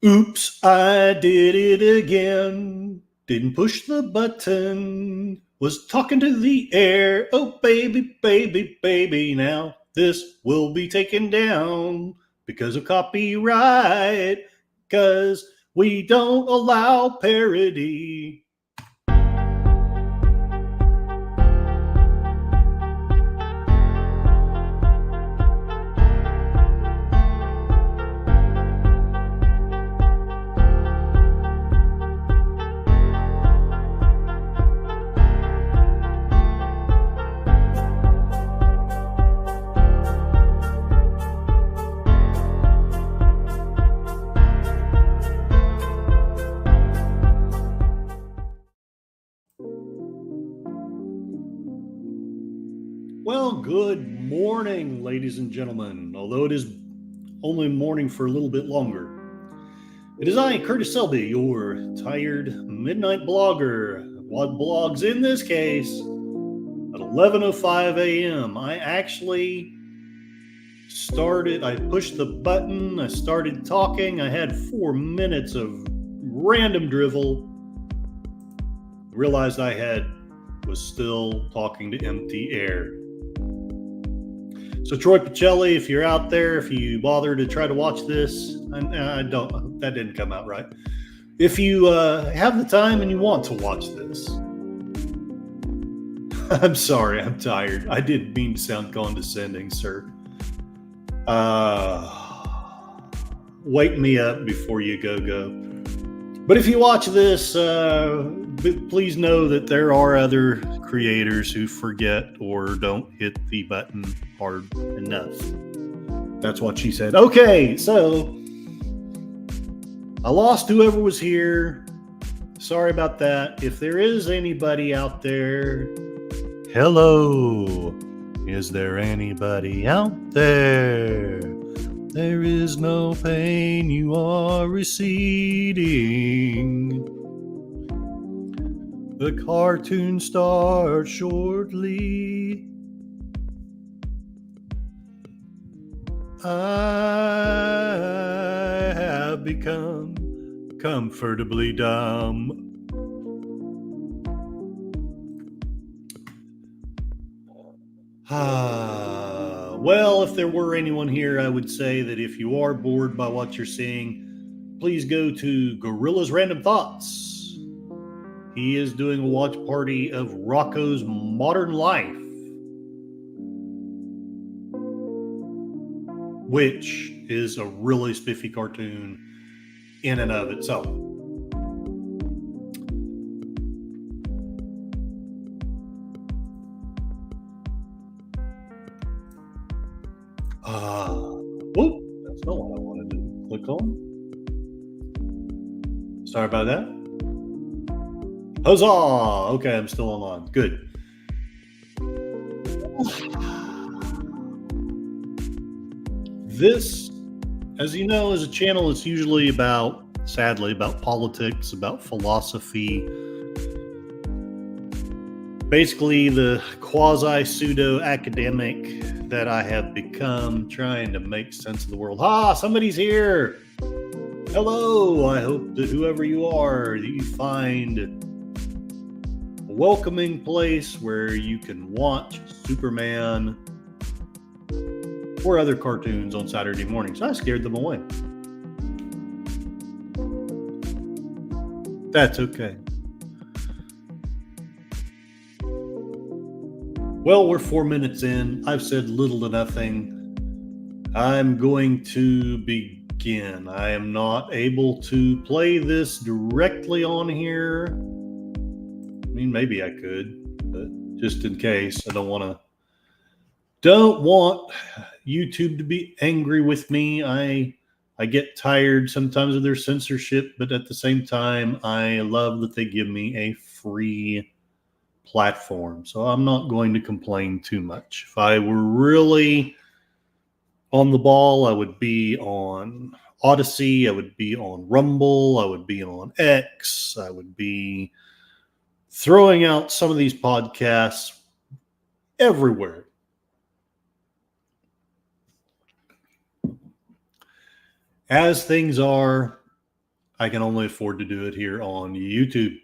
Oops, I did it again. Didn't push the button. Was talking to the air. Oh, baby, baby, baby. Now this will be taken down because of copyright. Because we don't allow parody. Well, good morning, ladies and gentlemen. Although it is only morning for a little bit longer. It is I, Curtis Selby, your tired midnight blogger. What blogs in this case at 11:05 a.m. I actually I pushed the button, I started talking, I had 4 minutes of random drivel. Realized was still talking to empty air. So Troy Pacelli, if you're out there, if you bother to try to watch this, that didn't come out right. If you have the time and you want to watch this, I'm sorry, I'm tired. I didn't mean to sound condescending, sir. Wake me up before you go. But if you watch this, please know that there are other creators who forget or don't hit the button hard enough. That's what she said. Okay, so I lost whoever was here. Sorry about that. If there is anybody out there, hello. Is there anybody out there? There is no pain, you are receding. The cartoon starts shortly. I have become comfortably dumb. Well, if there were anyone here, I would say that if you are bored by what you're seeing, please go to Gorilla's Random Thoughts. He is doing a watch party of Rocko's Modern Life, which is a really spiffy cartoon in and of itself. That's not what I wanted to click on. Sorry about that. Huzzah! Okay, I'm still online. Good. This, as you know, is a channel that's usually sadly, about politics, about philosophy. Basically, the quasi-pseudo-academic that I have become, trying to make sense of the world. Somebody's here! Hello! I hope that whoever you are, that you find a welcoming place where you can watch Superman or other cartoons on Saturday mornings. I scared them away. That's okay. Well, we're 4 minutes in. I've said little to nothing. I'm going to begin. I am not able to play this directly on here. I mean, maybe I could, but just in case, I don't want YouTube to be angry with me. I get tired sometimes of their censorship, but at the same time, I love that they give me a free platform, so I'm not going to complain too much. If I were really on the ball, I would be on Odyssey, I would be on Rumble, I would be on X, I would be throwing out some of these podcasts everywhere. As things are, I can only afford to do it here on YouTube.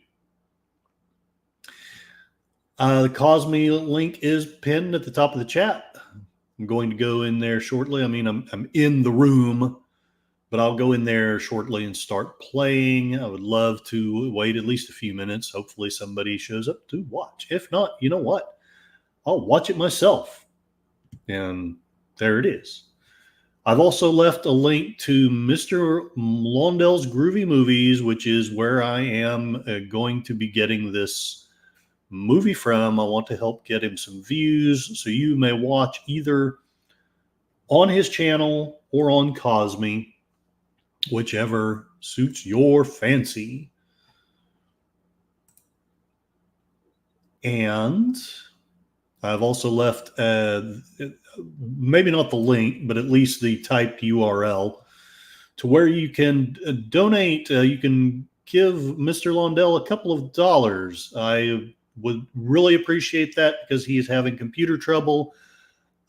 The Cosme link is pinned at the top of the chat. I'm going to go in there shortly. I mean, I'm in the room, but I'll go in there shortly and start playing. I would love to wait at least a few minutes. Hopefully somebody shows up to watch. If not, you know what? I'll watch it myself. And there it is. I've also left a link to Mr. Londell's Groovy Movies, which is where I am going to be getting this movie from. I want to help get him some views, so you may watch either on his channel or on Cosme, whichever suits your fancy. And I've also left maybe not the link, but at least the typed URL to where you can donate. You can give Mr. Londell a couple of dollars. I would really appreciate that because he is having computer trouble.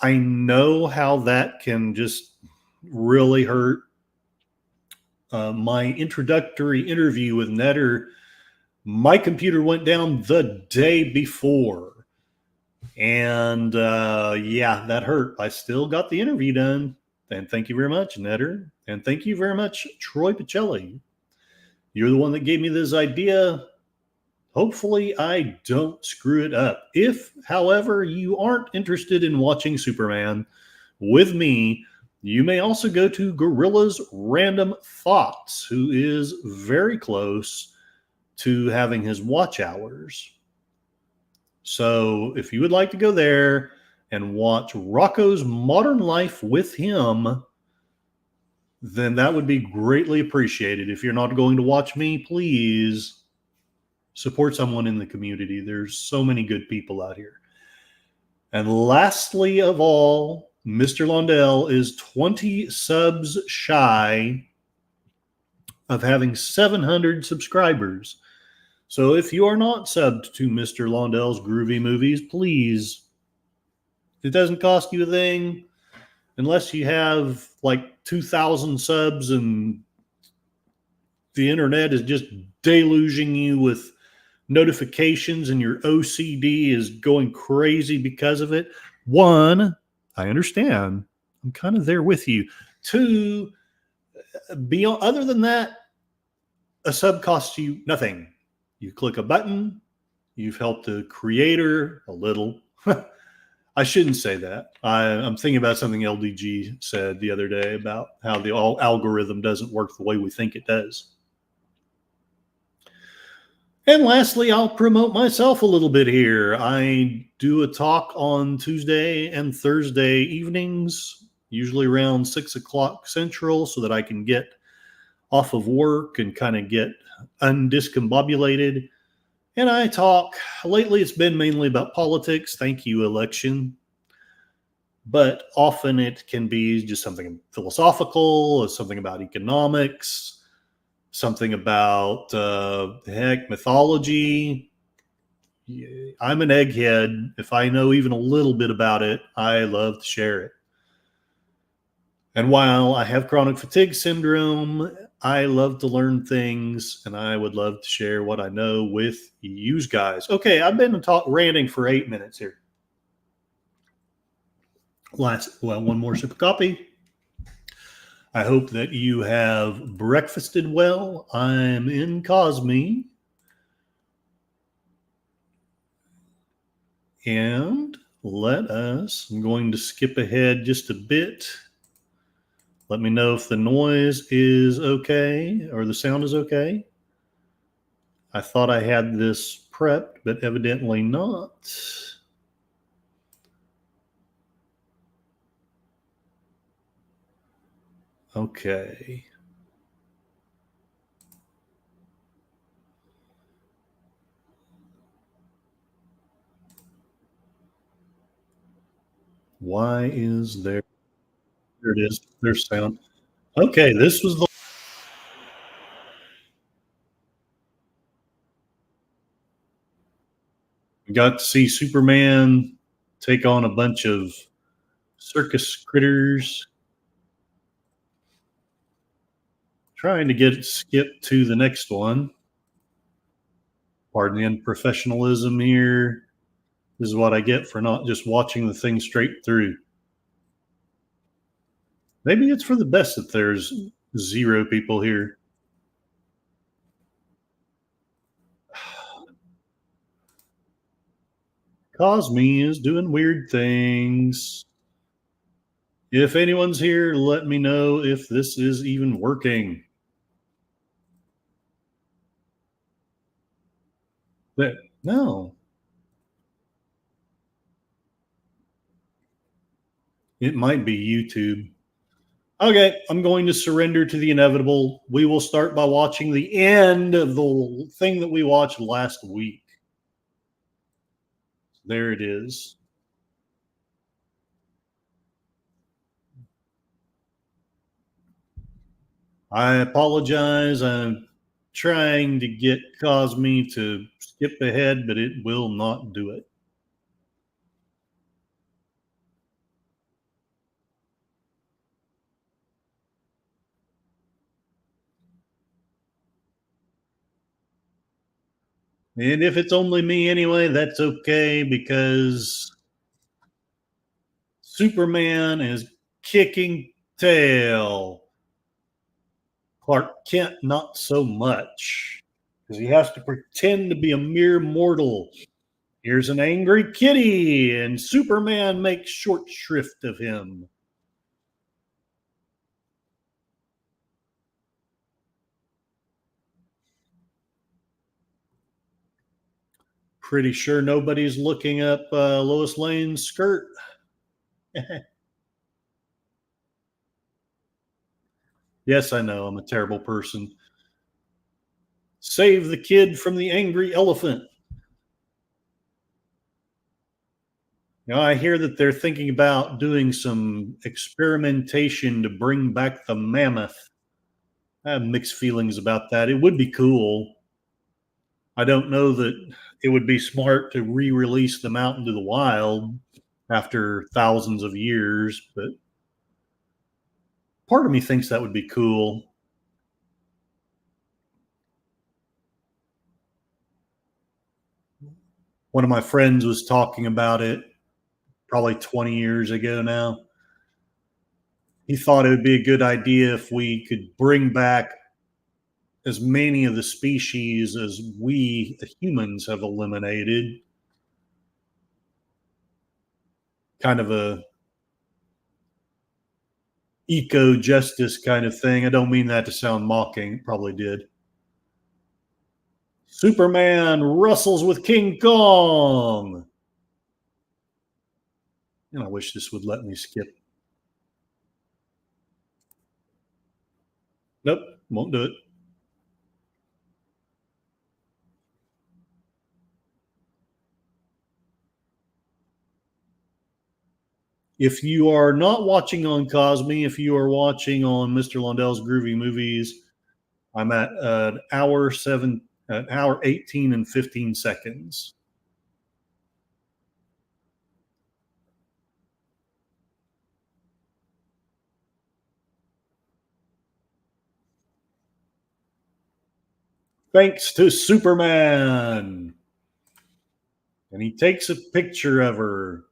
I know how that can just really hurt. My introductory interview with Netter, my computer went down the day before. And yeah, that hurt. I still got the interview done. And thank you very much, Netter. And thank you very much, Troy Pacelli. You're the one that gave me this idea. Hopefully I don't screw it up. If, however, you aren't interested in watching Superman with me, you may also go to Gorilla's Random Thoughts, who is very close to having his watch hours. So if you would like to go there and watch Rocco's Modern Life with him, then that would be greatly appreciated. If you're not going to watch me, please support someone in the community. There's so many good people out here. And lastly of all, Mr. Londell is 20 subs shy of having 700 subscribers. So if you are not subbed to Mr. Londell's Groovy Movies, please, it doesn't cost you a thing unless you have like 2,000 subs and the internet is just deluging you with notifications and your OCD is going crazy because of it. One, I understand. I'm kind of there with you. Two, beyond, other than that, a sub costs you nothing. You click a button, you've helped the creator a little. I shouldn't say that. I'm thinking about something LDG said the other day about how the algorithm doesn't work the way we think it does. And lastly, I'll promote myself a little bit here. I do a talk on Tuesday and Thursday evenings, usually around 6 o'clock Central, so that I can get off of work and kind of get undiscombobulated. And I talk, lately it's been mainly about politics. Thank you, election. But often it can be just something philosophical, or something about economics, something about mythology. I'm an egghead. If I know even a little bit about it, I love to share it. And while I have chronic fatigue syndrome, I love to learn things, and I would love to share what I know with you guys. Okay, I've been ranting for 8 minutes here. One more sip of coffee. I hope that you have breakfasted well. I'm in Cosme. And I'm going to skip ahead just a bit. Let me know if the noise is okay or the sound is okay. I thought I had this prepped, but evidently not. Okay. Why is there? There it is. There's sound. Okay, this was the. We got to see Superman take on a bunch of circus critters. Trying to get it skipped to the next one. Pardon the unprofessionalism here. This is what I get for not just watching the thing straight through. Maybe it's for the best that there's 0 people here. Cosme is doing weird things. If anyone's here, let me know if this is even working. No. It might be YouTube. Okay, I'm going to surrender to the inevitable. We will start by watching the end of the thing that we watched last week. There it is. I apologize. I'm trying to get Cosme to skip ahead, but it will not do it. And if it's only me anyway, that's okay, because Superman is kicking tail. Clark Kent, not so much, because he has to pretend to be a mere mortal. Here's an angry kitty, and Superman makes short shrift of him. Pretty sure nobody's looking up Lois Lane's skirt. Yes, I know, I'm a terrible person. Save the kid from the angry elephant. I hear that they're thinking about doing some experimentation to bring back the mammoth. I have mixed feelings about that. It would be cool. I don't know that it would be smart to re-release them out into the wild after thousands of years, but part of me thinks that would be cool. One of my friends was talking about it probably 20 years ago now. He thought it would be a good idea if we could bring back as many of the species as we, the humans, have eliminated. Kind of a eco justice kind of thing. I don't mean that to sound mocking. Probably did. Superman wrestles with King Kong. And I wish this would let me skip. Nope, won't do it. If you are not watching on Cosme, if you are watching on Mr. Lundell's Groovy Movies, I'm at an hour 18 and 15 seconds. Thanks to Superman. And he takes a picture of her.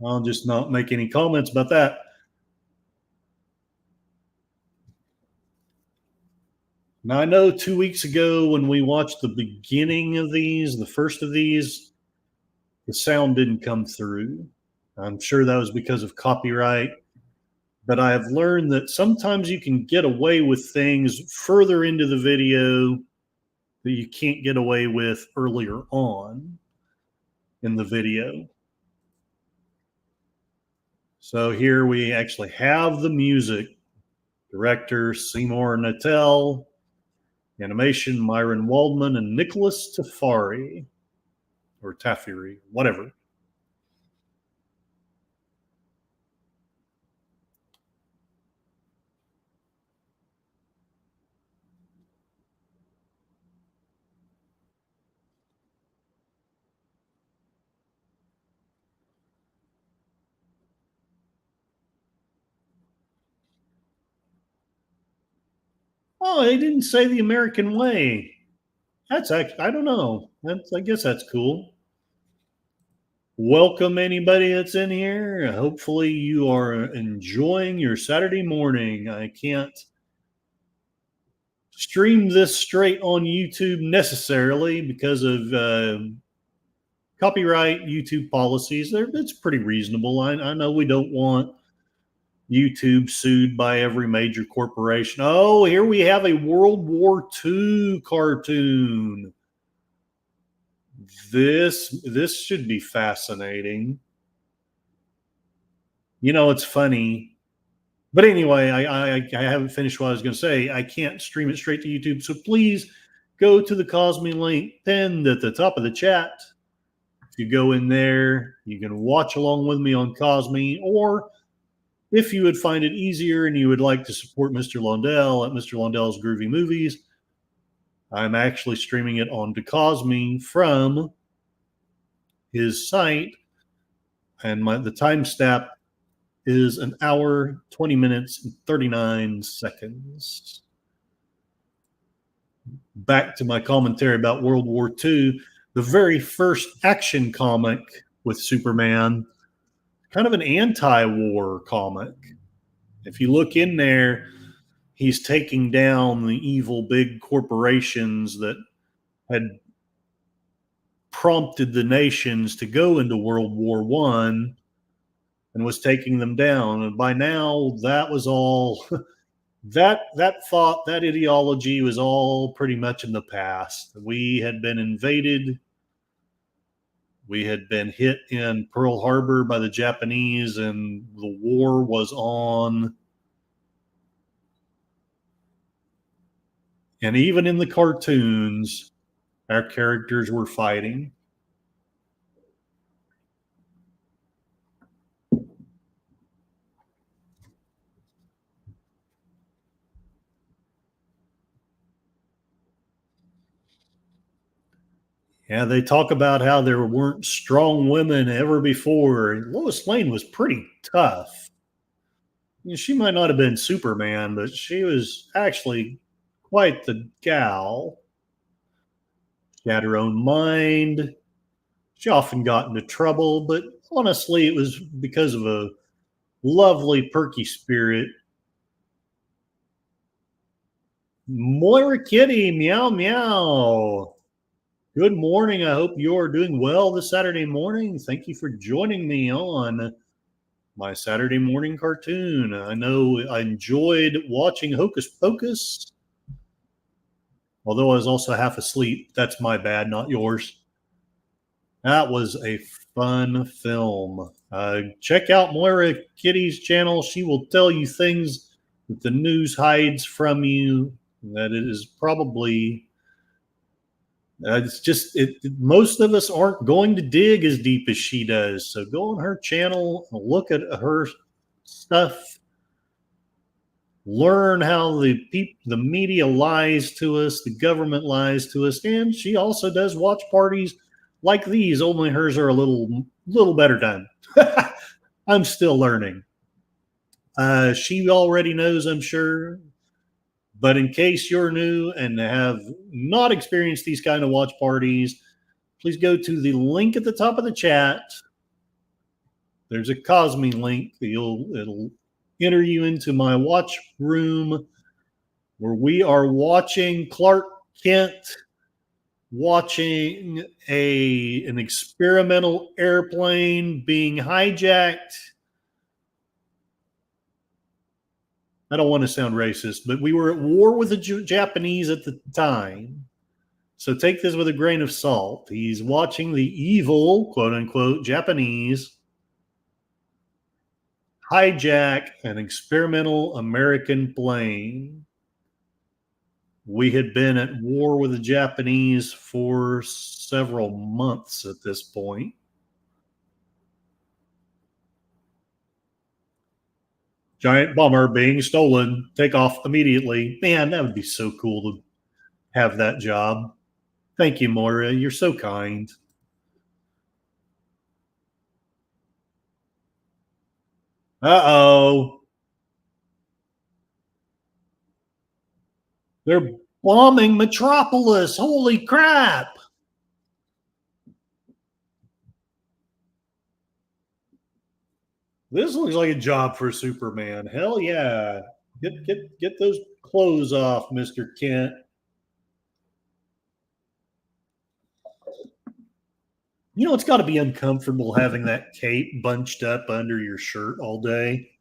I'll just not make any comments about that. Now, I know 2 weeks ago when we watched the beginning of these, the first of these, the sound didn't come through. I'm sure that was because of copyright. But I have learned that sometimes you can get away with things further into the video that you can't get away with earlier on in the video. So here we actually have the music. Director Seymour Nattel, animation Myron Waldman and Nicholas Tafari, or Tafiri, whatever. Oh, they didn't say the American way. That's actually, I don't know. I guess that's cool. Welcome anybody that's in here. Hopefully you are enjoying your Saturday morning. I can't stream this straight on YouTube necessarily because of copyright YouTube policies. It's pretty reasonable. I know we don't want YouTube sued by every major corporation. Oh, here we have a World War II cartoon. This should be fascinating. You know, it's funny. But anyway, I haven't finished what I was going to say. I can't stream it straight to YouTube. So please go to the Cosme link pinned at the top of the chat. If you go in there, you can watch along with me on Cosme, or if you would find it easier and you would like to support Mr. Londell at Mr. Londell's Groovy Movies, I'm actually streaming it on Cosme from his site, and the timestamp is 1 hour, 20 minutes, and 39 seconds. Back to my commentary about World War II, the very first action comic with Superman, kind of an anti-war comic. If you look in there, he's taking down the evil big corporations that had prompted the nations to go into World War One and was taking them down. And by now, that was all that thought, that ideology was all pretty much in the past. We had been invaded. We had been hit in Pearl Harbor by the Japanese, and the war was on. And even in the cartoons, our characters were fighting. Yeah, they talk about how there weren't strong women ever before. Lois Lane was pretty tough. She might not have been Superman, but she was actually quite the gal. She had her own mind. She often got into trouble, but honestly, it was because of a lovely, perky spirit. Moira Kitty, meow, meow. Good morning. I hope you're doing well this Saturday morning. Thank you for joining me on my Saturday morning cartoon. I know I enjoyed watching Hocus Pocus, although I was also half asleep. That's my bad, not yours. That was a fun film. Check out Moira Kitty's channel. She will tell you things that the news hides from you, that it is probably it's just most of us aren't going to dig as deep as she does. So go on her channel, look at her stuff, learn how the media lies to us, the government lies to us, and she also does watch parties like these. Only hers are a little better done. I'm still learning. She already knows, I'm sure. But in case you're new and have not experienced these kind of watch parties, please go to the link at the top of the chat. There's a Cosme link. It'll enter you into my watch room where we are watching Clark Kent watching an experimental airplane being hijacked. I don't want to sound racist, but we were at war with the Japanese at the time. So take this with a grain of salt. He's watching the evil, quote unquote, Japanese hijack an experimental American plane. We had been at war with the Japanese for several months at this point. Giant bomber being stolen. Take off immediately. Man, that would be so cool to have that job. Thank you, Moira. You're so kind. Uh-oh. They're bombing Metropolis. Holy crap. This looks like a job for Superman. Hell yeah. Get those clothes off, Mr. Kent. You know, it's got to be uncomfortable having that cape bunched up under your shirt all day.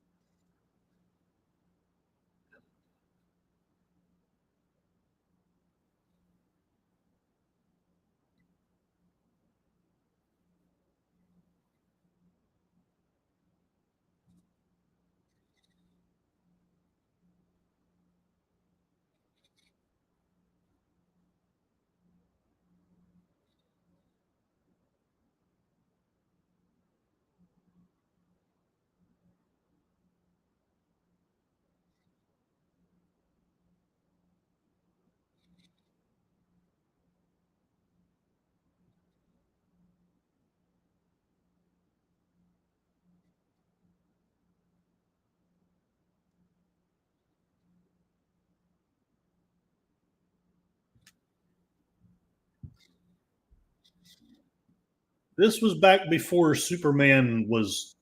This was back before Superman was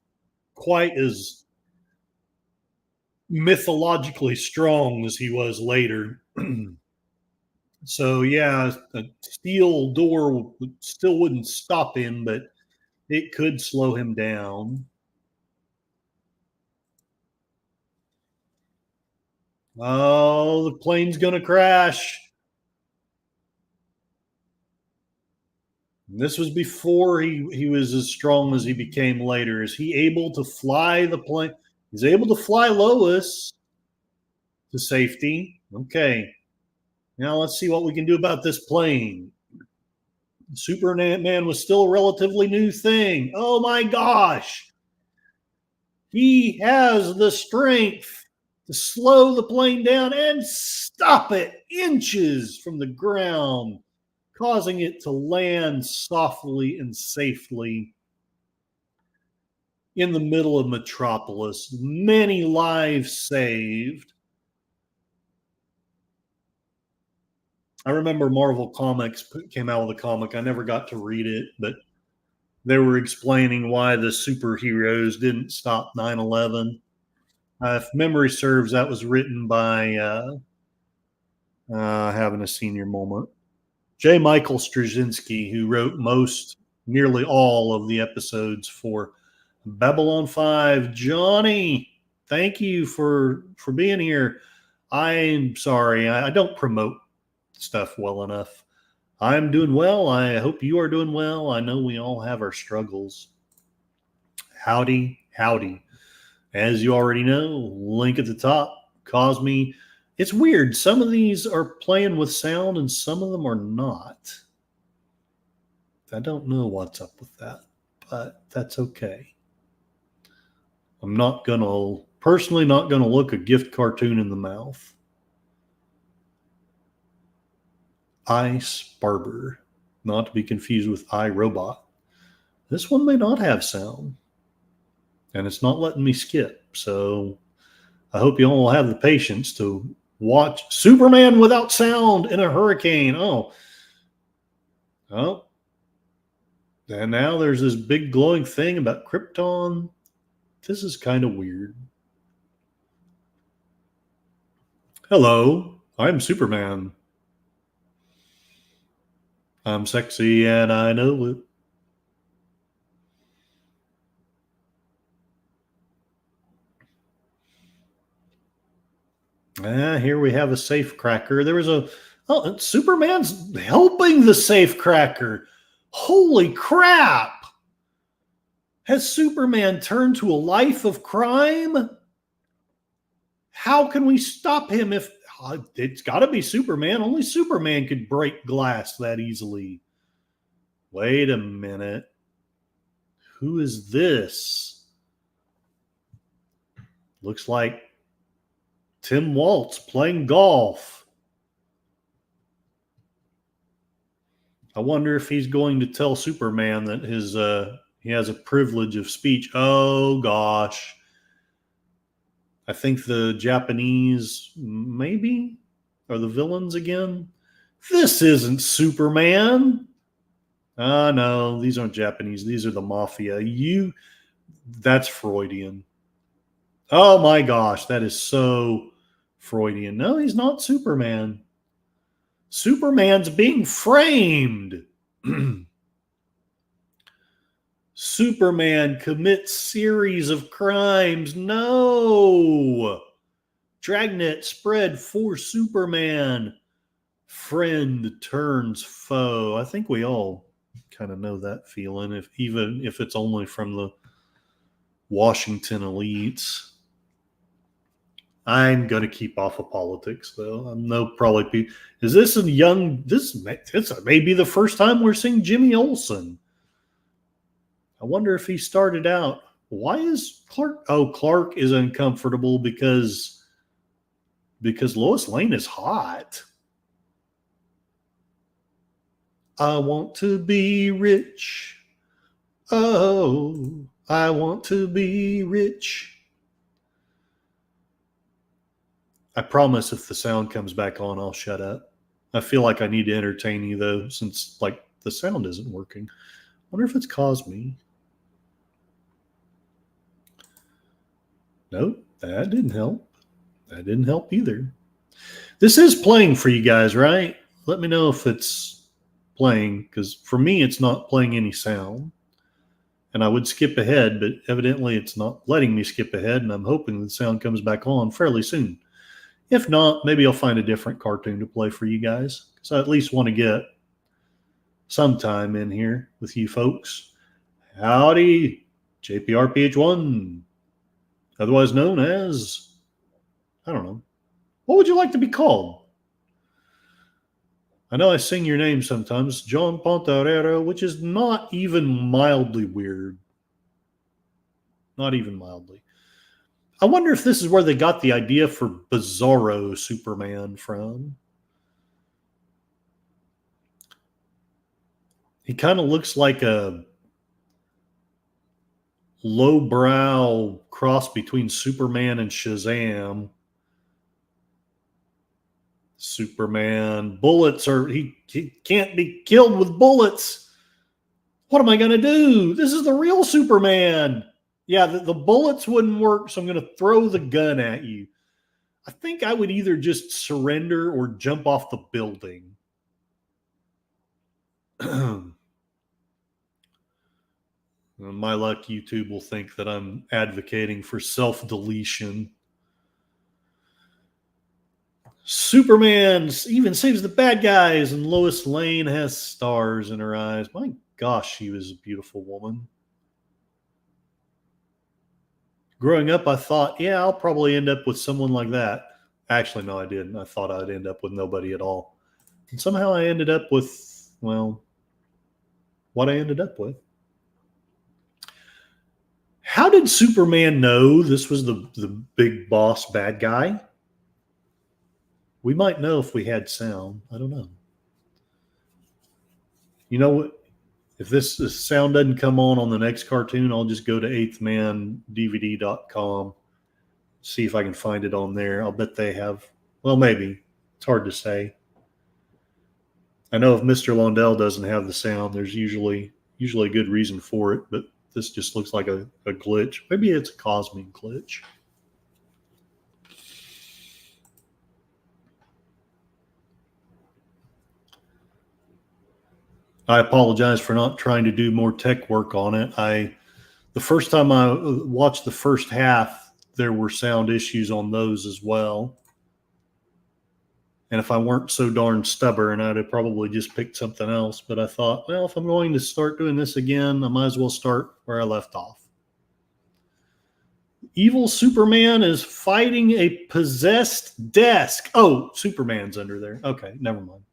quite as mythologically strong as he was later. So yeah, a steel door still wouldn't stop him, but it could slow him down. Oh, the plane's gonna crash. And this was before he was as strong as he became later. Is he able to fly the plane? He's able to fly Lois to safety. Okay. Now let's see what we can do about this plane. Superman was still a relatively new thing. Oh my gosh. He has the strength to slow the plane down and stop it inches from the ground, causing it to land softly and safely in the middle of Metropolis. Many lives saved. I remember Marvel Comics came out with a comic. I never got to read it, but they were explaining why the superheroes didn't stop 9/11. If memory serves, that was written by having a senior moment. J. Michael Straczynski, who wrote nearly all of the episodes for Babylon 5. Johnny, thank you for being here. I'm sorry, I don't promote stuff well enough. I'm doing well. I hope you are doing well. I know we all have our struggles. Howdy, howdy. As you already know, link at the top. Cosme. It's weird. Some of these are playing with sound and some of them are not. I don't know what's up with that, but that's okay. I'm personally not gonna look a gift cartoon in the mouth. Ice Barber, not to be confused with iRobot. This one may not have sound, and it's not letting me skip. So I hope you all have the patience to watch Superman without sound in a hurricane. Oh, and now there's this big glowing thing about Krypton. This is kind of weird. Hello, I'm Superman. I'm sexy and I know it. Here we have a safe cracker. Superman's helping the safe cracker. Holy crap! Has Superman turned to a life of crime? How can we stop him if it's got to be Superman? Only Superman could break glass that easily. Wait a minute. Who is this? Looks like Tim Waltz playing golf. I wonder if he's going to tell Superman that he has a privilege of speech. Oh gosh. I think the Japanese, maybe. are the villains again. This isn't Superman. Ah, no, these aren't Japanese. These are the mafia. That's Freudian. Oh my gosh, that is so Freudian. No, he's not Superman. Superman's being framed. Superman commits series of crimes. No. Dragnet spread for Superman. Friend turns foe. I think we all kind of know that feeling, even if it's only from the Washington elites. I'm going to keep off of politics, though. I know probably is this a young? This may be the first time we're seeing Jimmy Olsen. I wonder if he started out. Why is Clark? Oh, Clark is uncomfortable because Lois Lane is hot. I want to be rich. Oh, I want to be rich. I promise if the sound comes back on, I'll shut up. I feel like I need to entertain you, though, since, like, the sound isn't working. I wonder if it's caused me. Nope, that didn't help. That didn't help either. This is playing for you guys, right? Let me know if it's playing, because for me, it's not playing any sound. And I would skip ahead, but evidently it's not letting me skip ahead, and I'm hoping the sound comes back on fairly soon. If not, maybe I'll find a different cartoon to play for you guys, because I at least want to get some time in here with you folks. Howdy, JPRPH1, otherwise known as, I don't know, what would you like to be called? I know I sing your name sometimes, John Pontarero, which is not even mildly weird. Not even mildly. I wonder if this is where they got the idea for Bizarro Superman from. He kind of looks like a lowbrow cross between Superman and Shazam. Superman, bullets are, he can't be killed with bullets. What am I going to do? This is the real Superman. Yeah, the bullets wouldn't work, so I'm going to throw the gun at you. I think I would either just surrender or jump off the building. My luck, YouTube will think that I'm advocating for self-deletion. Superman even saves the bad guys, and Lois Lane has stars in her eyes. My gosh, she was a beautiful woman. Growing up, I thought, yeah, I'll probably end up with someone like that. Actually, no, I didn't. I thought I'd end up with nobody at all. And somehow I ended up with, well, what I ended up with. How did Superman know this was the big boss bad guy? We might know if we had sound. I don't know. You know what? If this sound doesn't come on the next cartoon, I'll just go to eighthmandvd.com, see if I can find it on there. I'll bet they have. Well, maybe. It's hard to say. I know if Mr. Londell doesn't have the sound, there's usually a good reason for it, but this just looks like a glitch. Maybe it's a cosmic glitch. I apologize for not trying to do more tech work on it. The first time I watched the first half, there were sound issues on those as well. And if I weren't so darn stubborn, I'd have probably just picked something else. But I thought, well, if I'm going to start doing this again, I might as well start where I left off. Evil Superman is fighting a possessed desk. Oh, Superman's under there. Okay, never mind.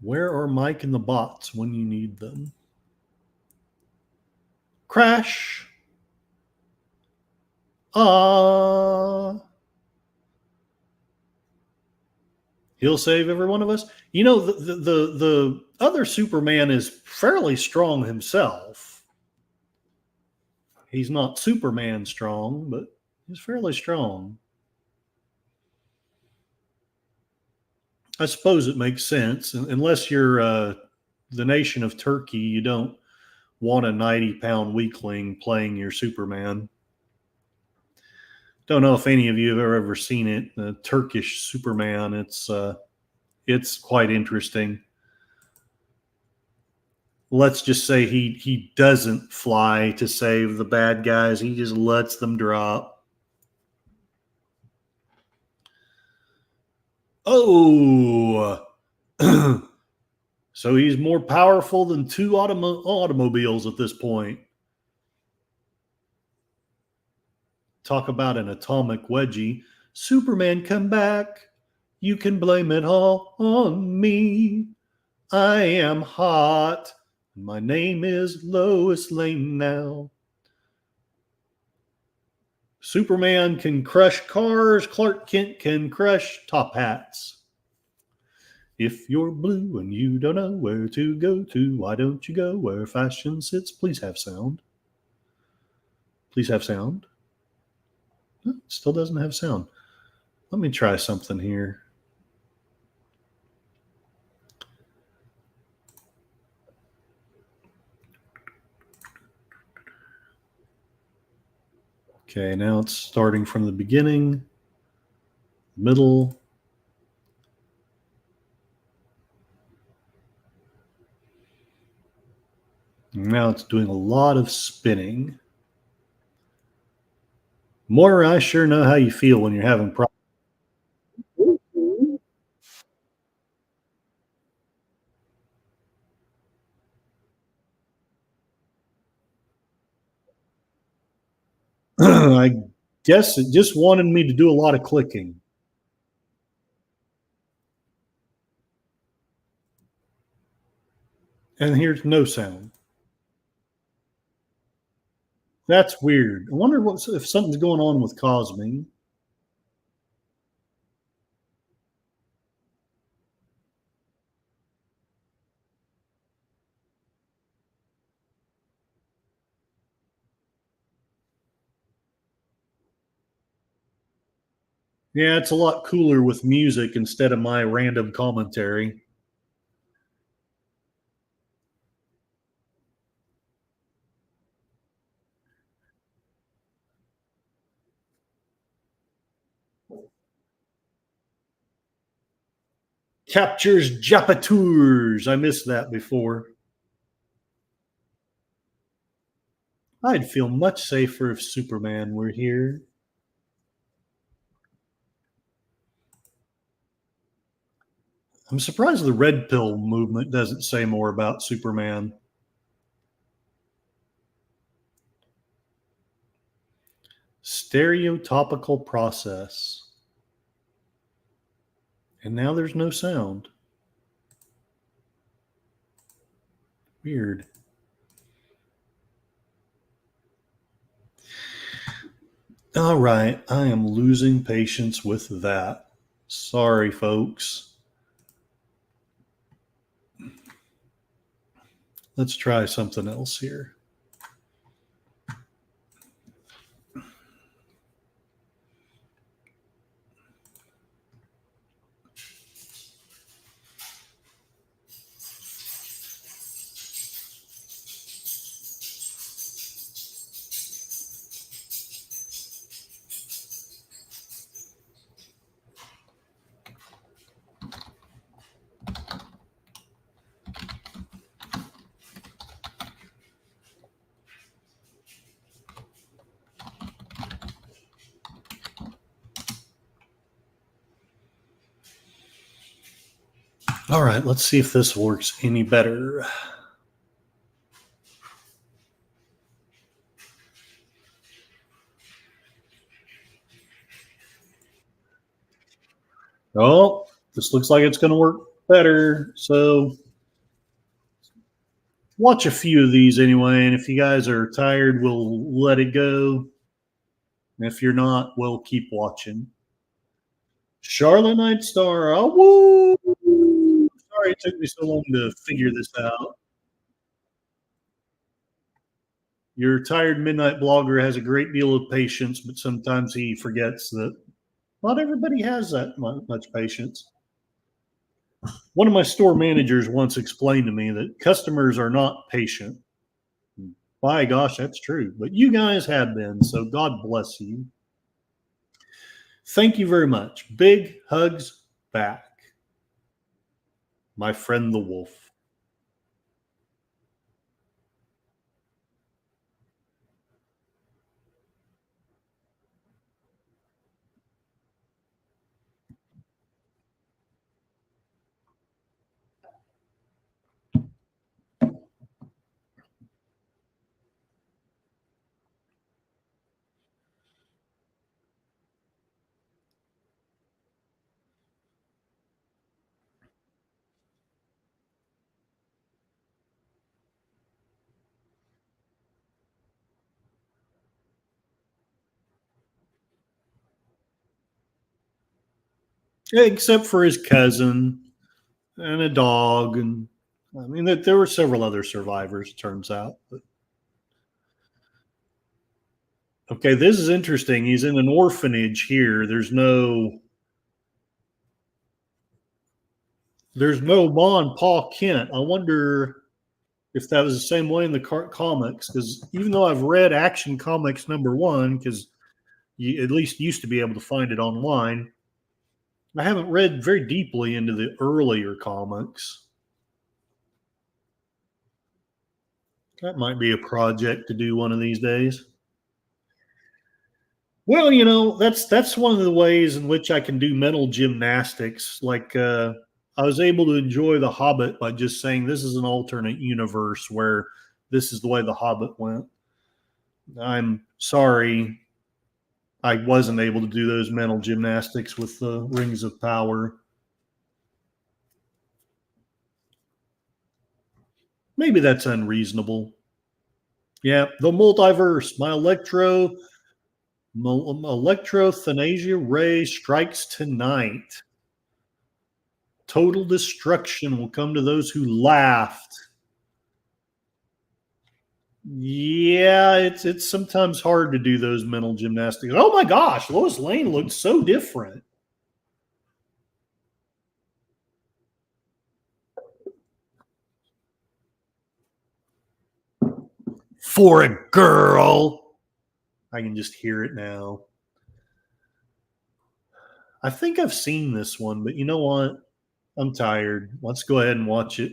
Where are Mike and the bots when you need them? Crash. He'll save every one of us. You know, the other Superman is fairly strong himself. He's not Superman strong, but He's fairly strong. I suppose it makes sense, unless you're the nation of Turkey. You don't want a 90-pound weakling playing your Superman. Don't know if any of you have ever seen it. The Turkish Superman. It's quite interesting. Let's just say he doesn't fly to save the bad guys. He just lets them drop. Oh, so he's more powerful than two automobiles at this point. Talk about an atomic wedgie. Superman, come back. You can blame it all on me. I am hot. My name is Lois Lane now. Superman can crush cars. Clark Kent can crush top hats. If you're blue and you don't know where to go to, why don't you go where fashion sits? Please have sound. Please have sound. No, it still doesn't have sound. Let me try something here. Okay, now it's starting from the beginning, middle. Now it's doing a lot of spinning. Moira, I sure know how you feel when you're having problems. I guess it just wanted me to do a lot of clicking. And here's no sound. That's weird. I wonder if something's going on with Cosme. Yeah, it's a lot cooler with music instead of my random commentary. Captures Japateurs. I missed that before. I'd feel much safer if Superman were here. I'm surprised the red pill movement doesn't say more about Superman. Stereotopical process. And now there's no sound. Weird. All right, I am losing patience with that. Sorry, folks. Let's try something else here. All right, let's see if this works any better. Oh, this looks like it's going to work better. So watch a few of these anyway. And if you guys are tired, we'll let it go. And if you're not, we'll keep watching. Charlotte Nightstar. Oh, woo! Sorry it took me so long to figure this out. Your tired midnight blogger has a great deal of patience, but sometimes he forgets that not everybody has that much patience. One of my store managers once explained to me that customers are not patient. By gosh, that's true. But you guys have been, so God bless you. Thank you very much. Big hugs back, my friend the wolf. Except for his cousin and a dog, and I mean that there were several other survivors. Turns out, but okay, this is interesting. He's in an orphanage here. There's no Ma and Pa Kent. I wonder if that was the same way in the comics, because even though I've read Action Comics #1, because you at least used to be able to find it online, I haven't read very deeply into the earlier comics. That might be a project to do one of these days. Well, that's one of the ways in which I can do mental gymnastics. Like I was able to enjoy The Hobbit by just saying this is an alternate universe where this is the way The Hobbit went. I'm sorry I wasn't able to do those mental gymnastics with the Rings of Power. Maybe that's unreasonable. Yeah, the multiverse. My Electrothanasia ray strikes tonight. Total destruction will come to those who laughed. Yeah, it's sometimes hard to do those mental gymnastics. Oh my gosh, Lois Lane looked so different. For a girl. I can just hear it now. I think I've seen this one, but you know what? I'm tired. Let's go ahead and watch it.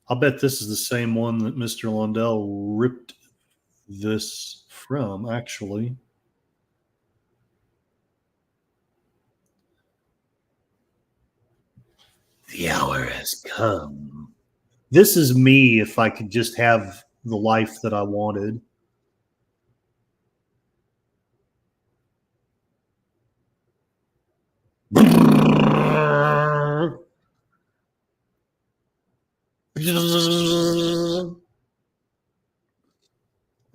I'll bet this is the same one that Mr. Lundell ripped this from, actually. The hour has come. This is me if I could just have the life that I wanted. Look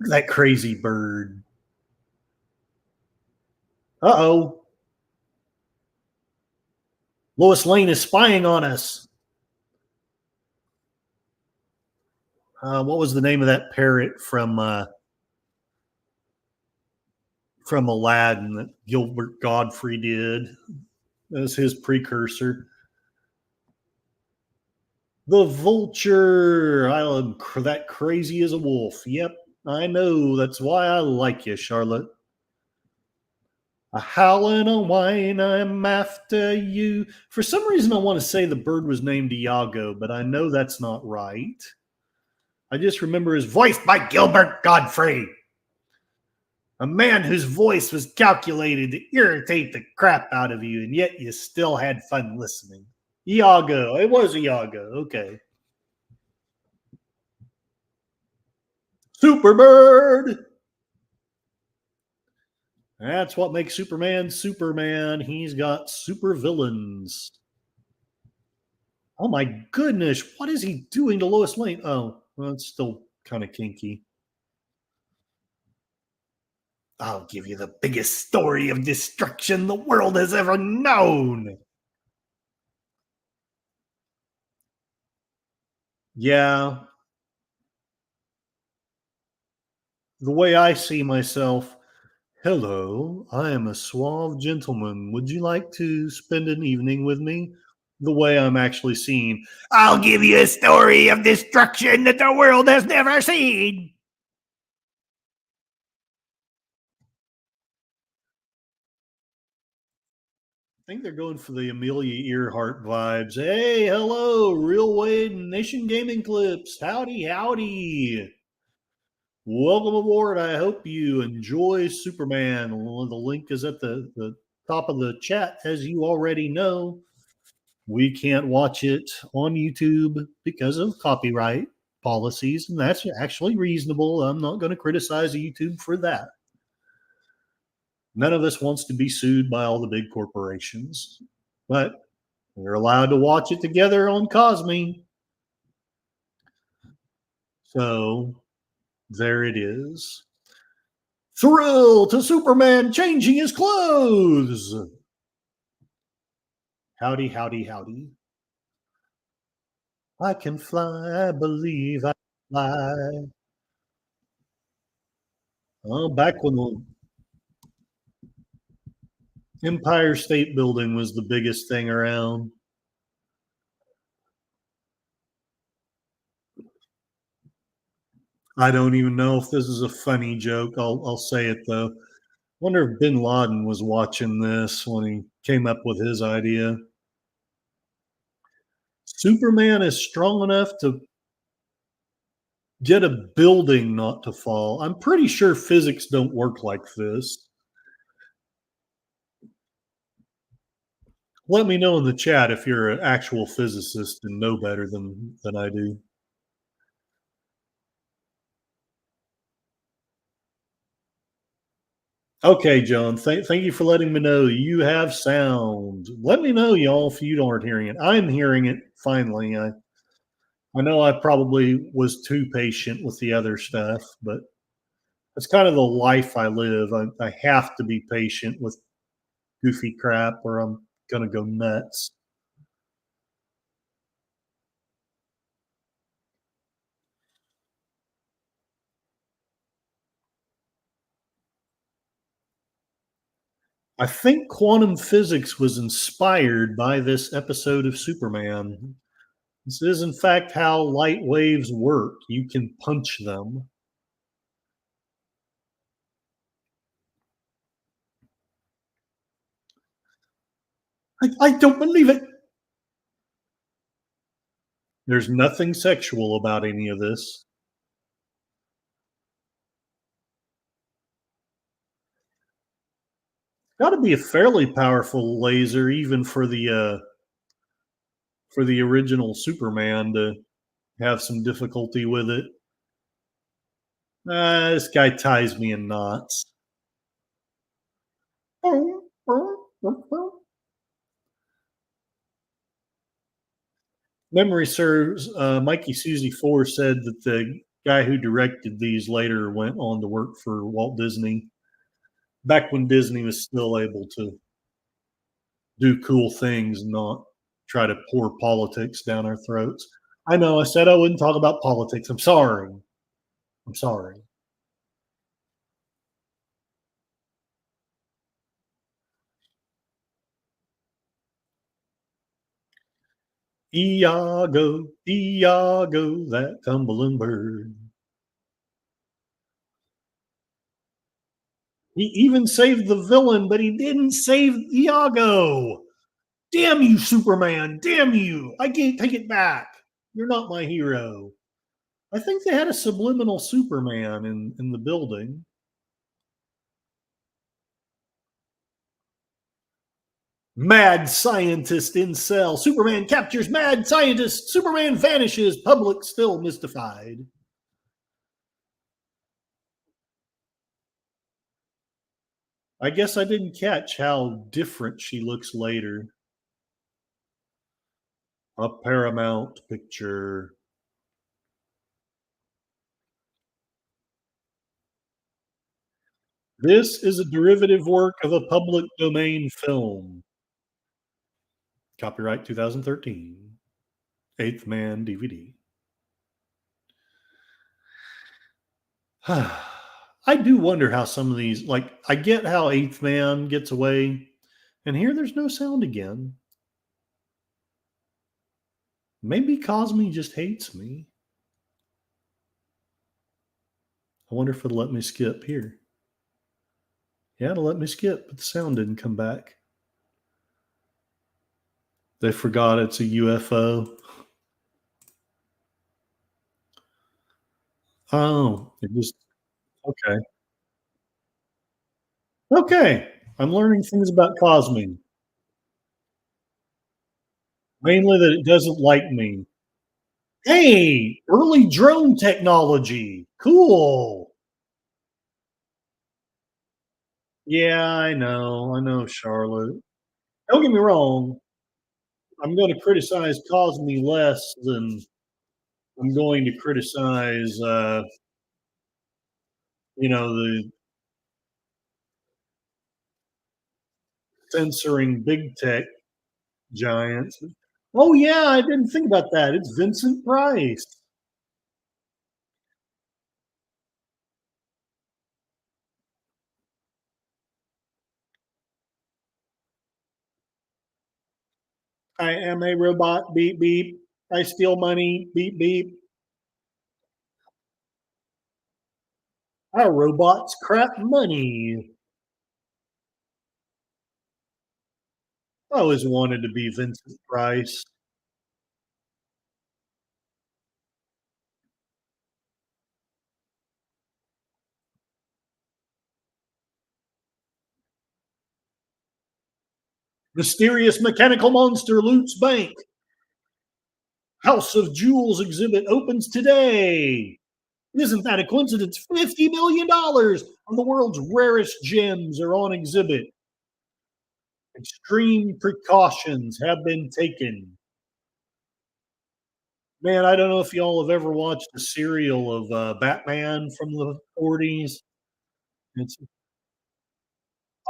at that crazy bird. Uh-oh. Lois Lane is spying on us. What was the name of that parrot from Aladdin that Gilbert Godfrey did? That was his precursor. The vulture. I'm that crazy as a wolf. Yep, I know. That's why I like you, Charlotte. A howling a whine, I'm after you. For some reason, I want to say the bird was named Iago, but I know that's not right. I just remember his voice by Gilbert Godfrey. A man whose voice was calculated to irritate the crap out of you, and yet you still had fun listening. Iago. It was Iago. Okay. Superbird. That's what makes Superman Superman. He's got super villains. Oh my goodness. What is he doing to Lois Lane? Oh, well, it's still kind of kinky. I'll give you the biggest story of destruction the world has ever known. Yeah, the way I see myself, hello, I am a suave gentleman. Would you like to spend an evening with me? The way I'm actually seen, I'll give you a story of destruction that the world has never seen. I think they're going for the Amelia Earhart vibes. Hey, hello, Real Wade Nation Gaming Clips. Howdy, howdy. Welcome aboard. I hope you enjoy Superman. Well, the link is at the top of the chat, as you already know. We can't watch it on YouTube because of copyright policies, and that's actually reasonable. I'm not going to criticize YouTube for that. None of us wants to be sued by all the big corporations, but we're allowed to watch it together on Cosme. So there it is. Thrill to Superman changing his clothes. Howdy, howdy, howdy. I can fly, I believe I can fly. Oh, back when the Empire State Building was the biggest thing around. I don't even know if this is a funny joke. I'll say it though. Wonder if Bin Laden was watching this when he came up with his idea. Superman is strong enough to get a building not to fall. I'm pretty sure physics don't work like this. Let me know in the chat if you're an actual physicist and know better than I do. Okay, John. Thank you for letting me know you have sound. Let me know, y'all, if you aren't hearing it. I'm hearing it finally. I know I probably was too patient with the other stuff, but it's kind of the life I live. I have to be patient with goofy crap or I'm going to go nuts. I think quantum physics was inspired by this episode of Superman. This is, in fact, how light waves work. You can punch them. I don't believe it. There's nothing sexual about any of this. Got to be a fairly powerful laser, even for the original Superman to have some difficulty with it. This guy ties me in knots. Memory serves, Mikey Susie 4 said that the guy who directed these later went on to work for Walt Disney back when Disney was still able to do cool things and not try to pour politics down our throats. I know I said I wouldn't talk about politics. I'm sorry. I'm sorry. Iago, Iago, that tumbling bird. He even saved the villain, but he didn't save Iago. Damn you, Superman. Damn you. I can't take it back. You're not my hero. I think they had a subliminal Superman in the building. Mad scientist in cell. Superman captures mad scientist. Superman vanishes. Public still mystified. I guess I didn't catch how different she looks later. A Paramount picture. This is a derivative work of a public domain film. Copyright 2013. Eighth Man DVD. I do wonder how some of these, like, I get how Eighth Man gets away, and here there's no sound again. Maybe Cosme just hates me. I wonder if it'll let me skip here. Yeah, it'll let me skip, but the sound didn't come back. They forgot it's a UFO. Oh, it just okay. Okay. I'm learning things about Cosme. Mainly that it doesn't like me. Hey, early drone technology. Cool. Yeah, I know. I know, Charlotte. Don't get me wrong. I'm going to criticize Cosme less than I'm going to criticize, the censoring big tech giants. Oh yeah, I didn't think about that. It's Vincent Price. I am a robot. Beep beep. I steal money. Beep beep. Our robots crap money. I always wanted to be Vincent Price. Mysterious mechanical monster loots bank. House of Jewels exhibit opens today. Isn't that a coincidence? $50 million on the world's rarest gems are on exhibit. Extreme precautions have been taken. Man, I don't know if y'all have ever watched the serial of Batman from the 40s. It's,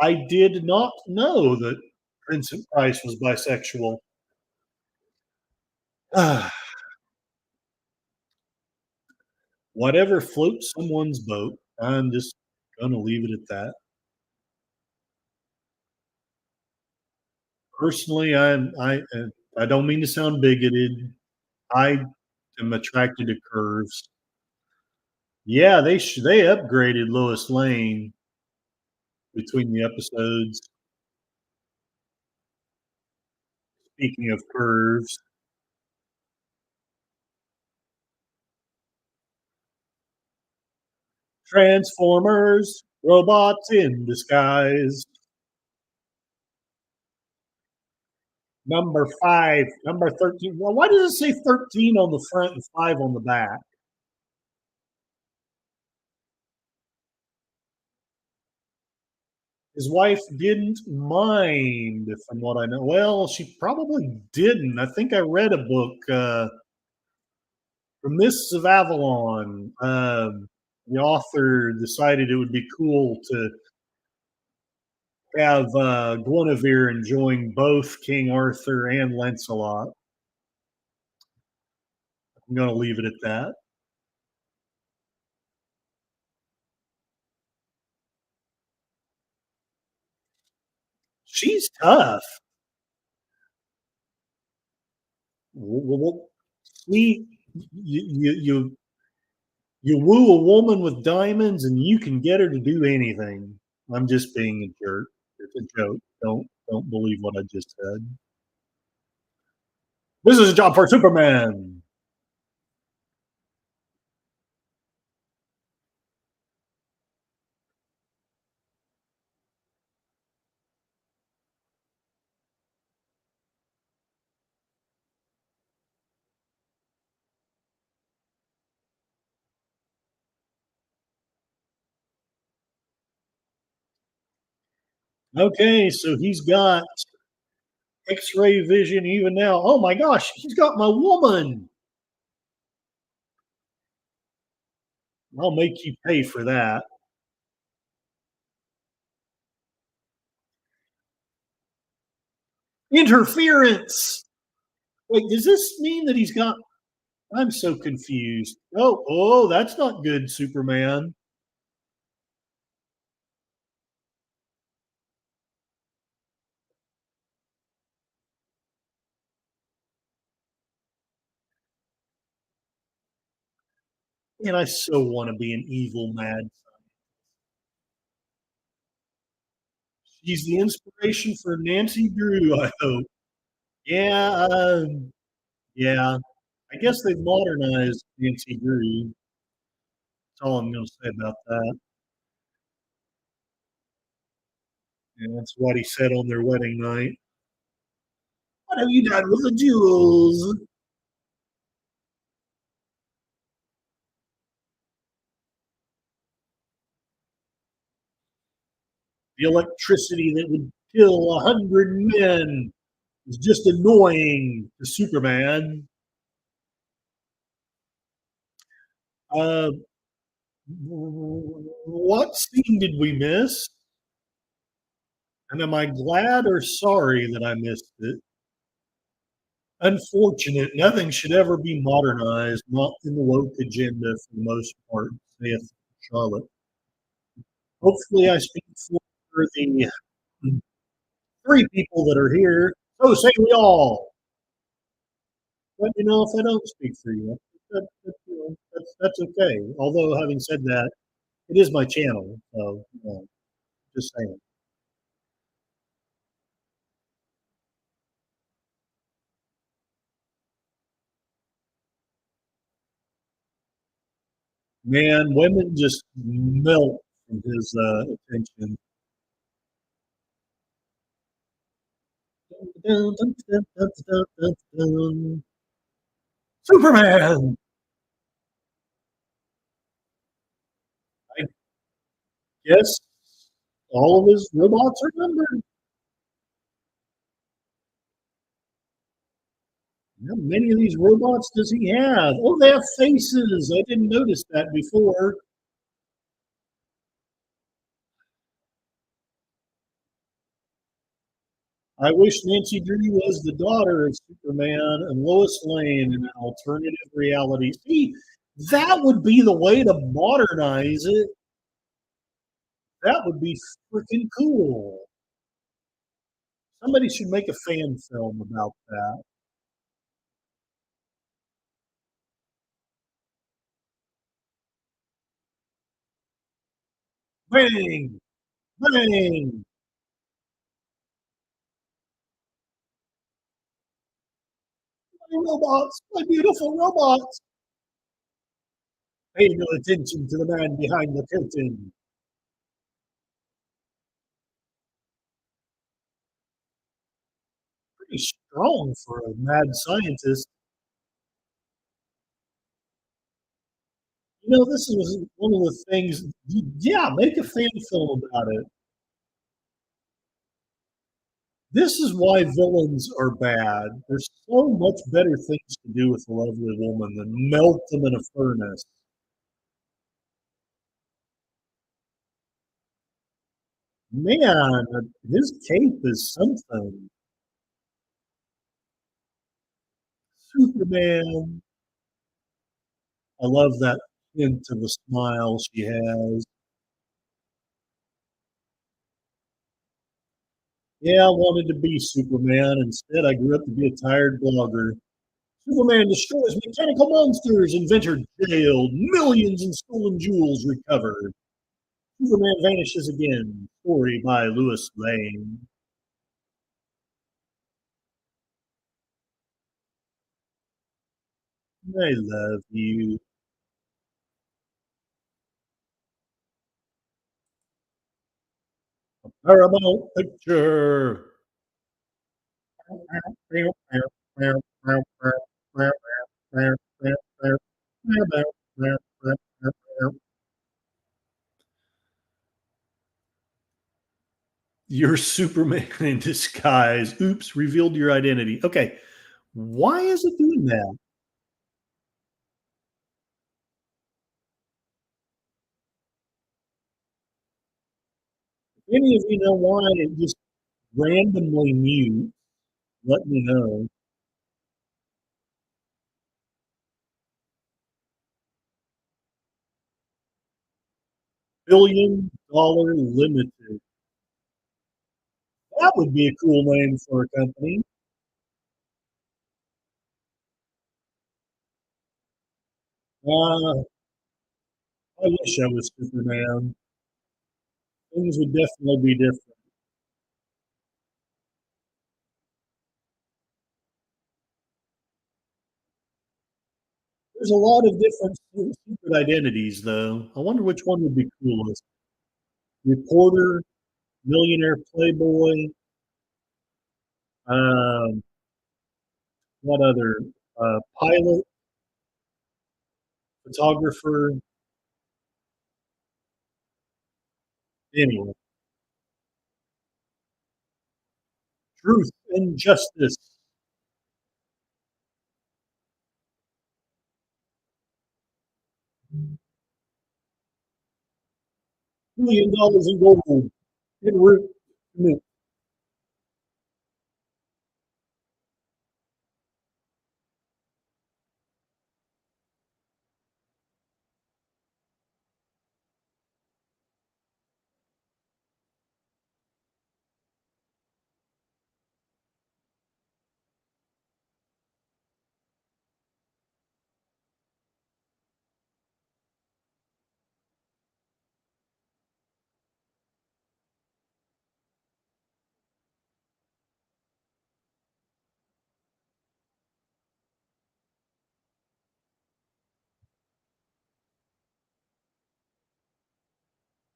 I did not know that Vincent Price was bisexual. Whatever floats someone's boat. I'm just going to leave it at that. Personally, I don't mean to sound bigoted. I am attracted to curves. Yeah, they upgraded Lois Lane between the episodes. Speaking of curves, Transformers, robots in disguise. Number 5, number 13. Well, why does it say 13 on the front and 5 on the back? His wife didn't mind, from what I know. Well, she probably didn't. I think I read a book, The Mists of Avalon. The author decided it would be cool to have Guinevere enjoying both King Arthur and Lancelot. I'm going to leave it at that. She's tough. Well, see, you woo a woman with diamonds, and you can get her to do anything. I'm just being a jerk. It's a joke. Don't believe what I just said. This is a job for Superman. Okay, so he's got X-ray vision even now. Oh my gosh, he's got my woman. I'll make you pay for that. Interference. Wait, does this mean that he's got? I'm so confused. Oh, that's not good, Superman. And I so want to be an evil mad. She's the inspiration for Nancy Drew, I hope. Yeah, yeah. I guess they've modernized Nancy Drew. That's all I'm going to say about that. And that's what he said on their wedding night. What have you done with the jewels? The electricity that would kill 100 men is just annoying to Superman. Uh, what scene did we miss? And am I glad or sorry that I missed it? Unfortunate. Nothing should ever be modernized, not in the woke agenda for the most part, saith Charlotte. Hopefully, I speak for the three people that are here. So say we all. Let me know if I don't speak for you. That's okay. Although, having said that, it is my channel. So, just saying. Man, women just melt from his attention. Superman! I guess all of his robots are numbered. How many of these robots does he have? Oh, they have faces. I didn't notice that before. I wish Nancy Drew was the daughter of Superman and Lois Lane in an alternative reality. See, that would be the way to modernize it. That would be freaking cool. Somebody should make a fan film about that. Bang! Bang! My robots! My beautiful robots! Pay no attention to the man behind the curtain. Pretty strong for a mad scientist. This was one of the things. Yeah, make a fan film about it. This is why villains are bad. There's so much better things to do with a lovely woman than melt them in a furnace. Man, his cape is something. Superman. I love that hint of a smile she has. Yeah, I wanted to be Superman. Instead, I grew up to be a tired blogger. Superman destroys mechanical monsters. Inventor jailed. Millions in stolen jewels recovered. Superman vanishes again. Story by Lewis Lane. I love you. Paramount Picture. You're Superman in disguise. Oops, revealed your identity. Okay. Why is it doing that? Any of you know why it just randomly mute? Let me know. $1 billion Limited. That would be a cool name for a company. Uh, I wish I was Superman. Things would definitely be different. There's a lot of different secret identities, though. I wonder which one would be coolest. Reporter, millionaire playboy, um, what other? Pilot, photographer. Anyway, truth and justice. $1 million in gold en route to me.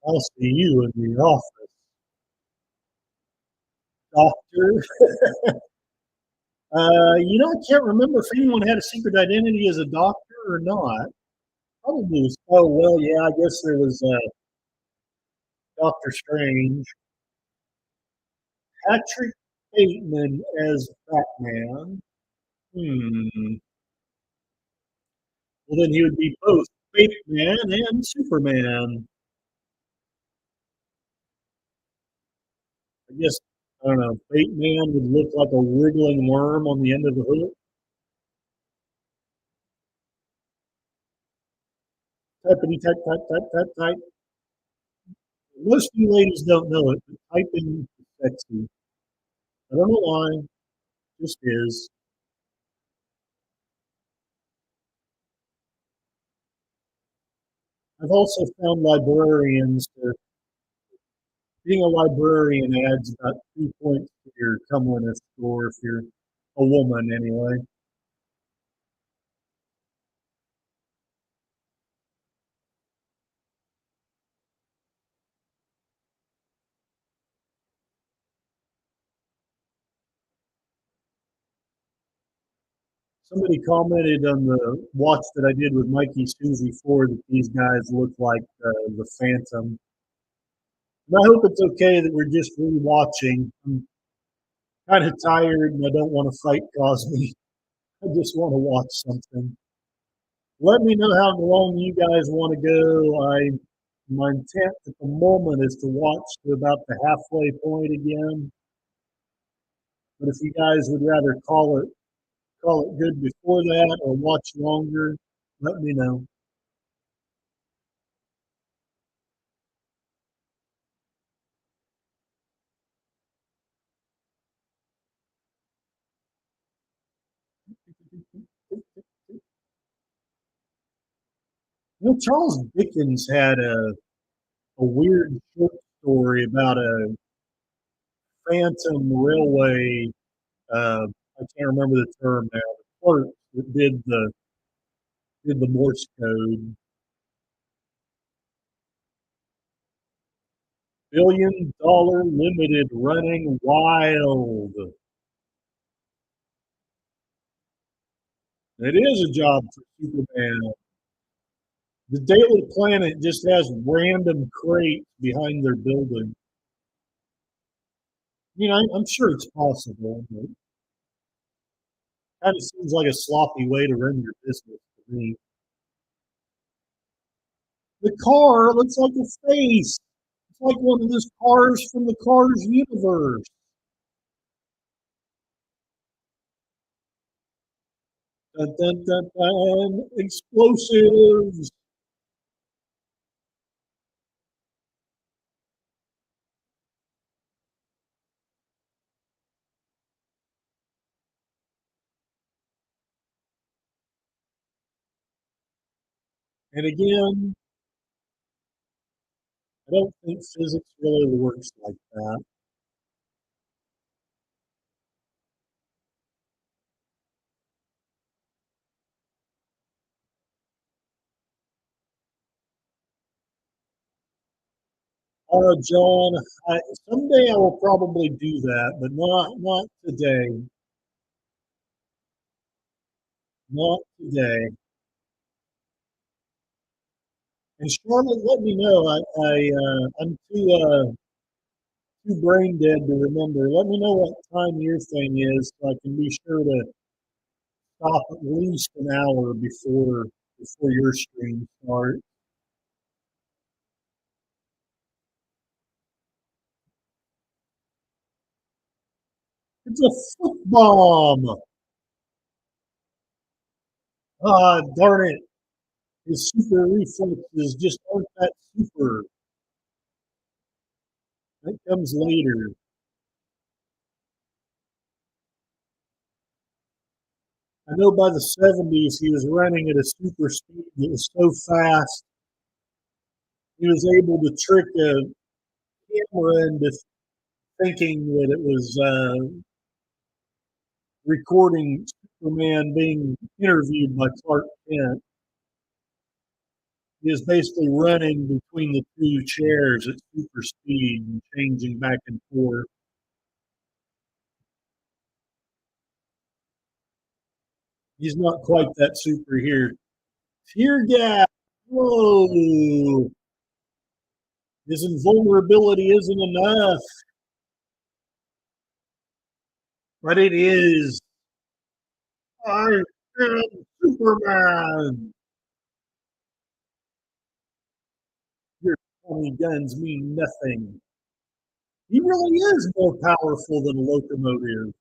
I'll see you in the office, doctor. I can't remember if anyone had a secret identity as a doctor or not. Probably was. Oh well, yeah. I guess there was Doctor Strange, Patrick Bateman as Batman. Hmm. Well, then he would be both Bateman and Superman. I guess I don't know. Bateman would look like a wriggling worm on the end of the hook. Typity type type type type type. Most of you ladies don't know it, but typing is sexy. I don't know why. Just is. I've also found librarians to being a librarian adds about 2 points to your comeliness score if you're a woman anyway. Somebody commented on the watch that I did with Mikey Susie Ford that these guys look like the Phantom. And I hope it's okay that we're just rewatching. I'm kind of tired and I don't want to fight Cosby. I just want to watch something. Let me know how long you guys want to go. My intent at the moment is to watch to about the halfway point again. But if you guys would rather call it good before that or watch longer, let me know. Charles Dickens had a weird short story about a phantom railway. I can't remember the term now. The clerk that did the Morse code. $1 billion Limited running wild. It is a job for Superman. The Daily Planet just has random crates behind their building. I'm sure it's possible, but kind of seems like a sloppy way to run your business to me. The car looks like a face. It's like one of those cars from the Cars universe. Dun, dun, dun, dun. Explosives. And again, I don't think physics really works like that. John, someday I will probably do that, but not today. Not today. And Charlotte, let me know. I'm too brain dead to remember. Let me know what time your thing is, so I can be sure to stop at least an hour before your stream starts. It's a foot bomb. Ah, darn it! His super reflexes just aren't that super. That comes later. I know by the 70s he was running at a super speed that was so fast he was able to trick a camera into thinking that it was recording Superman being interviewed by Clark Kent. He is basically running between the two chairs at super speed and changing back and forth. He's not quite that super here. Tear gas. Whoa. His invulnerability isn't enough, but it is. I am Superman. Your 20 guns mean nothing. He really is more powerful than a locomotive.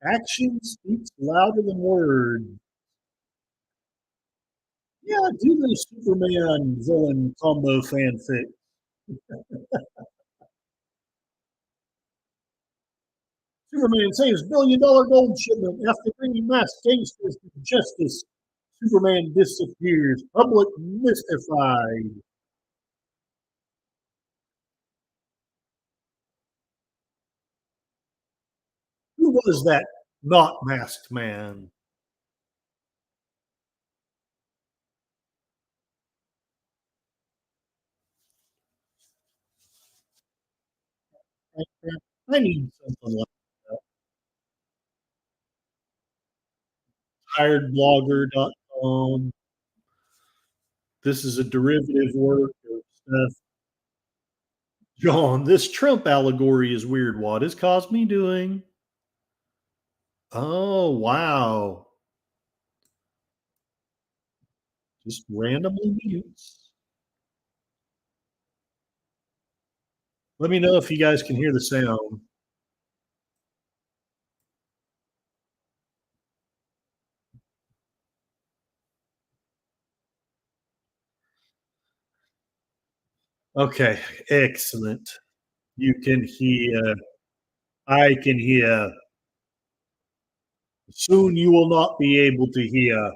Action speaks louder than words. Yeah, do the Superman villain combo fanfic. Superman saves $1 billion gold shipment after bringing masked gangsters to justice. Superman disappears. Public mystified. Who was that not masked man? I need something like that. Tiredblogger.com. This is a derivative work of stuff. John, this Trump allegory is weird. What is Cosme doing? Oh, wow. Just randomly mutes. Let me know if you guys can hear the sound. Okay, excellent. You can hear. I can hear. Soon you will not be able to hear.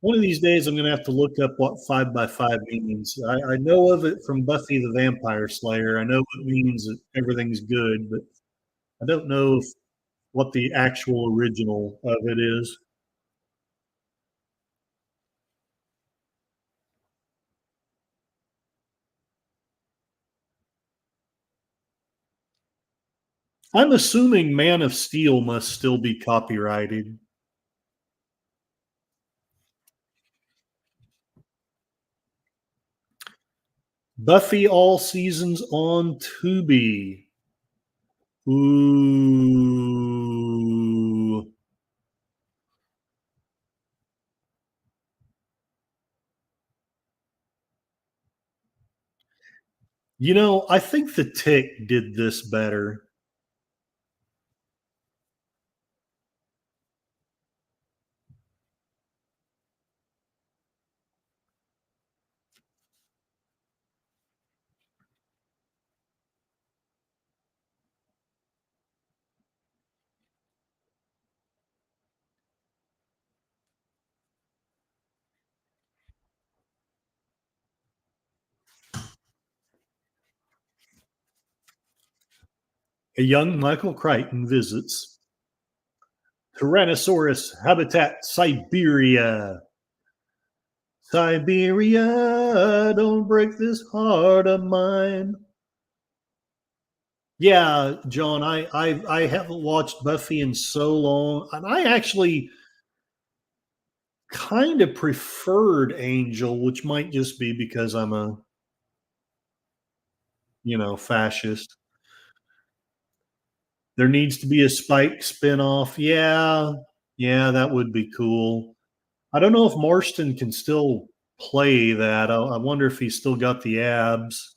One of these days, I'm going to have to look up what 5x5 means. I know of it from Buffy the Vampire Slayer. I know it means that everything's good, but I don't know what the actual original of it is. I'm assuming Man of Steel must still be copyrighted. Buffy all seasons on Tubi. Ooh. I think The Tick did this better. A young Michael Crichton visits Tyrannosaurus habitat Siberia. Siberia, don't break this heart of mine. Yeah, John, I haven't watched Buffy in so long, and I actually kind of preferred Angel, which might just be because I'm a fascist. There needs to be a Spike spinoff. Yeah, yeah, that would be cool. I don't know if Marston can still play that. I wonder if he's still got the abs.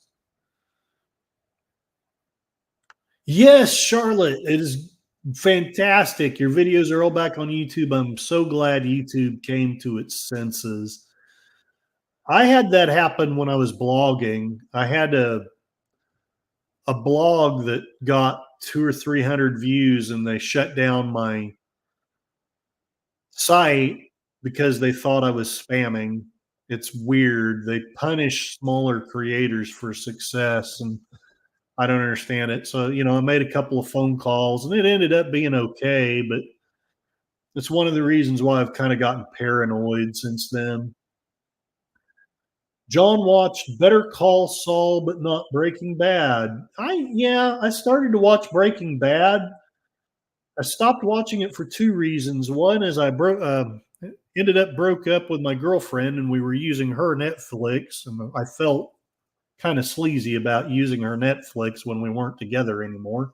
Yes, Charlotte, it is fantastic. Your videos are all back on YouTube. I'm so glad YouTube came to its senses. I had that happen when I was blogging. I had a blog that got 200 or 300 views, and they shut down my site because they thought I was spamming. It's weird. They punish smaller creators for success, and I don't understand it. So, I made a couple of phone calls and it ended up being okay, but it's one of the reasons why I've kind of gotten paranoid since then. John watched Better Call Saul, but not Breaking Bad. I started to watch Breaking Bad. I stopped watching it for two reasons. One is I ended up broke up with my girlfriend, and we were using her Netflix, and I felt kind of sleazy about using her Netflix when we weren't together anymore.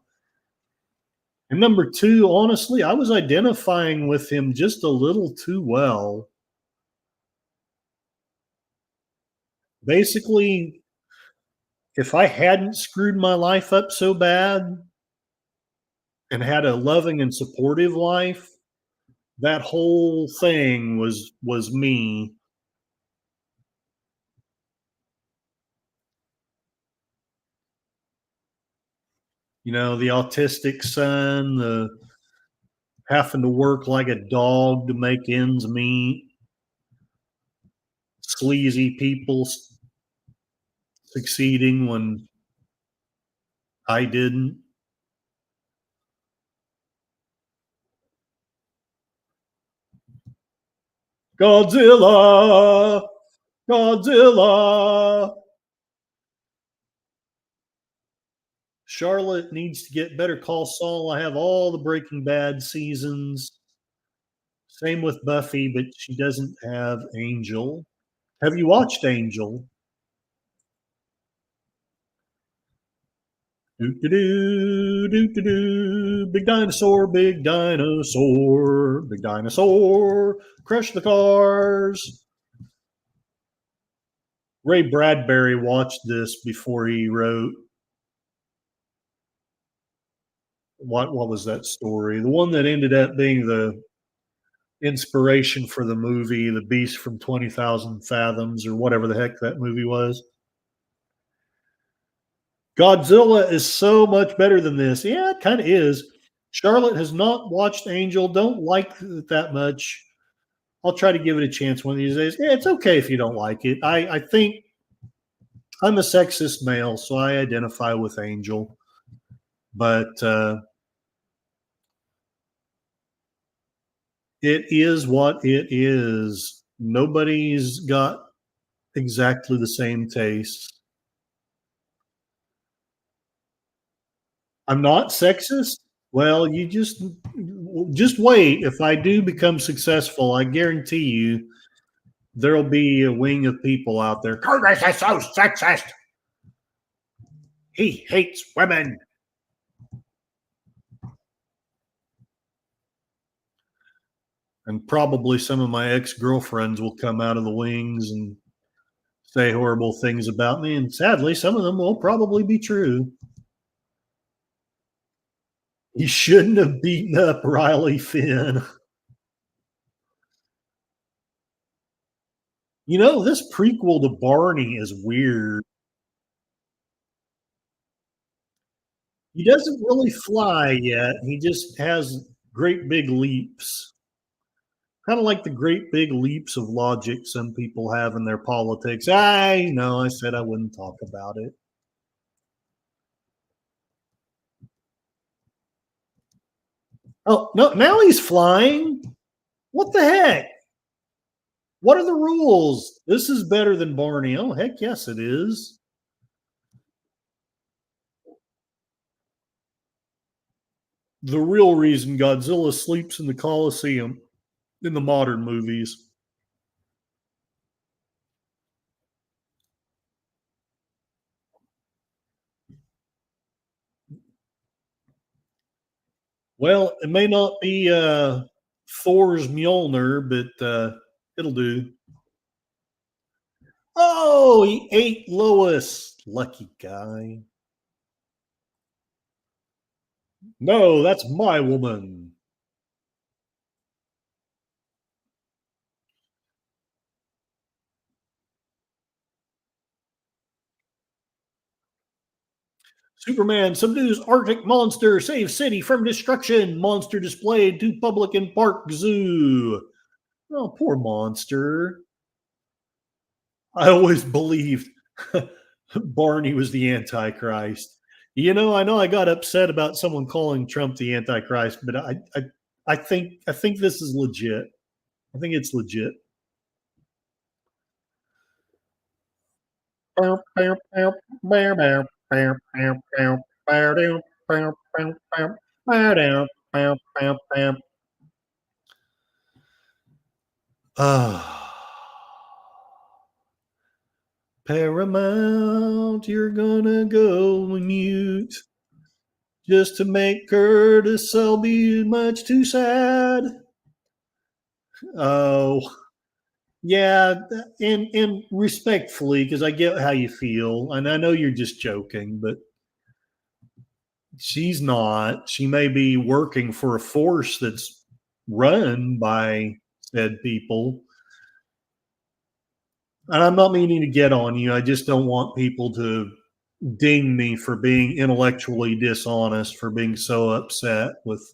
And number two, honestly, I was identifying with him just a little too well. Basically, if I hadn't screwed my life up so bad and had a loving and supportive life, that whole thing was me. The autistic son, the having to work like a dog to make ends meet, sleazy people succeeding when I didn't. Godzilla, Godzilla. Charlotte needs to get Better Call Saul. I have all the Breaking Bad seasons. Same with Buffy, but she doesn't have Angel. Have you watched Angel? Doo doo doo doo doo doo. Big dinosaur, big dinosaur, big dinosaur. Crush the cars. Ray Bradbury watched this before he wrote what was that story? The one that ended up being the inspiration for the movie, The Beast from 20,000 Fathoms, or whatever the heck that movie was. Godzilla is so much better than this. Yeah, it kind of is. Charlotte has not watched Angel, don't like it that much. I'll try to give it a chance one of these days. Yeah, it's okay if you don't like it. I think I'm a sexist male, so I identify with Angel. But it is what it is. Nobody's got exactly the same taste. I'm not sexist. Well, you just wait. If I do become successful, I guarantee you there'll be a wing of people out there. Curtis is so sexist. He hates women. And probably some of my ex-girlfriends will come out of the wings and say horrible things about me, and sadly, some of them will probably be true. He shouldn't have beaten up Riley Finn. This prequel to Barney is weird. He doesn't really fly yet. He just has great big leaps. Kind of like the great big leaps of logic some people have in their politics. I know, I said I wouldn't talk about it. Oh, no, now he's flying. What the heck? What are the rules? This is better than Barney. Oh, heck yes, it is. The real reason Godzilla sleeps in the Coliseum in the modern movies. Well, it may not be Thor's Mjolnir, but it'll do. Oh, he ate Lois. Lucky guy. No, that's my woman. Superman subdues Arctic monster, saves city from destruction. Monster displayed to public in park zoo. Oh, poor monster. I always believed Barney was the Antichrist. I know I got upset about someone calling Trump the Antichrist, but I think this is legit. I think it's legit. Ah, Paramount, you're gonna go mute just to make Curtis Selby much too sad. Oh, yeah, and respectfully, because I get how you feel, and I know you're just joking, but she's not. She may be working for a force that's run by said people. And I'm not meaning to get on you. I just don't want people to ding me for being intellectually dishonest, for being so upset with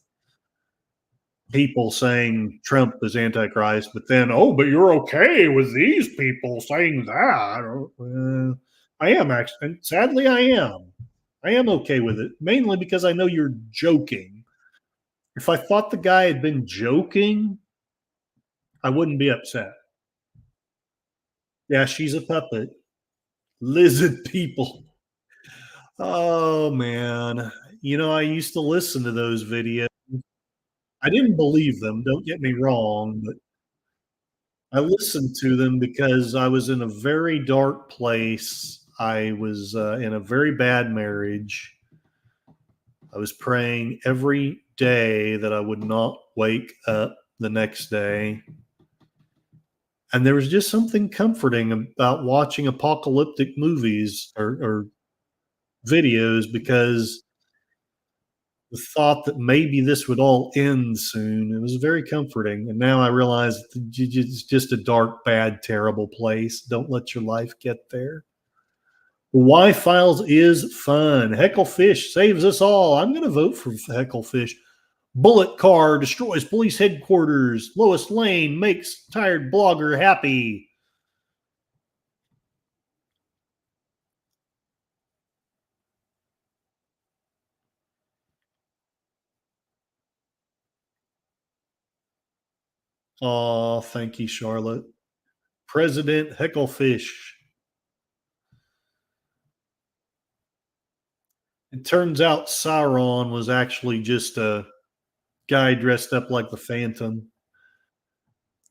people saying Trump is Antichrist, but then, oh, but you're okay with these people saying that. I am actually. Sadly, I am. I am okay with it, mainly because I know you're joking. If I thought the guy had been joking, I wouldn't be upset. Yeah, she's a puppet. Lizard people. Oh man. I used to listen to those videos. I didn't believe them, don't get me wrong, but I listened to them because I was in a very dark place. I was in a very bad marriage. I was praying every day that I would not wake up the next day. And there was just something comforting about watching apocalyptic movies or videos because the thought that maybe this would all end soon, it was very comforting. And now I realize it's just a dark, bad, terrible place. Don't let your life get there. Y Files is fun. Hecklefish saves us all. I'm going to vote for Hecklefish. Bullet car destroys police headquarters. Lois Lane makes tired blogger happy. Oh, thank you, Charlotte. President Hecklefish. It turns out Sauron was actually just a guy dressed up like the Phantom.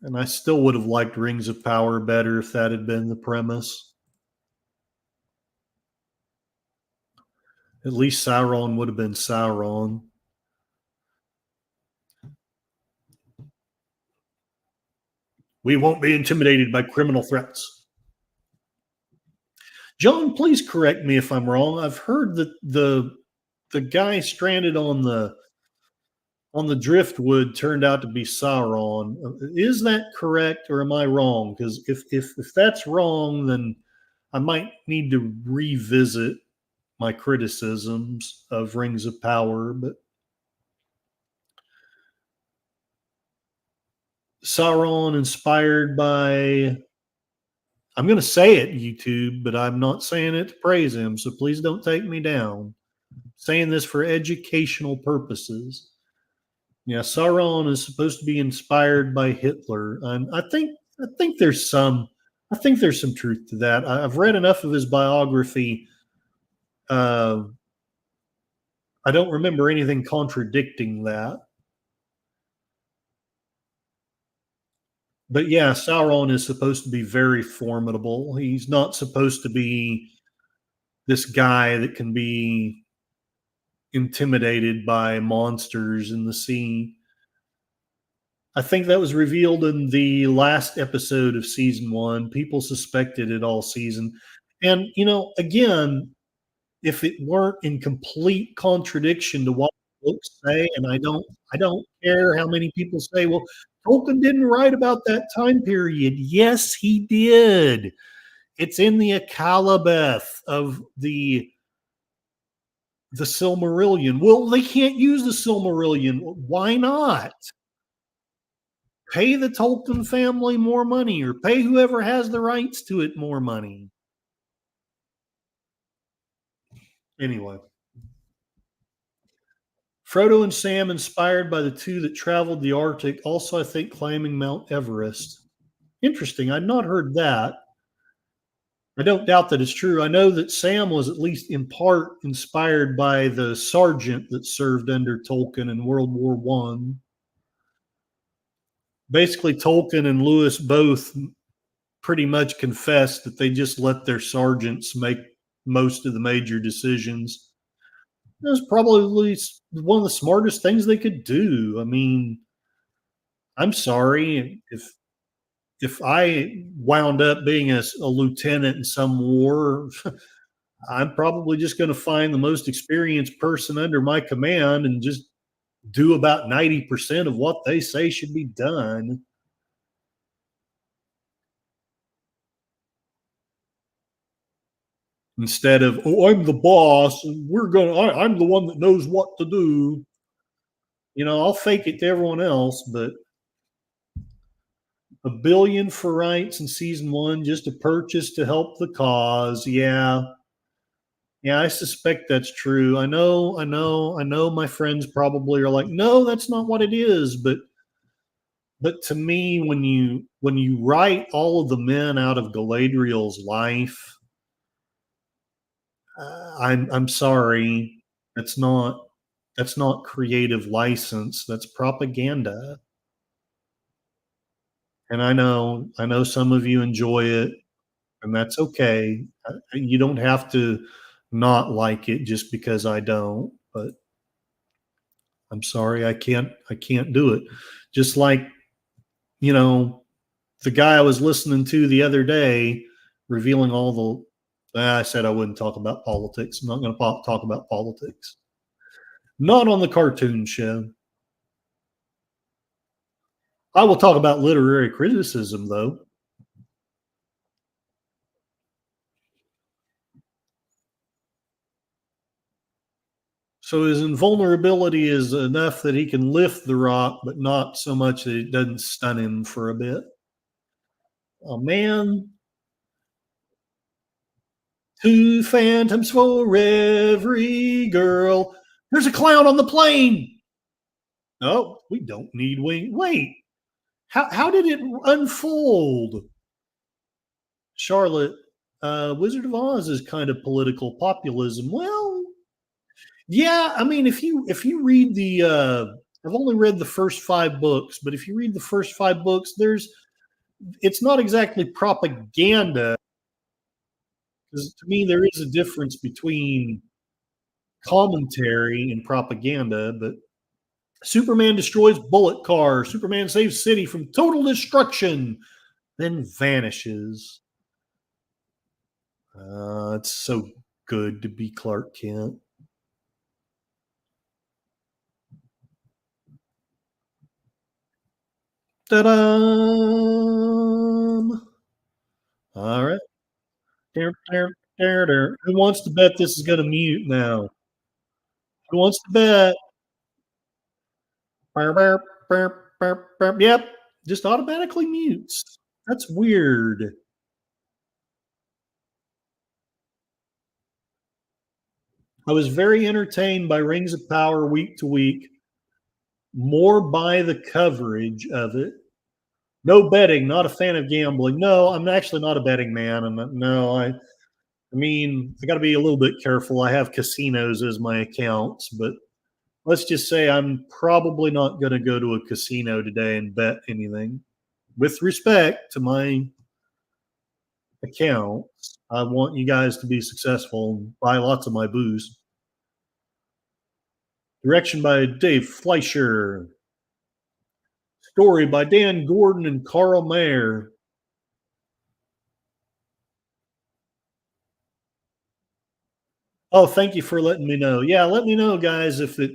And I still would have liked Rings of Power better if that had been the premise. At least Sauron would have been Sauron. We won't be intimidated by criminal threats. John, please correct me if I'm wrong. I've heard that the guy stranded on the driftwood turned out to be Sauron. Is that correct, or am I wrong? Because if that's wrong, then I might need to revisit my criticisms of Rings of Power. But Sauron inspired by, I'm going to say it, YouTube, but I'm not saying it to praise him, so please don't take me down. I'm saying this for educational purposes. Yeah, Sauron is supposed to be inspired by Hitler, and I think there's some I think there's some truth to that. I've read enough of his biography. Uh, I don't remember anything contradicting that. But yeah, Sauron is supposed to be very formidable. He's not supposed to be this guy that can be intimidated by monsters in the sea. I think that was revealed in the last episode of season one. People suspected it all season. And, again, if it weren't in complete contradiction to what books say, and I don't care how many people say, well, Tolkien didn't write about that time period. Yes, he did. It's in the Akallabeth of the Silmarillion. Well, they can't use the Silmarillion. Why not? Pay the Tolkien family more money, or pay whoever has the rights to it more money. Anyway, Frodo and Sam inspired by the two that traveled the Arctic, also, I think, climbing Mount Everest. Interesting. I'd not heard that. I don't doubt that it's true. I know that Sam was at least in part inspired by the sergeant that served under Tolkien in World War One. Basically, Tolkien and Lewis both pretty much confessed that they just let their sergeants make most of the major decisions. It was probably one of the smartest things they could do. I mean, I'm sorry if I wound up being a lieutenant in some war. I'm probably just going to find the most experienced person under my command and just do about 90% of what they say should be done. Instead of, oh, I'm the boss and I'm the one that knows what to do. I'll fake it to everyone else, but $1 billion for rights in season one just to purchase to help the cause. Yeah. Yeah, I suspect that's true. I know my friends probably are like, no, that's not what it is. But to me, when you write all of the men out of Galadriel's life, I'm sorry, that's not creative license. That's propaganda. And I know some of you enjoy it, and that's okay. You don't have to not like it just because I don't. But I'm sorry, I can't do it. Just like, you know, the guy I was listening to the other day revealing all I said I wouldn't talk about politics. I'm not going to talk about politics. Not on the cartoon show. I will talk about literary criticism, though. So his invulnerability is enough that he can lift the rock, but not so much that it doesn't stun him for a bit. Oh, man. Two phantoms for every girl. There's a clown on the plane. Oh, we don't need wing. Wait, how did it unfold? Charlotte, Wizard of Oz is kind of political populism. Well, yeah, I mean, if you read I've only read the first 5 books, but if you read the first 5 books, it's not exactly propaganda, because to me there is a difference between commentary and propaganda. But Superman destroys bullet car. Superman saves city from total destruction, then vanishes. it's so good to be Clark Kent. Ta-da! All right. There, there, there, there. Who wants to bet this is going to mute now? Who wants to bet? Burp, burp, burp, burp, burp. Yep, just automatically mutes. That's weird. I was very entertained by Rings of Power week to week, more by the coverage of it. No betting, not a fan of gambling. No, I'm actually not a betting man. I mean, I got to be a little bit careful. I have casinos as my accounts, but let's just say I'm probably not going to go to a casino today and bet anything. With respect to my accounts, I want you guys to be successful and buy lots of my booze. Direction by Dave Fleischer. Story by Dan Gordon and Carl Mayer. Oh, thank you for letting me know. Yeah, let me know, guys, if it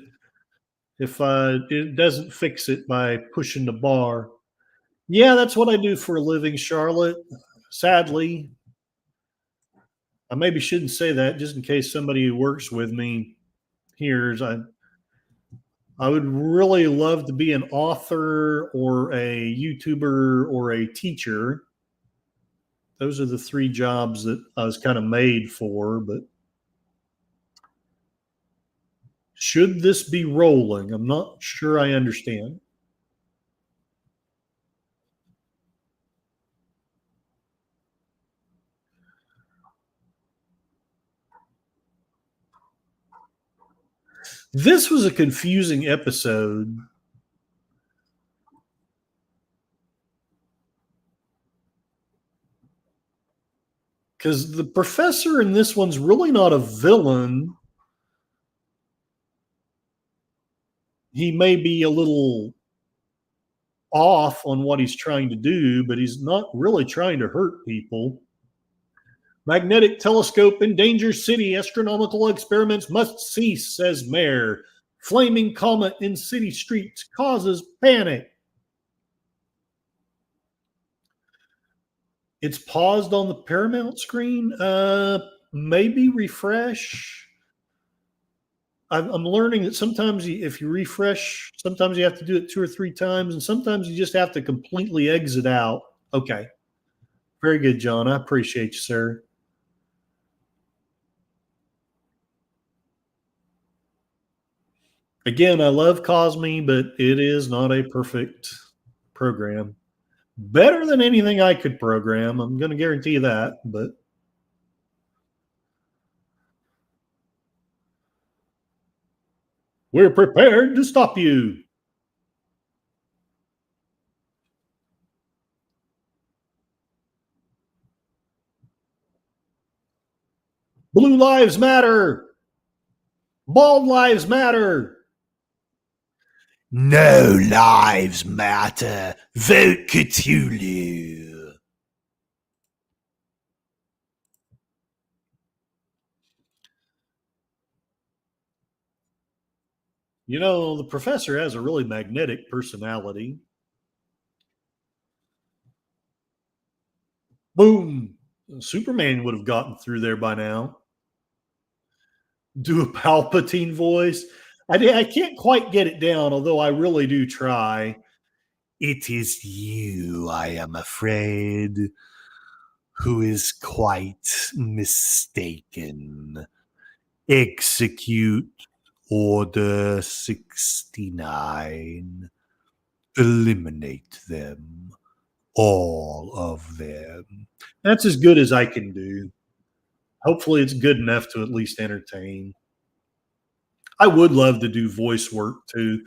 doesn't fix it by pushing the bar. Yeah, that's what I do for a living, Charlotte. Sadly, I maybe shouldn't say that just in case somebody who works with me hears. I would really love to be an author or a YouTuber or a teacher. Those are the three jobs that I was kind of made for, but should this be rolling? I'm not sure I understand. This was a confusing episode because the professor in this one's really not a villain. He may be a little off on what he's trying to do, but he's not really trying to hurt people. Magnetic telescope in danger city. Astronomical experiments must cease, says mayor. Flaming comet in city streets causes panic. It's paused on the Paramount screen. Maybe refresh. I'm learning that sometimes if you refresh, sometimes you have to do it 2 or 3 times, and sometimes you just have to completely exit out. Okay. Very good, John. I appreciate you, sir. Again, I love Cosme, but it is not a perfect program. Better than anything I could program. I'm going to guarantee you that. But we're prepared to stop you. Blue lives matter. Bald lives matter. No lives matter. Vote Cthulhu. You know, the professor has a really magnetic personality. Boom. Superman would have gotten through there by now. Do a Palpatine voice. I can't quite get it down, although I really do try. It is you, I am afraid, who is quite mistaken. Execute Order 69. Eliminate them. All of them. That's as good as I can do. Hopefully, it's good enough to at least entertain. I would love to do voice work too.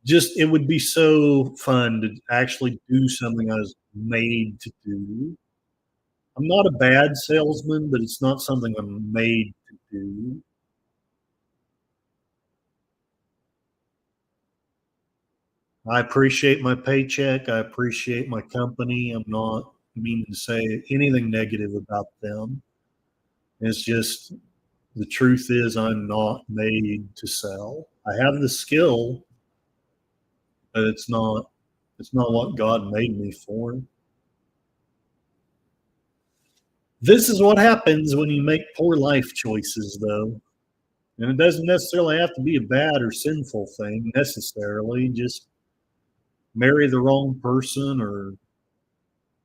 Just it would be so fun to actually do something I was made to do. I'm not a bad salesman, but it's not something I'm made to do. I appreciate my paycheck. I appreciate my company. I'm not mean to say anything negative about them. It's just the truth is I'm not made to sell. I have the skill, but it's not what God made me for. This is what happens when you make poor life choices, though. And it doesn't necessarily have to be a bad or sinful thing necessarily. Just marry the wrong person or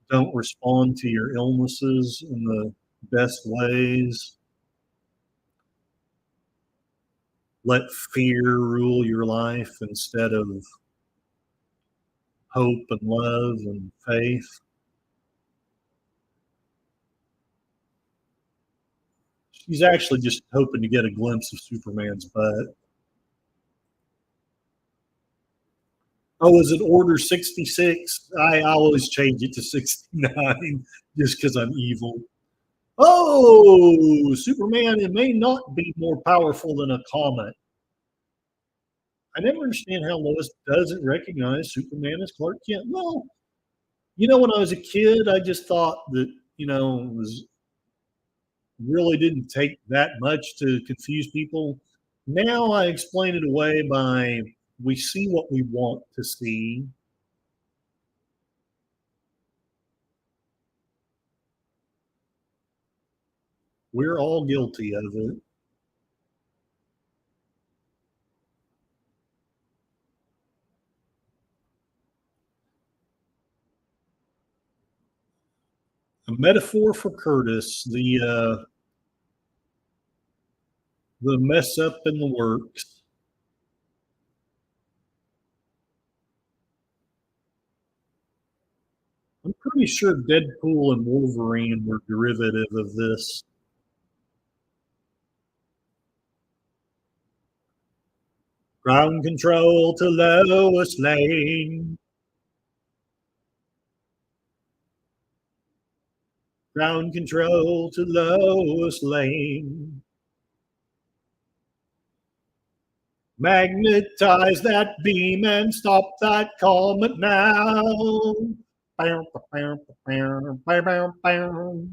don't respond to your illnesses in the best ways. Let fear rule your life instead of hope and love and faith. She's actually just hoping to get a glimpse of Superman's butt. Oh, is it Order 66? I always change it to 69 just because I'm evil. Oh, Superman, it may not be more powerful than a comet. I never understand how Lois doesn't recognize Superman as Clark Kent. Well, when I was a kid, I just thought that, it was really didn't take that much to confuse people. Now I explain it away by we see what we want to see. We're all guilty of it. A metaphor for Curtis, the mess up in the works. I'm pretty sure Deadpool and Wolverine were derivative of this. Ground control to Lois Lane. Ground control to Lois Lane. Magnetize that beam and stop that comet now. Bow, bow, bow, bow, bow, bow.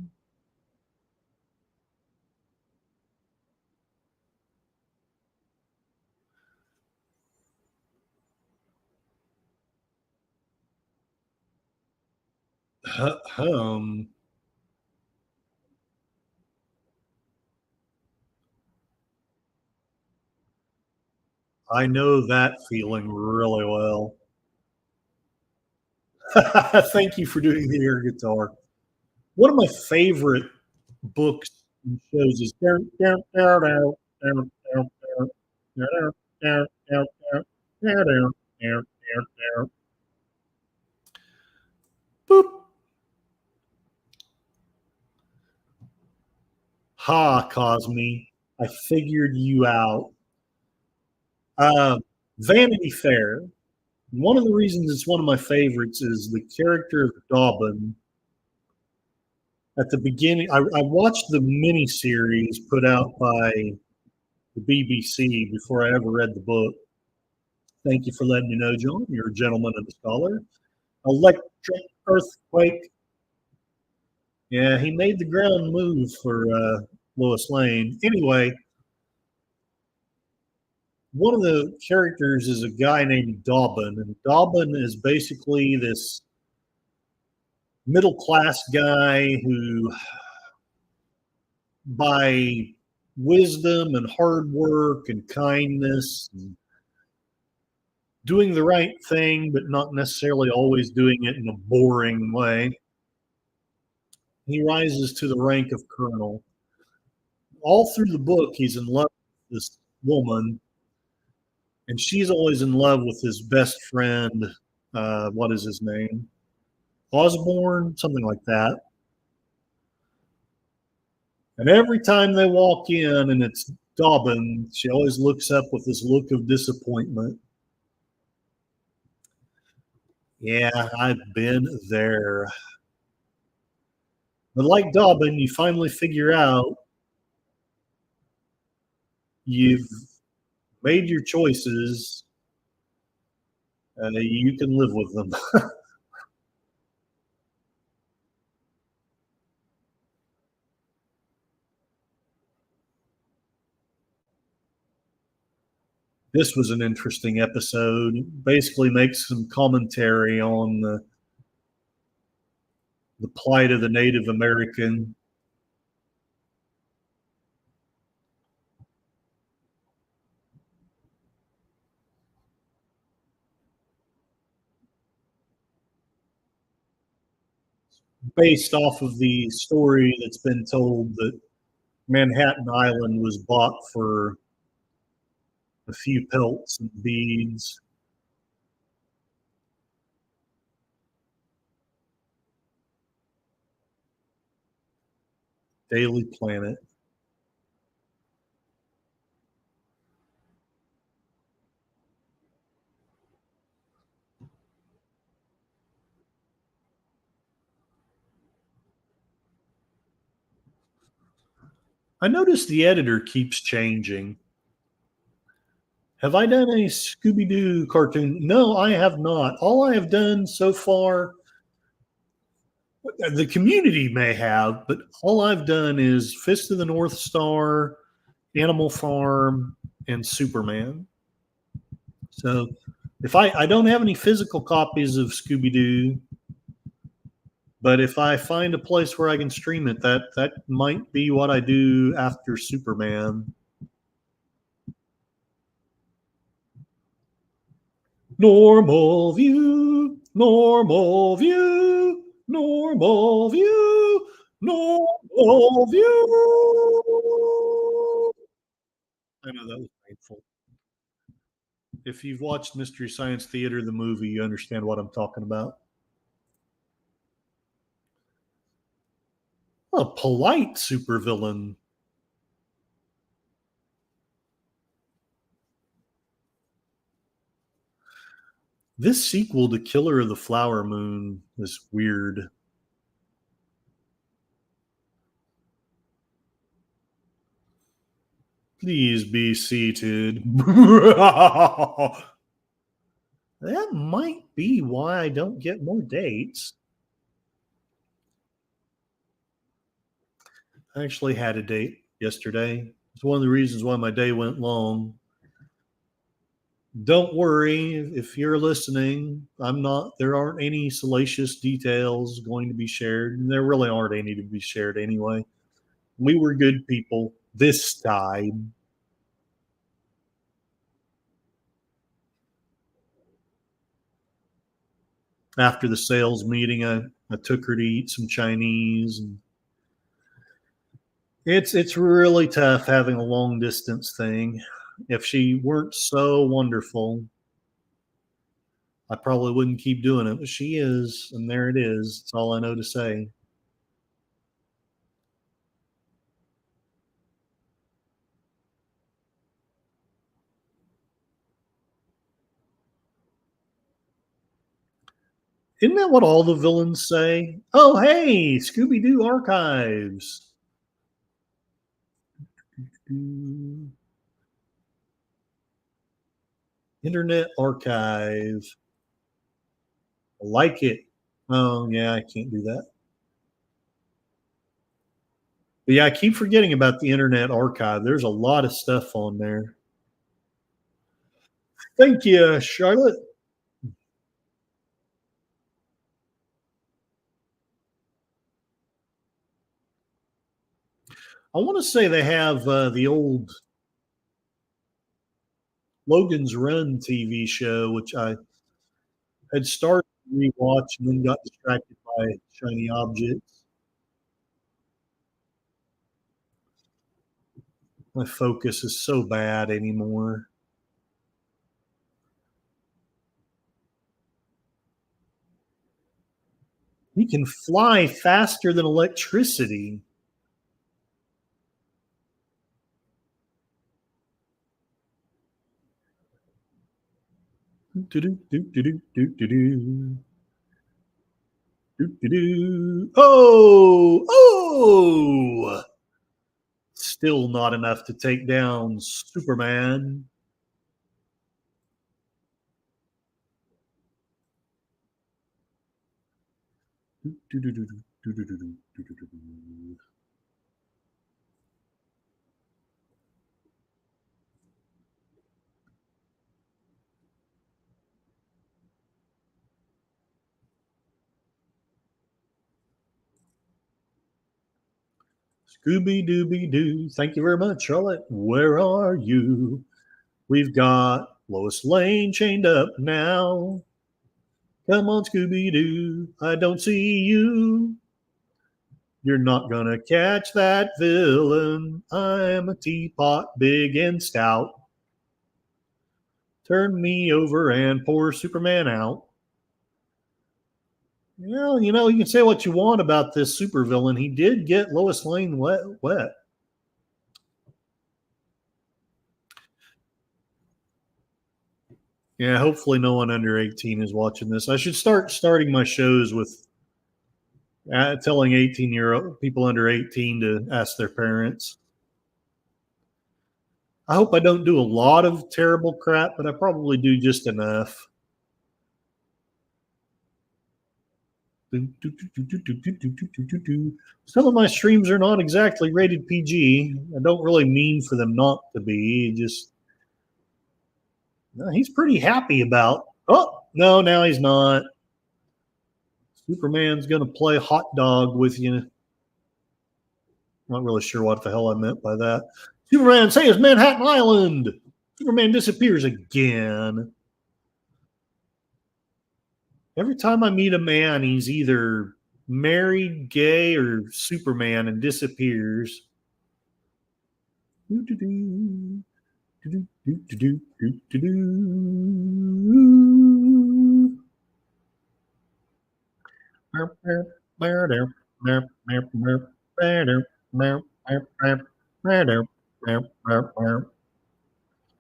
Um, I know that feeling really well. Thank you for doing the air guitar. One of my favorite books and shows is Boop. Ha, Cosme. I figured you out. Uh, Vanity Fair. One of the reasons it's one of my favorites is the character of Dobbin. At the beginning, I watched the miniseries put out by the BBC before I ever read the book. Thank you for letting me know, John. You're a gentleman and a scholar. Electric earthquake. Yeah, he made the ground move for Lois Lane. Anyway, one of the characters is a guy named Dobbin, and Dobbin is basically this middle class guy who, by wisdom and hard work and kindness, and doing the right thing, but not necessarily always doing it in a boring way, he rises to the rank of colonel. All through the book, he's in love with this woman, and she's always in love with his best friend. What is his name? Osborne, something like that. And every time they walk in and it's Dobbin, she always looks up with this look of disappointment. Yeah, I've been there. But like Dobbin, you finally figure out you've made your choices. You can live with them. This was an interesting episode. Basically, makes some commentary on the plight of the Native American. Based off of the story that's been told that Manhattan Island was bought for a few pelts and beads. Daily Planet. I noticed the editor keeps changing. Have I done a Scooby Doo cartoon? No, I have not. All I have done so far, the community may have, but all I've done is Fist of the North Star, Animal Farm, and Superman. So if I don't have any physical copies of Scooby Doo, but if I find a place where I can stream it, that might be what I do after Superman. Normal view, normal view, normal view, normal view. I know that was painful. If you've watched Mystery Science Theater, the movie, you understand what I'm talking about. A polite supervillain. This sequel to Killer of the Flower Moon is weird. Please be seated. That might be why I don't get more dates. I actually had a date yesterday. It's one of the reasons why my day went long. Don't worry if you're listening. I'm not, there aren't any salacious details going to be shared. And there really aren't any to be shared anyway. We were good people this time. After the sales meeting, I took her to eat some Chinese, and it's really tough having a long distance thing. If she weren't so wonderful, I probably wouldn't keep doing it, but she is, and there it is. That's all I know to say. Isn't that what all the villains say? Oh, hey, Scooby Doo archives. Internet archive. I like it. Oh, yeah, I can't do that. But yeah, I keep forgetting about the Internet archive. There's a lot of stuff on there. Thank you, Charlotte. I want to say they have the old Logan's Run TV show, which I had started to rewatch and then got distracted by shiny objects. My focus is so bad anymore. He can fly faster than electricity. Oh, oh! Still not enough to take down Superman. Scooby Dooby Doo. Thank you very much, Charlotte. Where are you? We've got Lois Lane chained up now. Come on, Scooby Doo. I don't see you. You're not gonna catch that villain. I'm a teapot, big and stout. Turn me over and pour Superman out. Well, you know, you can say what you want about this supervillain. He did get Lois Lane wet. Yeah, hopefully no one under 18 is watching this. I should starting my shows with telling 18-year-old people under 18 to ask their parents. I hope I don't do a lot of terrible crap, but I probably do just enough. Some of my streams are not exactly rated PG. I don't really mean for them not to be. Just he's pretty happy about. Oh no, now he's not. Superman's gonna play hot dog with you. Not really sure what the hell I meant by that. Superman saves Manhattan Island. Superman disappears again. Every time I meet a man, he's either married, gay, or Superman and disappears.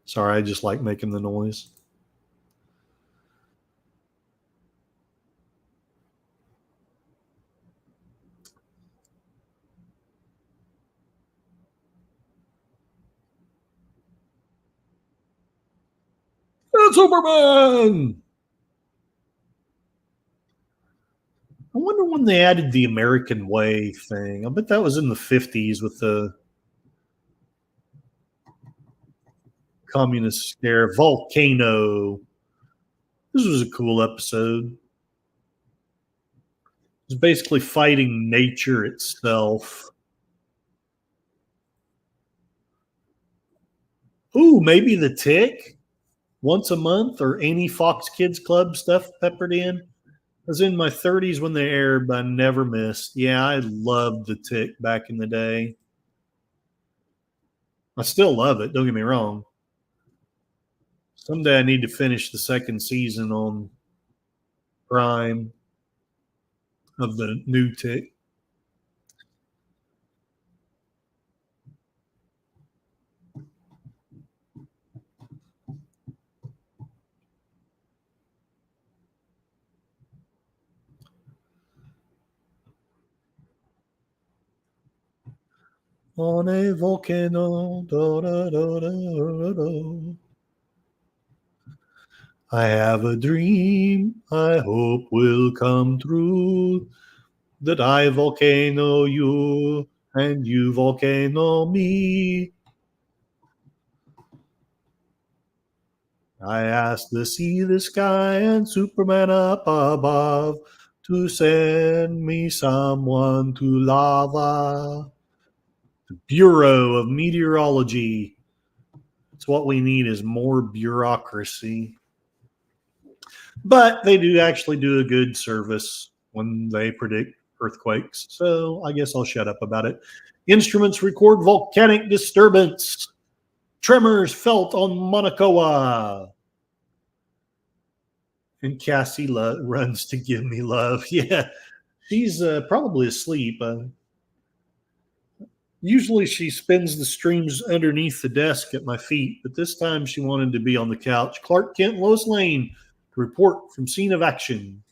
Sorry, I just like making the noise. It's Superman! I wonder when they added the American Way thing. I bet that was in the 50s with the communist scare. Volcano. This was a cool episode. It was basically fighting nature itself. Ooh, maybe the Tick once a month or any Fox Kids Club stuff peppered in. I was in my 30s when they aired, but I never missed. Yeah, I loved the Tick back in the day. I still love it. Don't get me wrong. Someday I need to finish the second season on Prime of the new Tick. On a volcano. Da, da, da, da, da. I have a dream I hope will come true. That I volcano you and you volcano me. I asked the sea, the sky, and Superman up above to send me someone to lava. The Bureau of Meteorology. It's what we need is more bureaucracy. But they do actually do a good service when they predict earthquakes. So I guess I'll shut up about it. Instruments record volcanic disturbance. Tremors felt on Mauna Kea. And Cassie runs to give me love. Yeah, she's probably asleep. Usually she spends the streams underneath the desk at my feet, but this time she wanted to be on the couch. Clark Kent and Lois Lane to report from scene of action.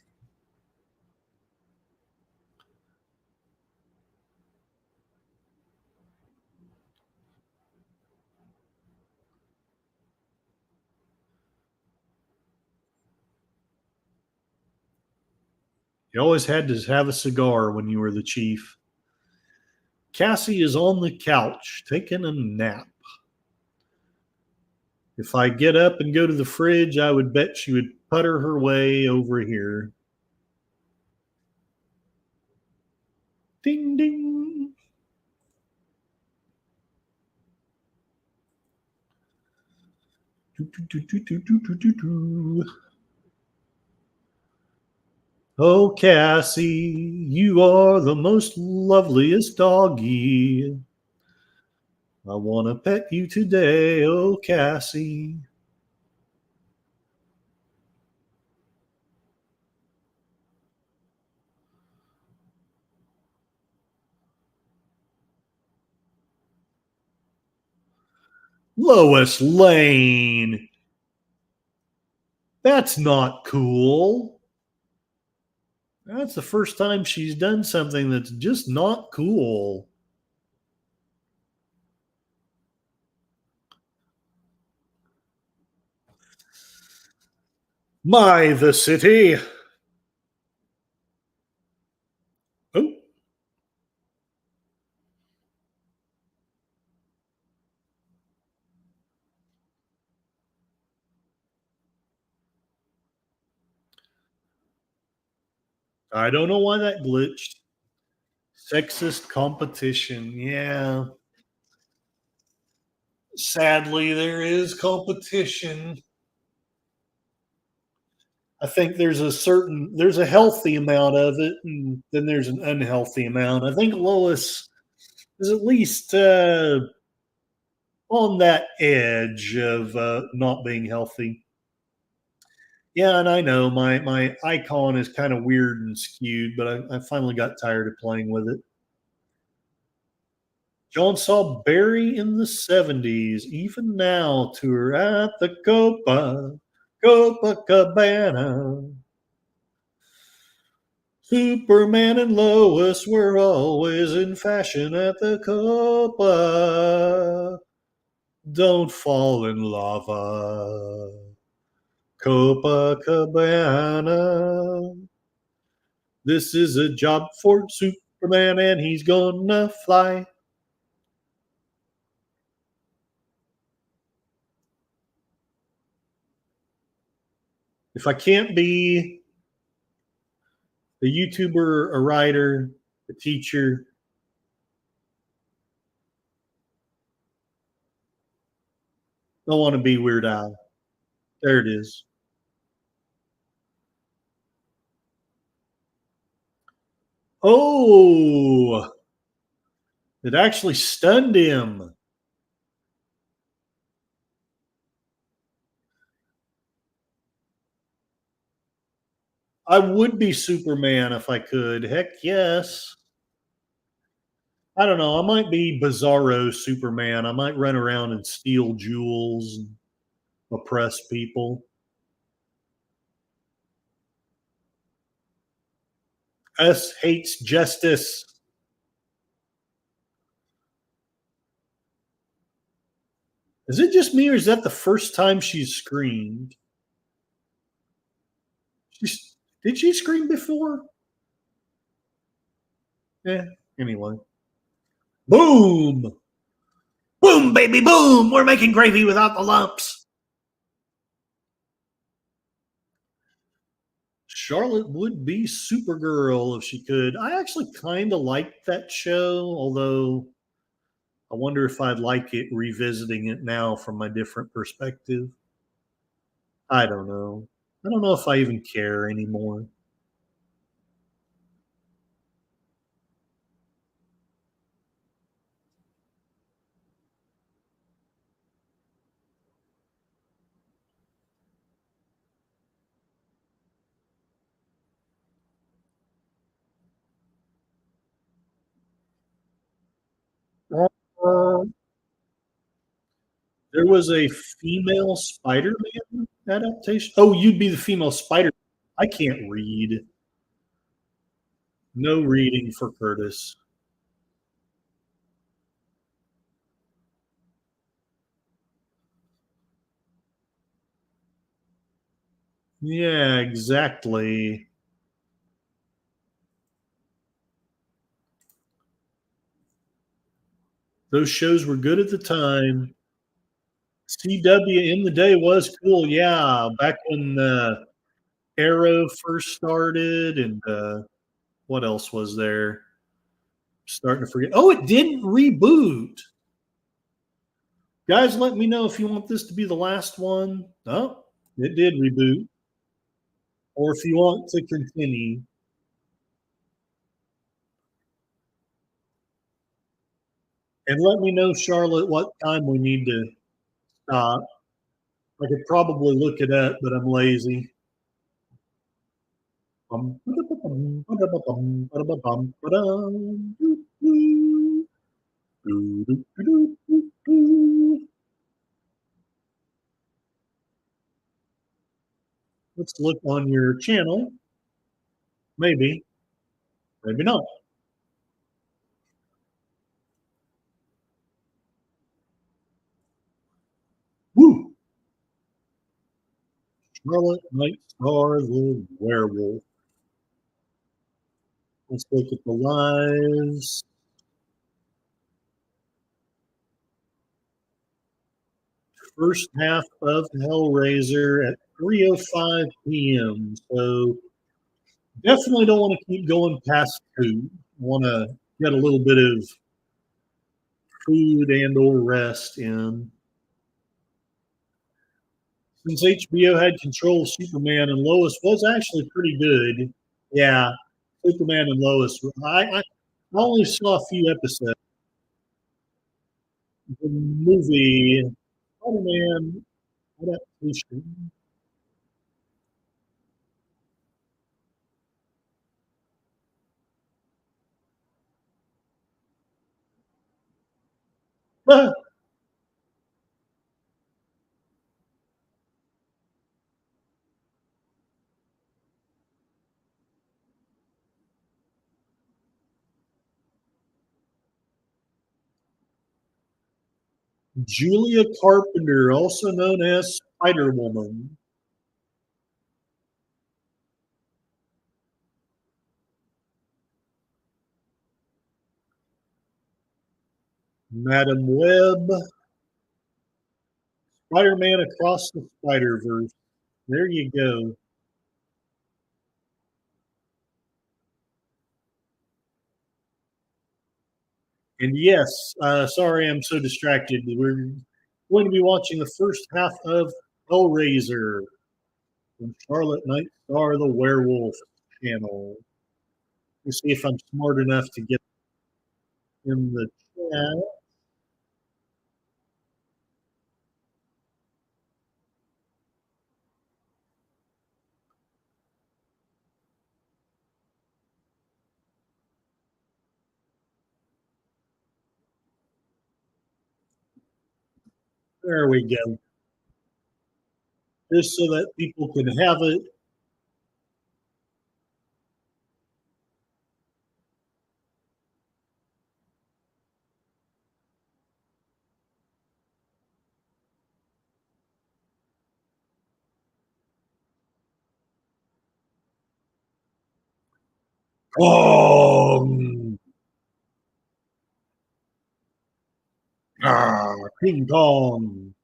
You always had to have a cigar when you were the chief. Cassie is on the couch taking a nap. If I get up and go to the fridge, I would bet she would putter her way over here. Ding, ding. Oh, Cassie, you are the most loveliest doggy. I want to pet you today, oh, Cassie. Lois Lane. That's not cool. That's the first time she's done something that's just not cool. My, the city. Oh, I don't know why that glitched. Sexist competition. Yeah. Sadly, there is competition. I think there's a healthy amount of it, and then there's an unhealthy amount. I think Lois is at least on that edge of not being healthy. Yeah, and I know my icon is kind of weird and skewed, but I finally got tired of playing with it. John saw Barry in the 70s, even now tour at the Copacabana. Superman and Lois were always in fashion at the Copa. Don't fall in lava. Copacabana. This is a job for Superman and he's gonna fly. If I can't be a YouTuber, a writer, a teacher, I want to be Weird Al. There it is. Oh, it actually stunned him. I would be Superman if I could. Heck yes. I don't know. I might be Bizarro Superman. I might run around and steal jewels and oppress people. S hates justice. Is it just me, or is that the first time she's screamed? Did she scream before? Yeah. Anyway. Boom! Boom, baby, boom! We're making gravy without the lumps. Charlotte would be Supergirl if she could. I actually kind of liked that show, although I wonder if I'd like it revisiting it now from my different perspective. I don't know. I don't know if I even care anymore. Uh, there was a female Spider-Man adaptation. Oh, you'd be the female Spider. I can't read. No reading for Curtis. Yeah, exactly. Those shows were good at the time. CW in the day was cool. Yeah, back when Arrow first started, and what else was there? Starting to forget. Oh, it didn't reboot. Guys, let me know if you want this to be the last one. Oh, it did reboot. Or if you want to continue. And let me know, Charlotte, what time we need to stop. I could probably look it up, but I'm lazy. Let's look on your channel. Maybe, maybe not. Woo! Charlotte Nightstar the Werewolf. Let's look at the lives. First half of Hellraiser at 3:05 p.m. So definitely don't want to keep going past 2. Want to get a little bit of food and or rest in. Since HBO had control of Superman and Lois was actually pretty good. Yeah, Superman and Lois. I only saw a few episodes. The movie Spider-Man adaptation. Julia Carpenter, also known as Spider Woman. Madam Web, Spider Man Across the Spider Verse. There you go. And yes, sorry I'm so distracted. We're going to be watching the first half of Hellraiser from Charlotte Nightstar the Werewolf channel. Let's see if I'm smart enough to get in the chat. There we go. Just so that people can have it. Kong! King Kong.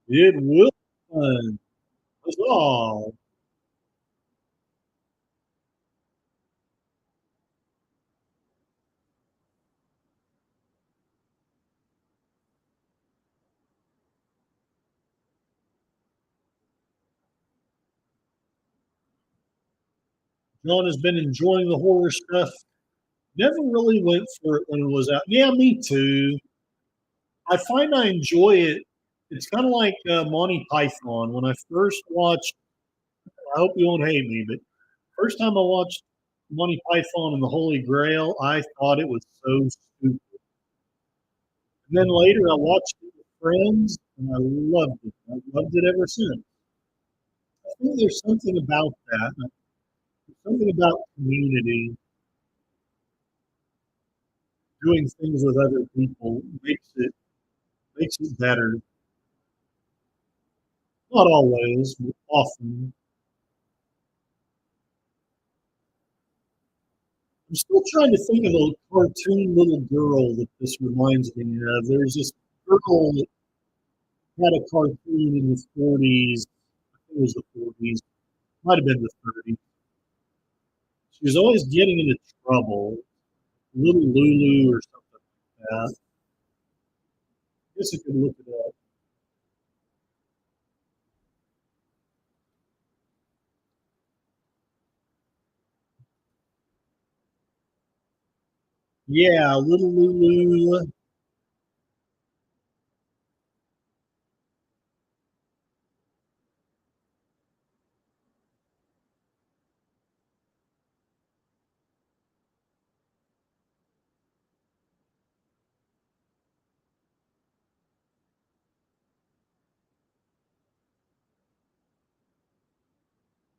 It will be fun. Huzzah. John has been enjoying the horror stuff. Never really went for it when it was out. Yeah, me too. I find I enjoy it. It's kind of like Monty Python. When I first watched, I hope you won't hate me, but first time I watched Monty Python and the Holy Grail, I thought it was so stupid. And then later I watched it with friends and I loved it. I've loved it ever since. I think there's something about that. There's something about community, doing things with other people makes it better. Not always, but often. I'm still trying to think of a cartoon little girl that this reminds me of. There's this girl had a cartoon in the 40s. I think it was the 40s. Might have been the 30s. She was always getting into trouble. Little Lulu or something like that. I guess I could look it up. Yeah, Little Lulu.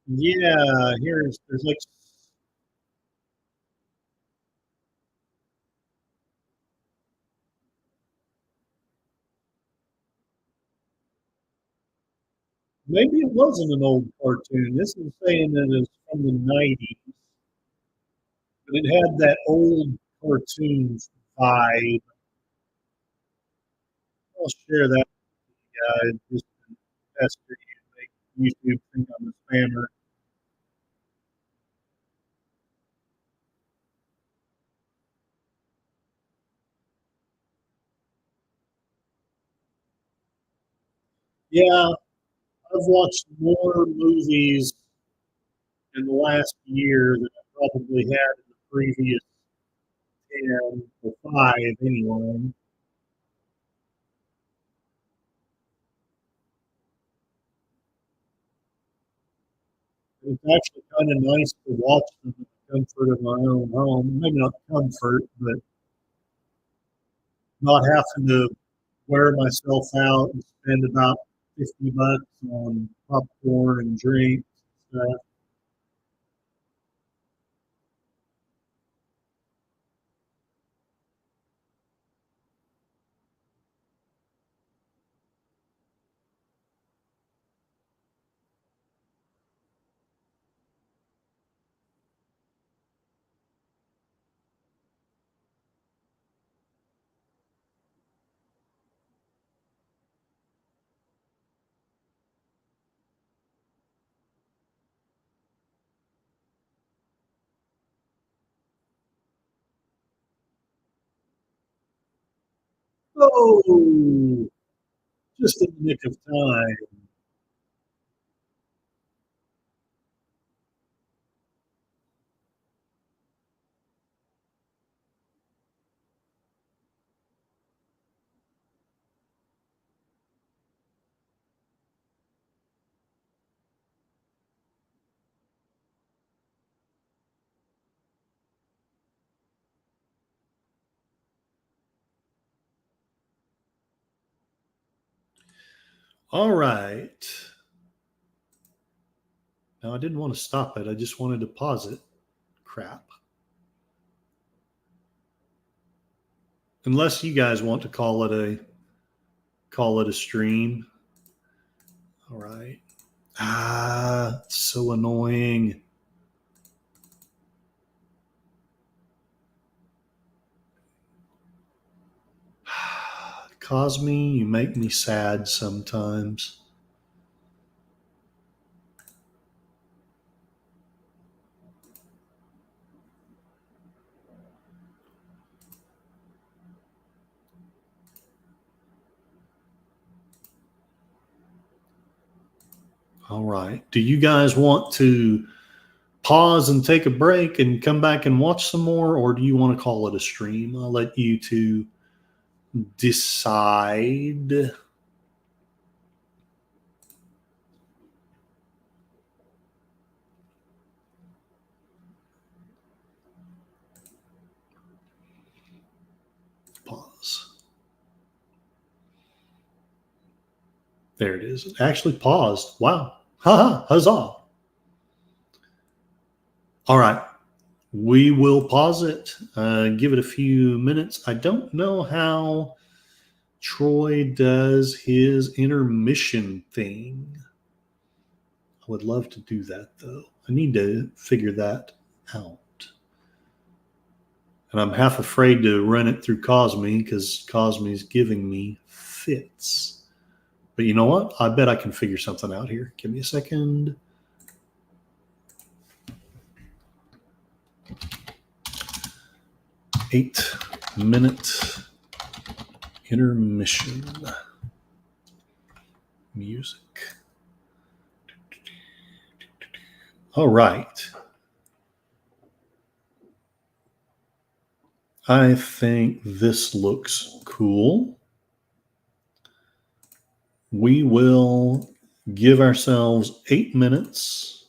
Yeah, here's there's like maybe it wasn't an old cartoon. This is saying that it's from the 90s, but it had that old cartoon vibe. I'll share that with you guys just to pester you, make YouTube think I'm a spammer. Yeah, I've watched more movies in the last year than I probably had in the previous 10 or 5 anyway. It's actually kind of nice to watch them in the comfort of my own home. Maybe not comfort, but not having to wear myself out and spend about 50 bucks on popcorn and drinks and stuff. Oh, just in the nick of time. All right. Now, I didn't want to stop it. I just wanted to pause it. Crap. Unless you guys want to call it a stream. All right. Ah, so annoying. Cosme, you make me sad sometimes. All right. Do you guys want to pause and take a break and come back and watch some more, or do you want to call it a stream? I'll let you two decide. Pause. There it is. It actually paused. Wow. Ha! Huzzah. All right. We will pause it, give it a few minutes. I don't know how Troy does his intermission thing. I would love to do that though. I need to figure that out. And I'm half afraid to run it through Cosme because Cosme's giving me fits. But you know what? I bet I can figure something out here. Give me a second. Eight-minute intermission. Music. All right. I think this looks cool. We will give ourselves 8 minutes.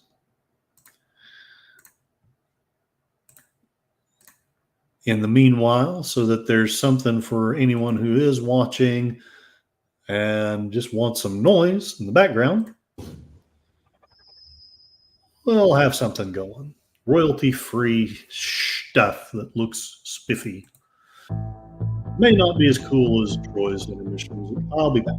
In the meanwhile, so that there's something for anyone who is watching and just wants some noise in the background. We'll have something going. Royalty-free stuff that looks spiffy. May not be as cool as Troy's intermission music. I'll be back.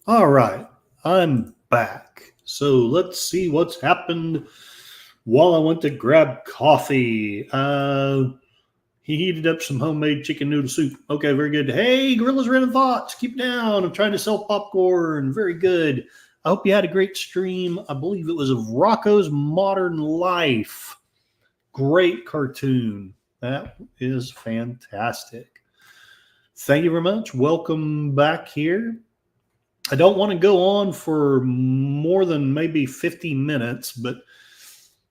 All right, I'm back. So let's see what's happened while I went to grab coffee. He heated up some homemade chicken noodle soup. Okay, very good. Hey, Gorillas Random Thoughts, keep it down. I'm trying to sell popcorn. Very good. I hope you had a great stream. I believe it was of Rocco's Modern Life. Great cartoon. That is fantastic. Thank you very much. Welcome back here. I don't want to go on for more than maybe 50 minutes, but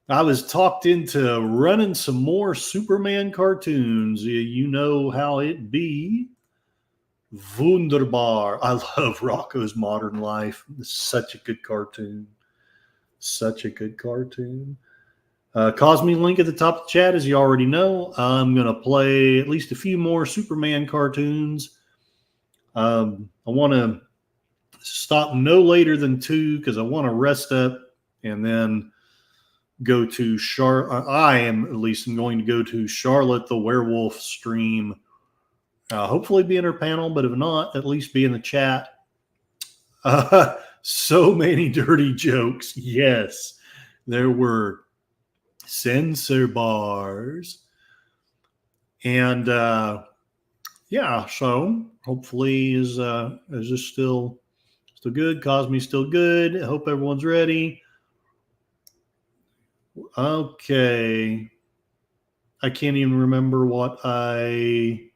I was talked into running some more Superman cartoons. You know how it be. Wunderbar. I love Rocco's Modern Life. It's such a good cartoon. Such a good cartoon. Cosme link at the top of the chat, as you already know. I'm going to play at least a few more Superman cartoons. I want to stop no later than 2 because I want to rest up and then go to I am at least going to go to Charlotte the Werewolf stream. Hopefully be in her panel, but if not, at least be in the chat. So many dirty jokes. Yes, there were censor bars. And yeah, so hopefully is this still good? Cosme's still good. I hope everyone's ready. Okay. I can't even remember what I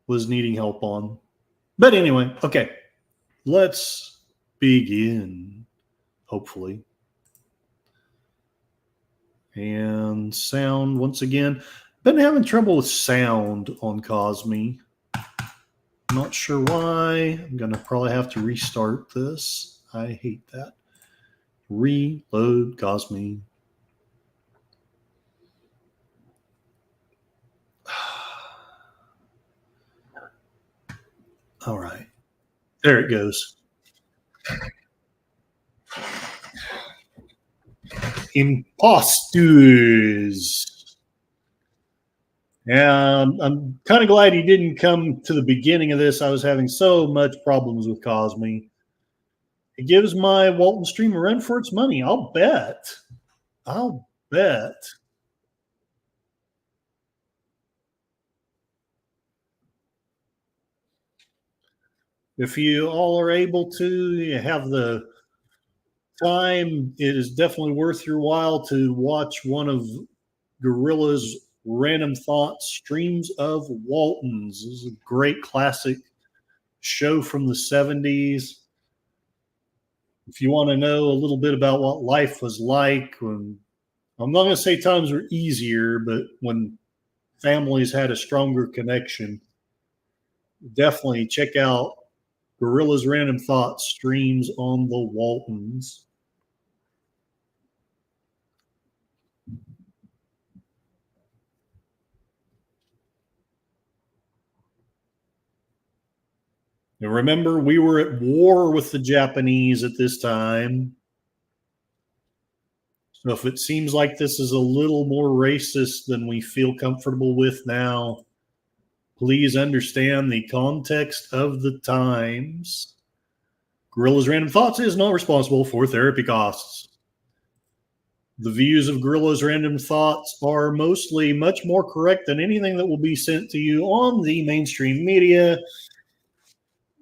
was needing help on. But anyway, okay. Let's begin. Hopefully. And sound once again. Been having trouble with sound on Cosme. Not sure why. I'm going to probably have to restart this. I hate that. Reload Cosme. All right. There it goes. Imposters. Yeah, I'm kind of glad he didn't come to the beginning of this. I was having so much problems with Cosme. It gives my Walton stream a run for its money. I'll bet. I'll bet. If you all are able to, you have the time, it is definitely worth your while to watch one of Gorilla's Random Thoughts streams of Walton's. This is a great classic show from the 70s. If you want to know a little bit about what life was like when, I'm not going to say times were easier, but when families had a stronger connection, definitely check out Gorilla's Random Thoughts streams on the Waltons. And remember, we were at war with the Japanese at this time. So if it seems like this is a little more racist than we feel comfortable with now, please understand the context of the times. Gorilla's Random Thoughts is not responsible for therapy costs. The views of Gorilla's Random Thoughts are mostly much more correct than anything that will be sent to you on the mainstream media.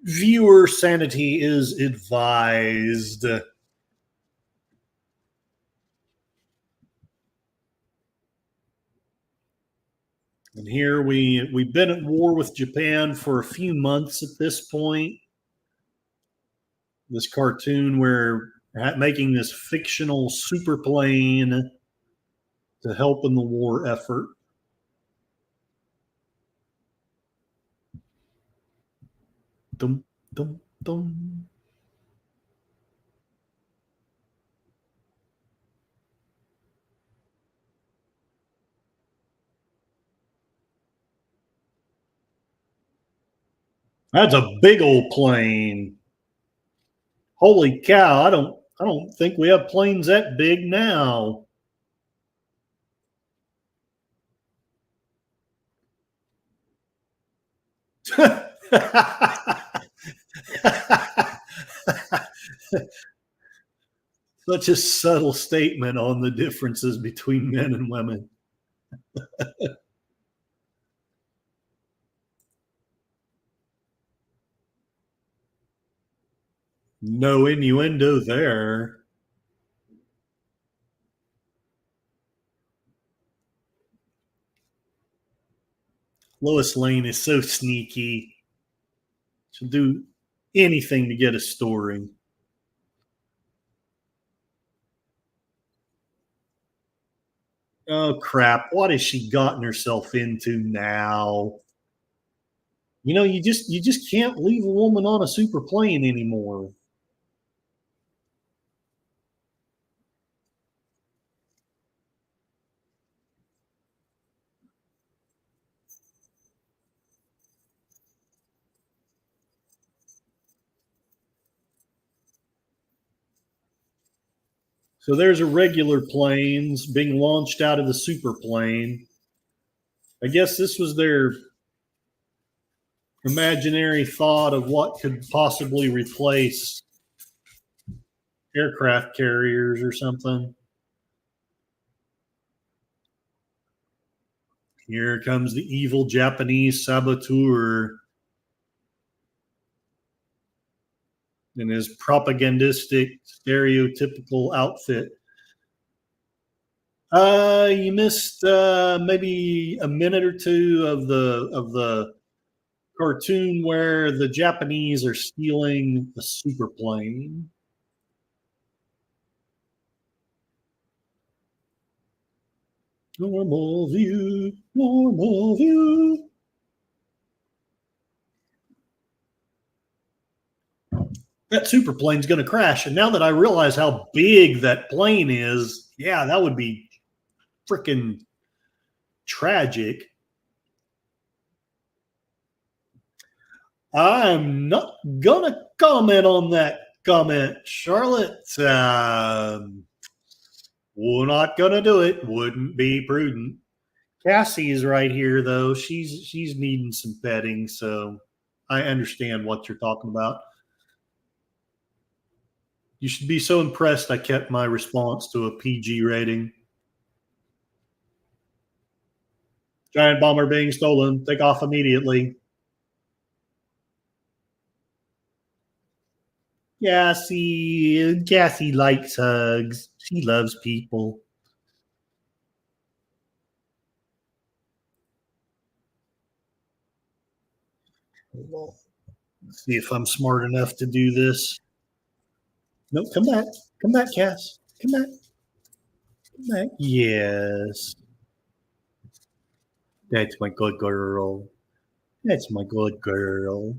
Viewer sanity is advised. And here we've been at war with Japan for a few months at this point. This cartoon where making this fictional super plane to help in the war effort. Dum, dum, dum. That's a big old plane. Holy cow! I don't think we have planes that big now. Such a subtle statement on the differences between men and women. No innuendo there. Lois Lane is so sneaky. She'll do anything to get a story. Oh crap! What has she gotten herself into now? You know, you just can't leave a woman on a super plane anymore. So there's a regular planes being launched out of the super plane. I guess this was their imaginary thought of what could possibly replace aircraft carriers or something. Here comes the evil Japanese saboteur in his propagandistic, stereotypical outfit. You missed maybe a minute or two of the cartoon where the Japanese are stealing a super plane. Normal view, normal view. That super plane's going to crash. And now that I realize how big that plane is, yeah, that would be freaking tragic. I'm not going to comment on that comment, Charlotte. We're not going to do it. Wouldn't be prudent. Cassie is right here, though. She's needing some petting, so I understand what you're talking about. You should be so impressed I kept my response to a PG rating. Giant bomber being stolen. Take off immediately. Cassie likes hugs. She loves people. Let's see if I'm smart enough to do this. No, come back. Come back, Cass. Come back. Come back. Yes. That's my good girl. That's my good girl.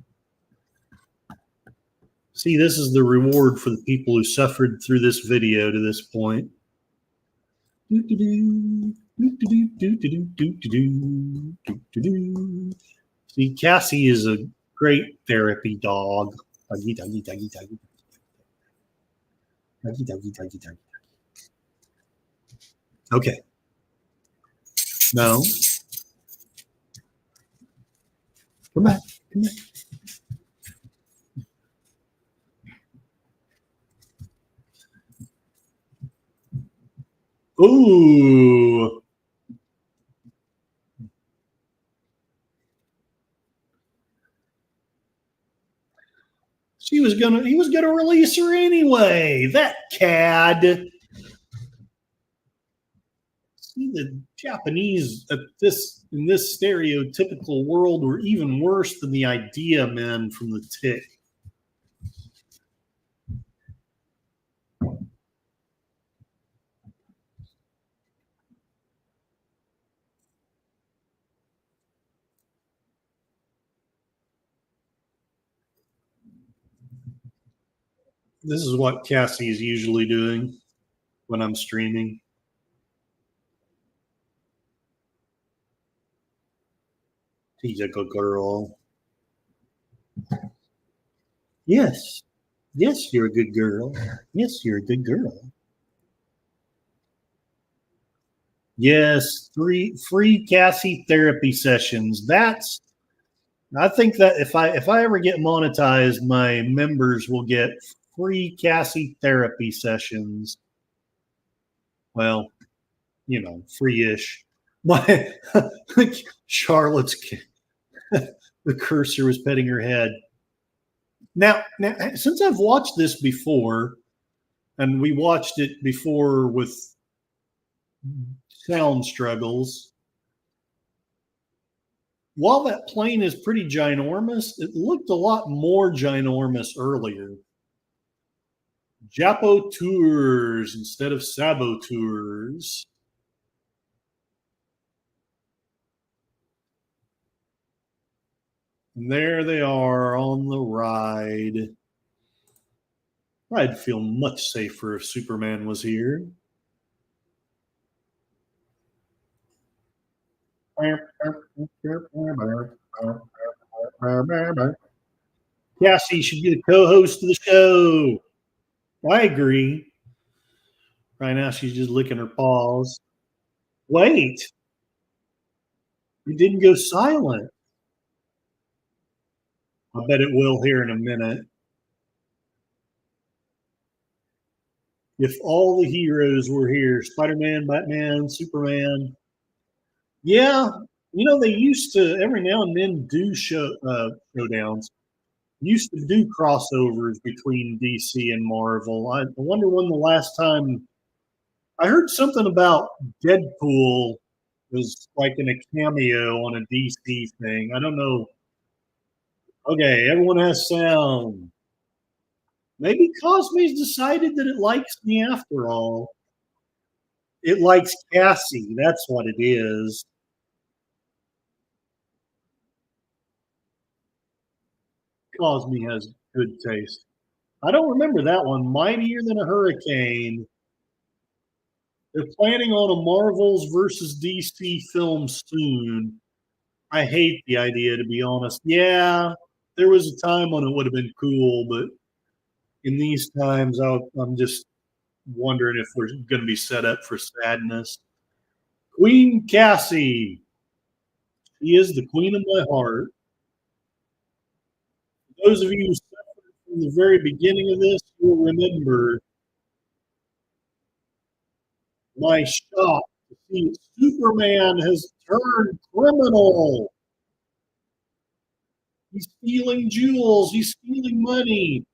See, this is the reward for the people who suffered through this video to this point. See, Cassie is a great therapy dog. Doggy, doggy, doggy, doggy. Doggy, doggy, doggy, doggy. Okay. No. Come back. Come back. Ooh. He was gonna release her anyway. That cad. See, the Japanese in this stereotypical world were even worse than the idea men from the Tick. This is what Cassie is usually doing when I'm streaming. She's a good girl. Yes. Yes, you're a good girl. Yes, you're a good girl. Yes, 3 free Cassie therapy sessions. I think that if I ever get monetized, my members will get free Cassie therapy sessions. Well, free-ish. My Charlotte's the cursor was petting her head. Now, since I've watched this before, and we watched it before with sound struggles, while that plane is pretty ginormous, it looked a lot more ginormous earlier. Japoteurs instead of saboteurs. And there they are on the ride. I'd feel much safer if Superman was here. Cassie should be the co-host of the show. I agree. Right now, she's just licking her paws. Wait, you didn't go silent. I bet it will here in a minute. If all the heroes were here, Spider-Man, Batman, Superman. Yeah, they used to every now and then do showdowns. Used to do crossovers between DC and Marvel. I wonder when the last time I heard something about Deadpool was like in a cameo on a DC thing. I don't know. Okay, everyone has sound. Maybe Cosme's decided that it likes me after all. It likes Cassie. That's what it is. Cosme has good taste. I don't remember that one. Mightier Than a Hurricane. They're planning on a Marvels versus DC film soon. I hate the idea, to be honest. Yeah, there was a time when it would have been cool, but in these times, I'm just wondering if we're going to be set up for sadness. Queen Cassie. She is the queen of my heart. For those of you who suffered from the very beginning of this, you'll remember my shock to see Superman has turned criminal. He's stealing jewels. He's stealing money.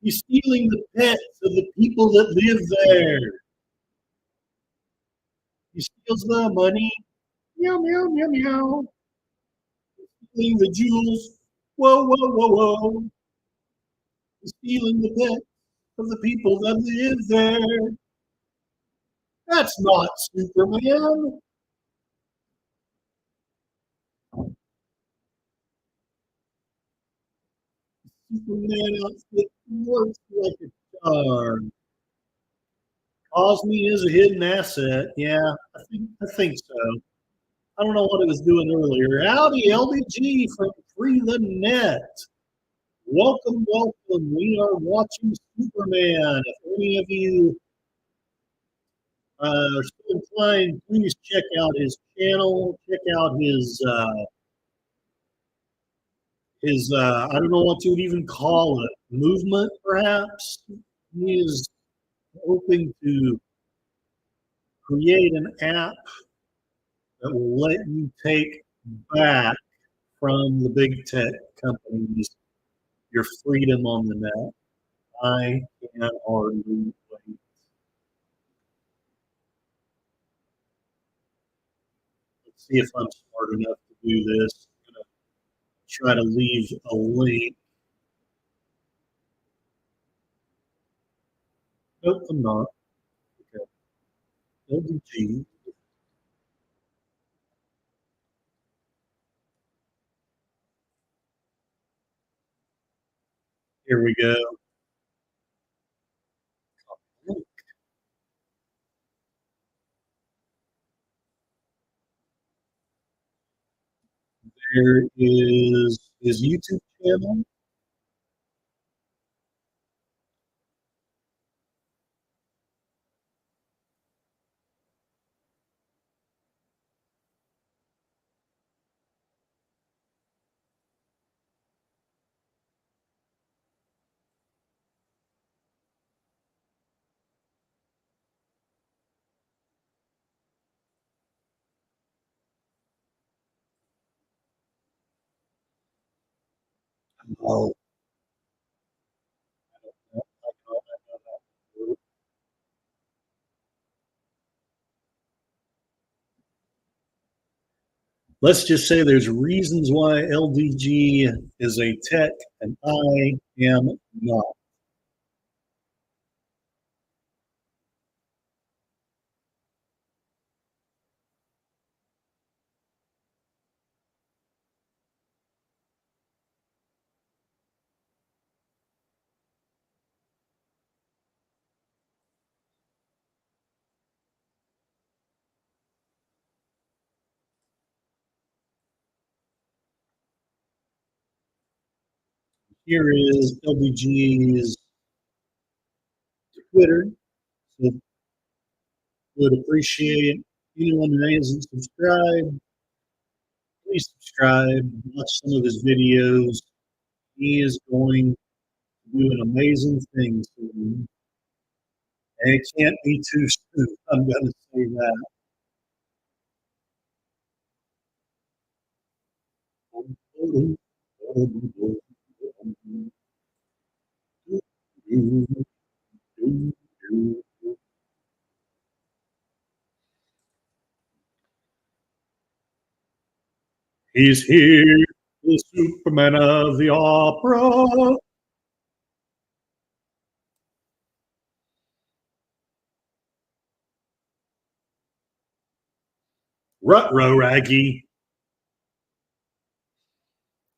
He's stealing the pets of the people that live there. He steals the money. Meow, meow, meow, meow. Stealing the jewels. Whoa, whoa, whoa, whoa. He's stealing the pets of the people that live there. That's not Superman. Superman outfit works like a charm. Cosme is a hidden asset. Yeah, I think so. I don't know what it was doing earlier. Howdy, LBG from Free the Net. Welcome, welcome. We are watching Superman. If any of you are so inclined, please check out his channel. Check out his I don't know what you would even call it, movement perhaps. He is hoping to create an app that will let you take back from the big tech companies your freedom on the net. I can hardly wait. Let's see if I'm smart enough to do this. I'm going to try to leave a link. Nope, I'm not. Okay. LDG. Here we go. There is his YouTube channel. Oh, let's just say there's reasons why LDG is a tech and I am not. Here is LDG's Twitter. So Would appreciate anyone who hasn't subscribed. Please subscribe. Watch some of his videos. He is going to do an amazing thing soon. And it can't be too soon. I'm going to say that. He's here, the Superman of the opera. Rutro Raggy,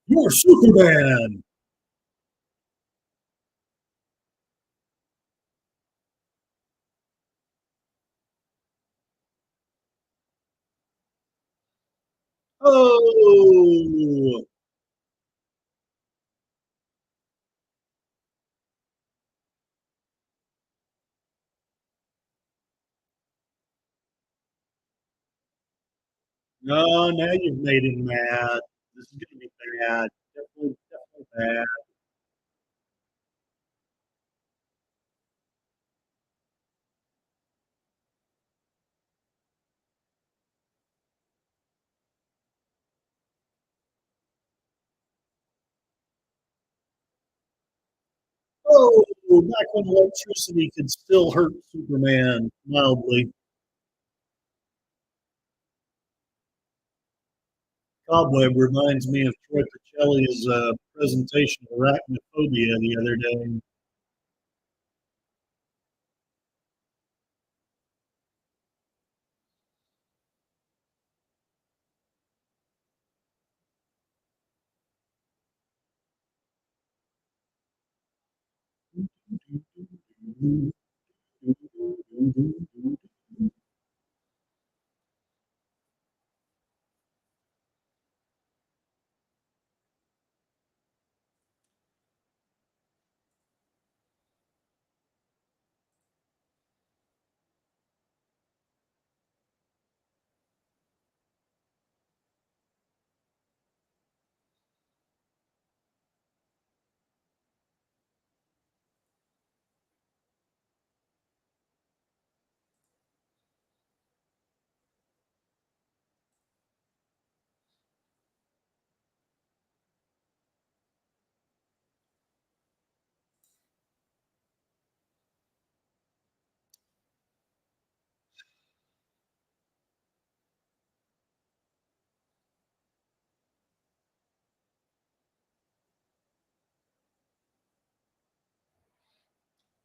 you're Superman. Oh, no, now you've made him mad. This is going to be bad. Definitely, definitely bad. Oh, back when electricity could still hurt Superman mildly. Cobweb reminds me of Troy Pacelli's presentation of arachnophobia the other day.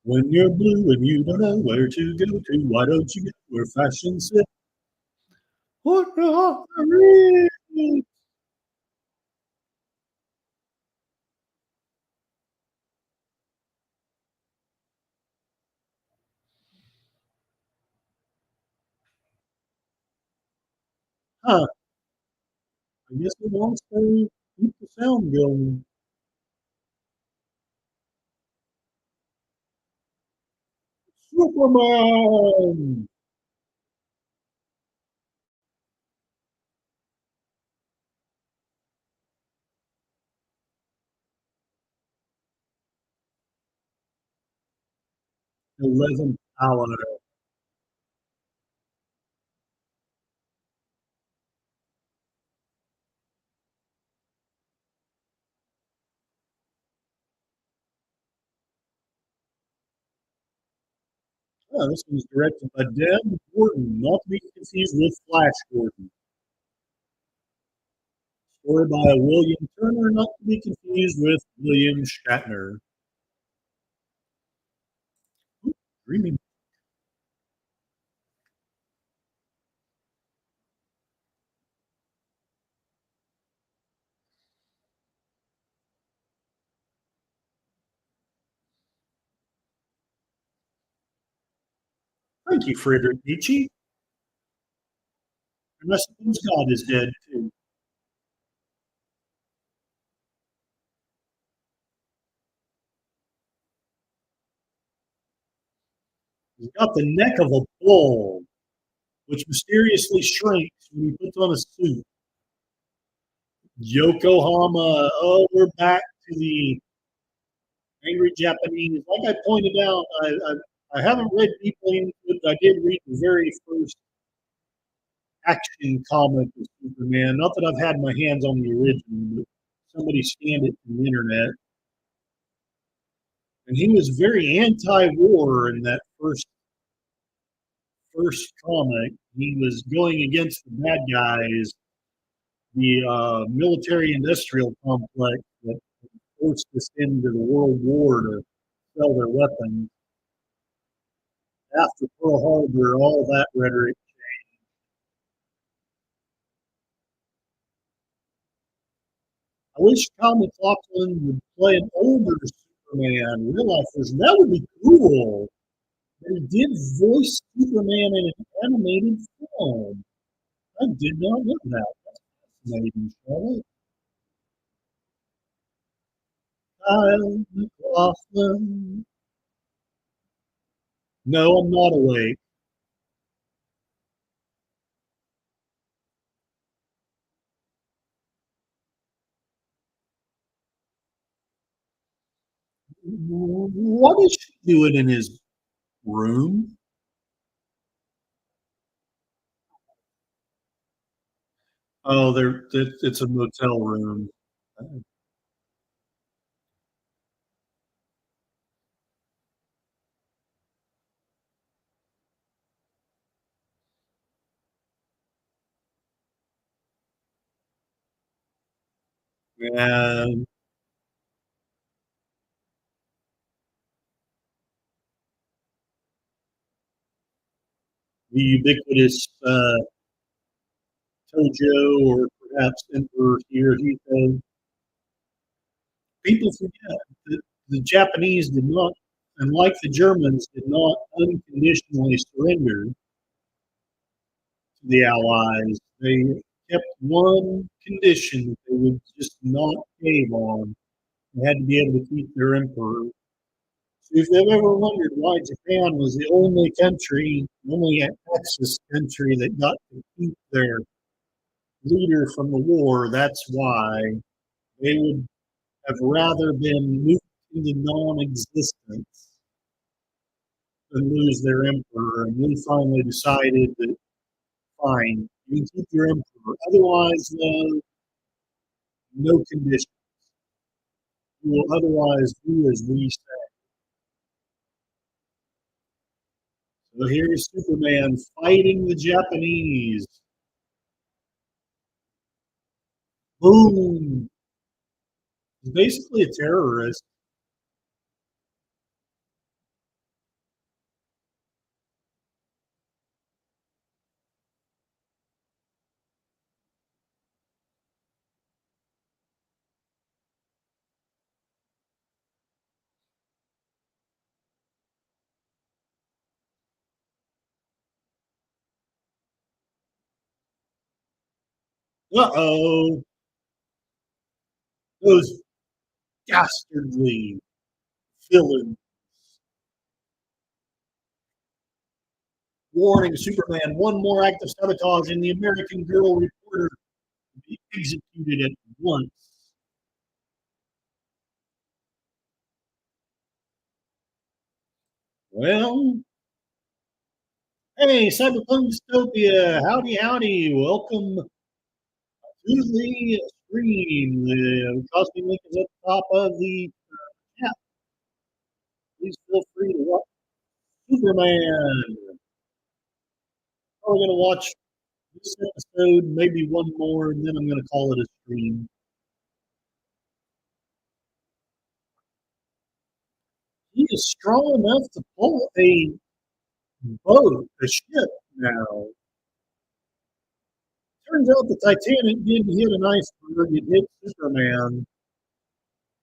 When you're blue and you don't know where to go to, why don't you go where fashion sits? What the 'Huh, I guess it wants to keep the sound going. Superman! 11th hour. Oh, this one's directed by Deb Gordon, not to be confused with Flash Gordon. Story by William Turner, not to be confused with William Shatner. Dreaming. Thank you, Friedrich Nietzsche. And I suppose God is dead too. He's got the neck of a bull. which mysteriously shrinks when he puts on a suit. Yokohama. Oh, we're back to the angry Japanese. Like I pointed out, I haven't read deeply into it, but I did read the very first action comic of Superman. Not that I've had my hands on the original, but somebody scanned it from the internet. And he was very anti-war in that first comic. He was going against the bad guys, the military-industrial complex that forced us into the World War to sell their weapons. After Pearl Harbor, all that rhetoric. I wish Tom McLaughlin would play an older Superman, real life version. That would be cool. But he did voice Superman in an animated film. I did not know that. That's fascinating, Charlotte. Kyle McLaughlin. No, I'm not awake. What is she doing in his room? Oh, it's a motel room. And the ubiquitous Tojo or perhaps Emperor Hirohito. People forget that the Japanese did not, and like the Germans, did not unconditionally surrender to the Allies. They kept one condition that they would just not cave on. They had to be able to keep their emperor. So if they've ever wondered why Japan was the only country, only Axis country that got to keep their leader from the war, that's why they would have rather been moved into non-existence than lose their emperor. And we finally decided that fine, you can keep your emperor. Otherwise, no condition. You will otherwise do as we say. So here's Superman fighting the Japanese. Boom! He's basically a terrorist. Uh-oh. Those dastardly villains. Warning Superman, one more act of sabotage and the American Girl reporter will be executed at once. Well, hey, Cyberpunk Dystopia, howdy, howdy. Welcome to the stream. The costume link is at the top of the chat. Please feel free to watch Superman. We're going to watch this episode, maybe one more, and then I'm going to call it a stream. He is strong enough to pull a boat, a ship now. Turns out the Titanic didn't hit an iceberg, it hit Superman.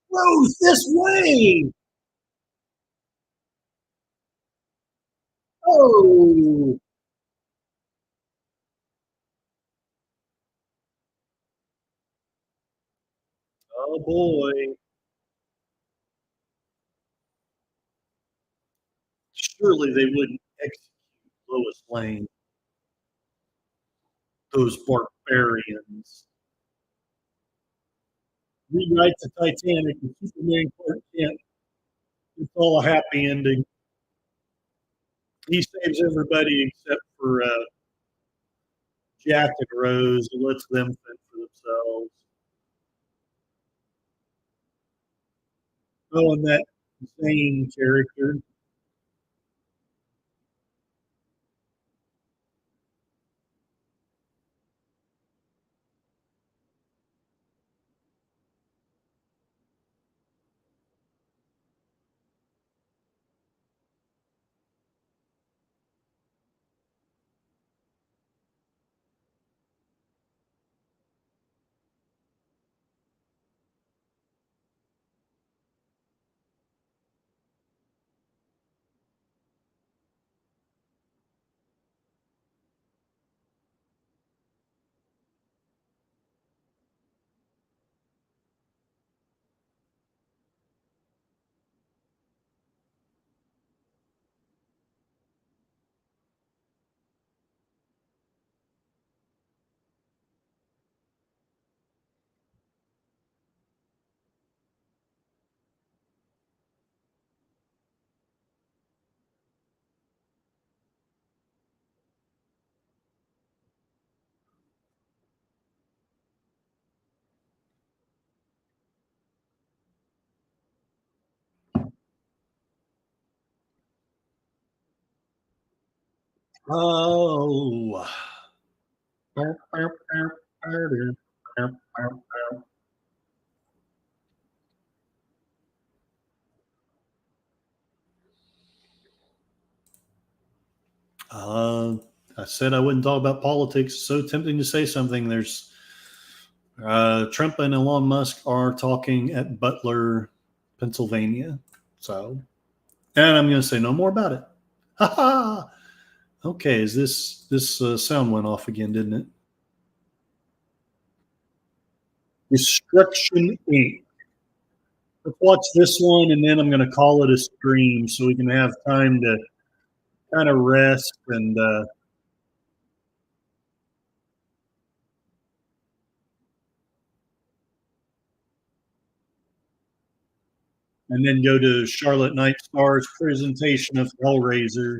Rose, this way! Oh, oh boy. Surely they wouldn't execute Lois Lane. Those barbarians. Rewrite the Titanic and Superman Clark Kent. It's all a happy ending. He saves everybody except for Jack and Rose and lets them fend for themselves. Oh, and that Zane character. Oh. Uh, I said I wouldn't talk about politics. It's so tempting to say something. There's Trump and Elon Musk are talking at Butler, Pennsylvania. So, and I'm going to say no more about it. Ha ha. Okay, is this sound went off again, didn't it? Destruction Inc. Let's watch this one, and then I'm going to call it a stream so we can have time to kind of rest and then go to Charlotte Nightstar's presentation of Hellraiser.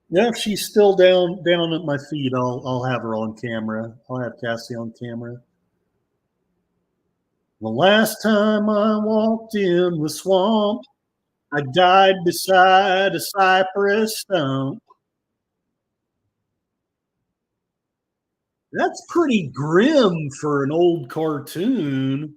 Yeah, if she's still down at my feet, I'll have her on camera. I'll have Cassie on camera. The last time I walked in the swamp, I died beside a cypress stump. That's pretty grim for an old cartoon.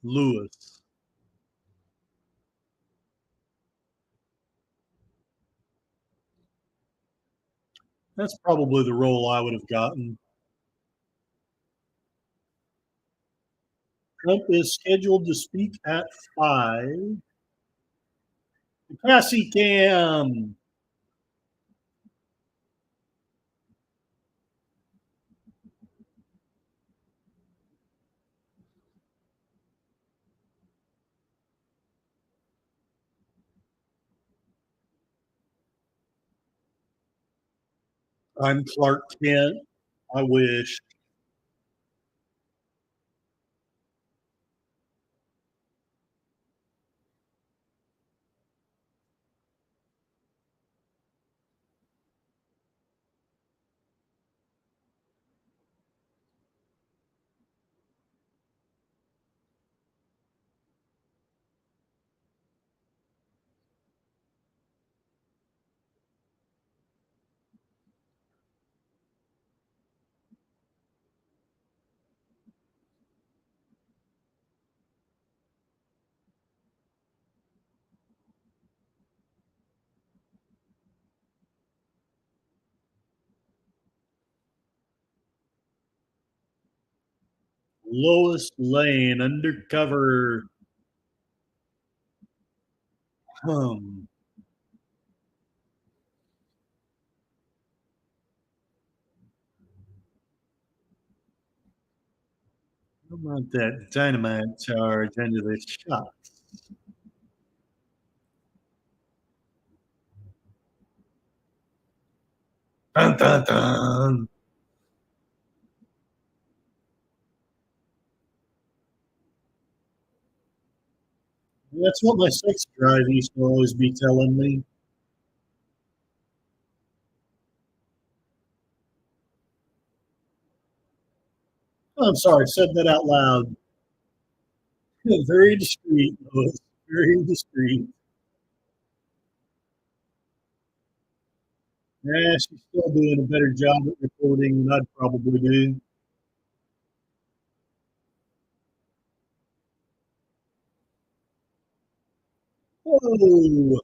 Lewis. That's probably the role I would have gotten. Trump is scheduled to speak at 5. Cassie Cam. I'm Clark Kent. I wish. Lois Lane, undercover. Hmm. I want that dynamite charge into the shot. Dun, dun, dun. That's what my sex drive used to always be telling me. Oh, I'm sorry, I said that out loud. Very discreet, Lois. Very discreet. Yeah, she's still doing a better job at recording than I'd probably do. Whoa!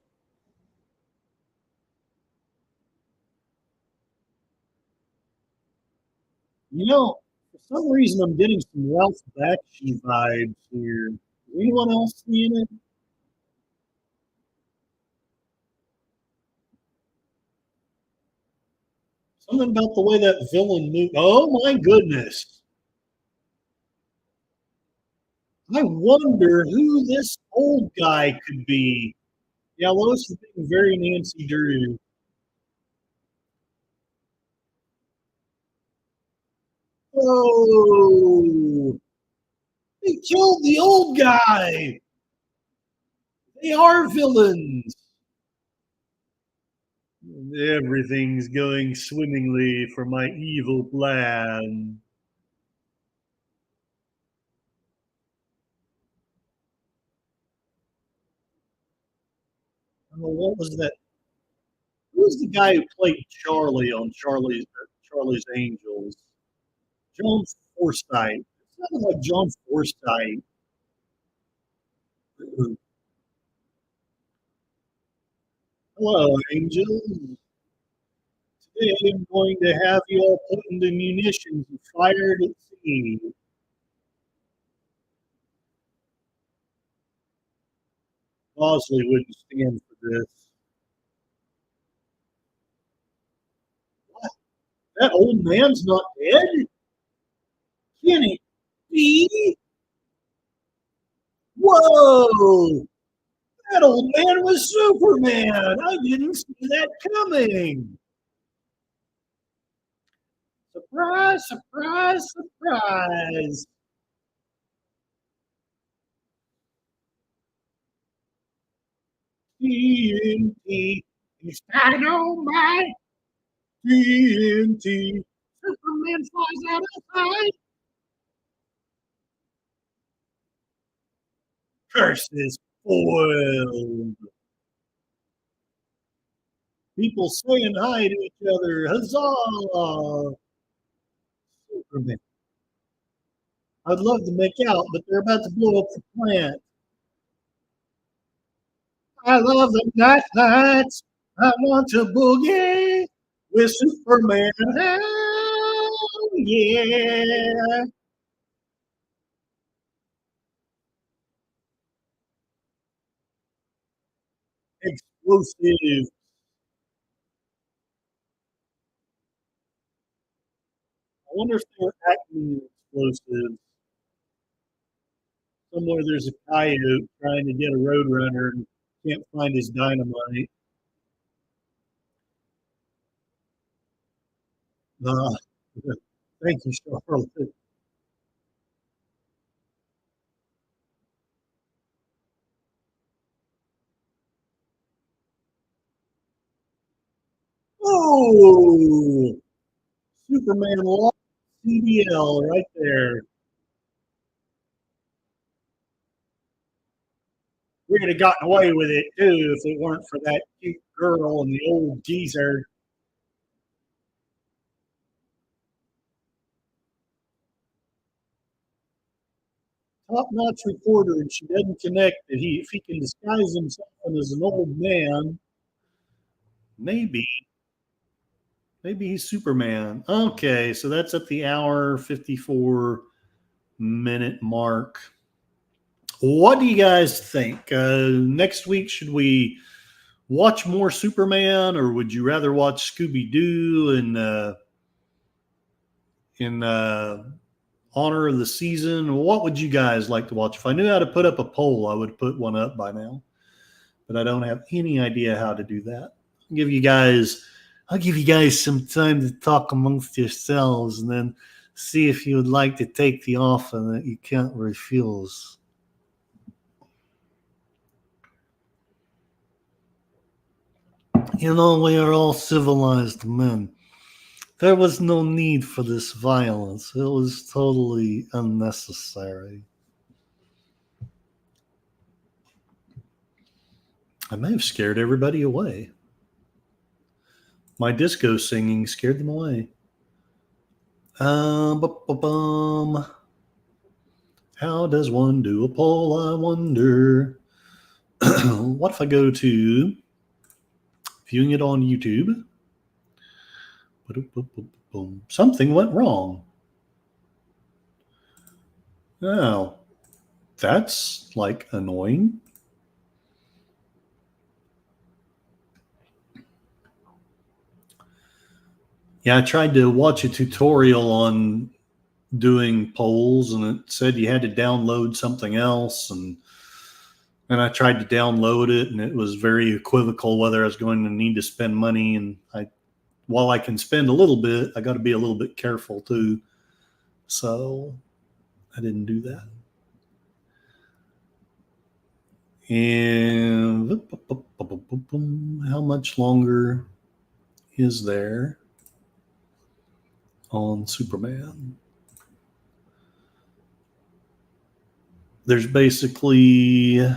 You know, for some reason, I'm getting some Ralph Bakshi vibes here. Is anyone else seeing it? Something about the way that villain moved. Oh my goodness! I wonder who this old guy could be. Yeah, Lois is being very Nancy Drew. Oh, they killed the old guy. They are villains. Everything's going swimmingly for my evil plan. Oh, what was that? Who was the guy who played Charlie on Charlie's Angels? John Forsythe. It sounded like John Forsythe. Hello, Angels. Today I'm going to have you all put into munitions and fired at sea. Bosley wouldn't stand for this. What? That old man's not dead? Can it be? Whoa! That old man was Superman. I didn't see that coming. Surprise, surprise, surprise. TNT is dynamite. TNT. Superman flies out of sight. Curses foiled. People saying hi to each other. Huzzah! Superman. I'd love to make out, but they're about to blow up the plant. I love the nights. I want to boogie with Superman. Oh, yeah. Explosive. I wonder if they're acting explosives. Somewhere there's a coyote trying to get a roadrunner and can't find his dynamite. Uh, thank you, Charlotte. Oh, Superman lost CDL right there. We'd have gotten away with it too if it weren't for that cute girl and the old geezer. Top notch reporter, and she doesn't connect that if he can disguise himself as an old man, maybe maybe he's Superman. Okay, so that's at the hour 54 minute mark. What do you guys think? Next week, should we watch more Superman, or would you rather watch Scooby-Doo in honor of the season? What would you guys like to watch? If I knew how to put up a poll, I would put one up by now, but I don't have any idea how to do that. I'll give you guys some time to talk amongst yourselves, and then see if you would like to take the offer that you can't refuse. You know, we are all civilized men. There was no need for this violence. It was totally unnecessary. I may have scared everybody away. My disco singing scared them away. How does one do a poll, I wonder? What if I go to viewing it on YouTube? Something went wrong. Oh, that's like annoying. Yeah, I tried to watch a tutorial on doing polls, and it said you had to download something else, and I tried to download it, and it was very equivocal whether I was going to need to spend money. And while I can spend a little bit, I got to be a little bit careful too. So I didn't do that. And how much longer is there on Superman? There's basically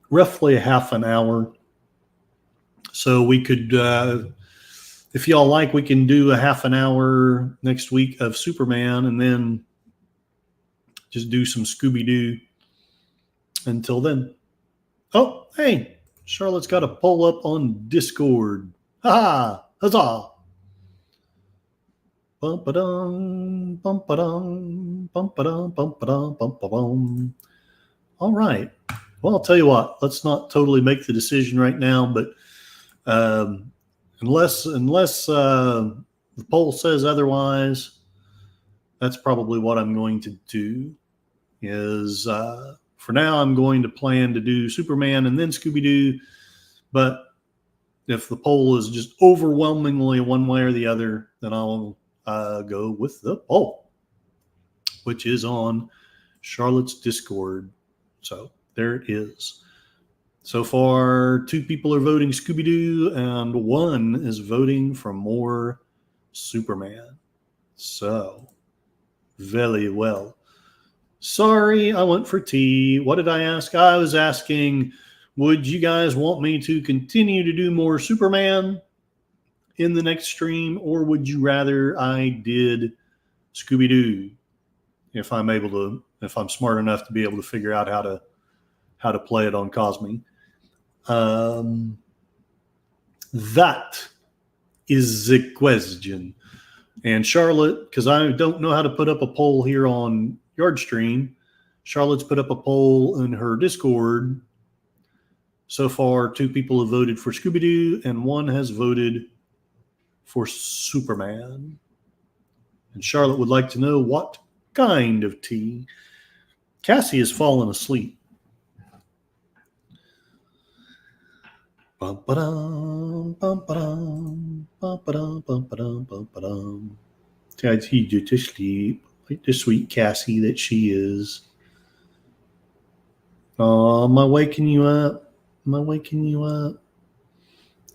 roughly a half an hour. So we could, if y'all like, we can do a half an hour next week of Superman, and then just do some Scooby-Doo until then. Oh, hey, Charlotte's got a poll up on Discord. Ha! Huzzah! Bum-ba-dum, bum-ba-dum, bum-ba-dum, bum-ba-dum, bum-ba-dum. All right. Well, I'll tell you what. Let's not totally make the decision right now, but unless the poll says otherwise, that's probably what I'm going to do. Is for now, I'm going to plan to do Superman and then Scooby-Doo, but if the poll is just overwhelmingly one way or the other, then I'll go with the poll, which is on Charlotte's Discord. So there it is. So far, 2 people are voting Scooby-Doo, and 1 is voting for more Superman. So, very well. Sorry, I went for tea. What did I ask? I was asking, would you guys want me to continue to do more Superman in the next stream, or would you rather I did Scooby-Doo if I'm smart enough to be able to figure out how to play it on Cosme? That is the question. And Charlotte, because I don't know how to put up a poll here on Yardstream, Charlotte's put up a poll in her Discord. So far, 2 people have voted for Scooby-Doo, and 1 has voted for Superman. And Charlotte would like to know what kind of tea. Cassie has fallen asleep. Bum-ba-dum, bum-ba-dum, bum-ba-dum, bum-ba-dum, bum-ba-dum. Tied you to sleep, like the sweet Cassie that she is. Oh, am I waking you up? Am I waking you up?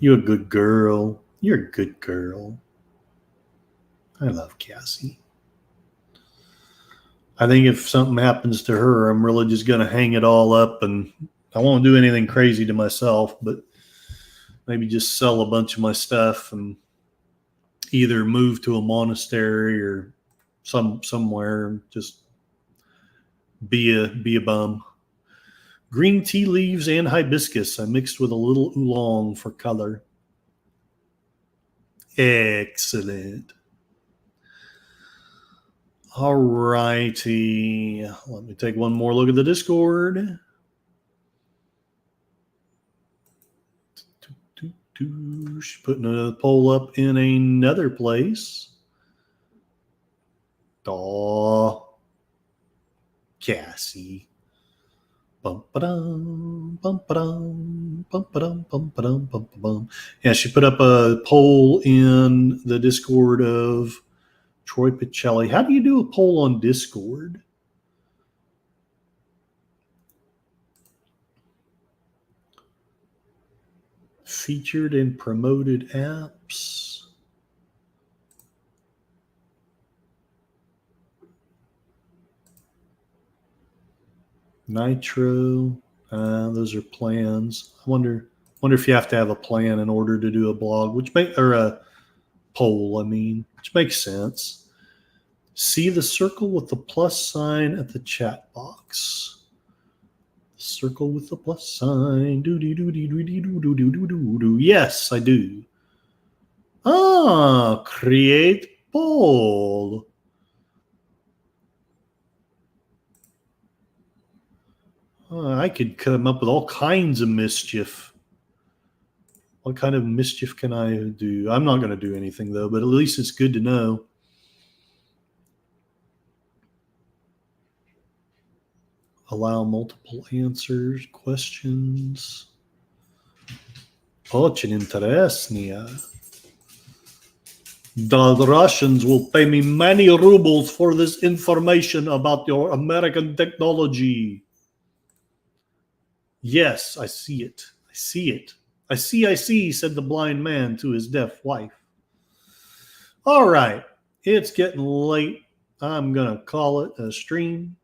You're a good girl. You're a good girl. I love Cassie. I think if something happens to her, I'm really just going to hang it all up, and I won't do anything crazy to myself, but maybe just sell a bunch of my stuff and either move to a monastery or somewhere, just be a bum. Green tea leaves and hibiscus I mixed with a little oolong for color. Excellent. All righty. Let me take one more look at the Discord. She's putting a poll up in another place. Aw. Cassie. Bum ba-dum, bum ba-dum, bum ba-dum, bum ba-dum, bum ba-dum. Yeah, she put up a poll in the Discord of Troy Picelli. How do you do a poll on Discord? Featured and promoted apps. Nitro. Those are plans. I wonder if you have to have a plan in order to do a blog, or a poll, which makes sense. See the circle with the plus sign at the chat box. Circle with the plus sign. Yes, I do. Create poll. I could come up with all kinds of mischief. What kind of mischief can I do? I'm not going to do anything, though, but at least it's good to know. Allow multiple answers, questions. Очень интересно. The Russians will pay me many rubles for this information about your American technology. Yes, I see it. I see it. I see, said the blind man to his deaf wife. All right, it's getting late. I'm going to call it a stream.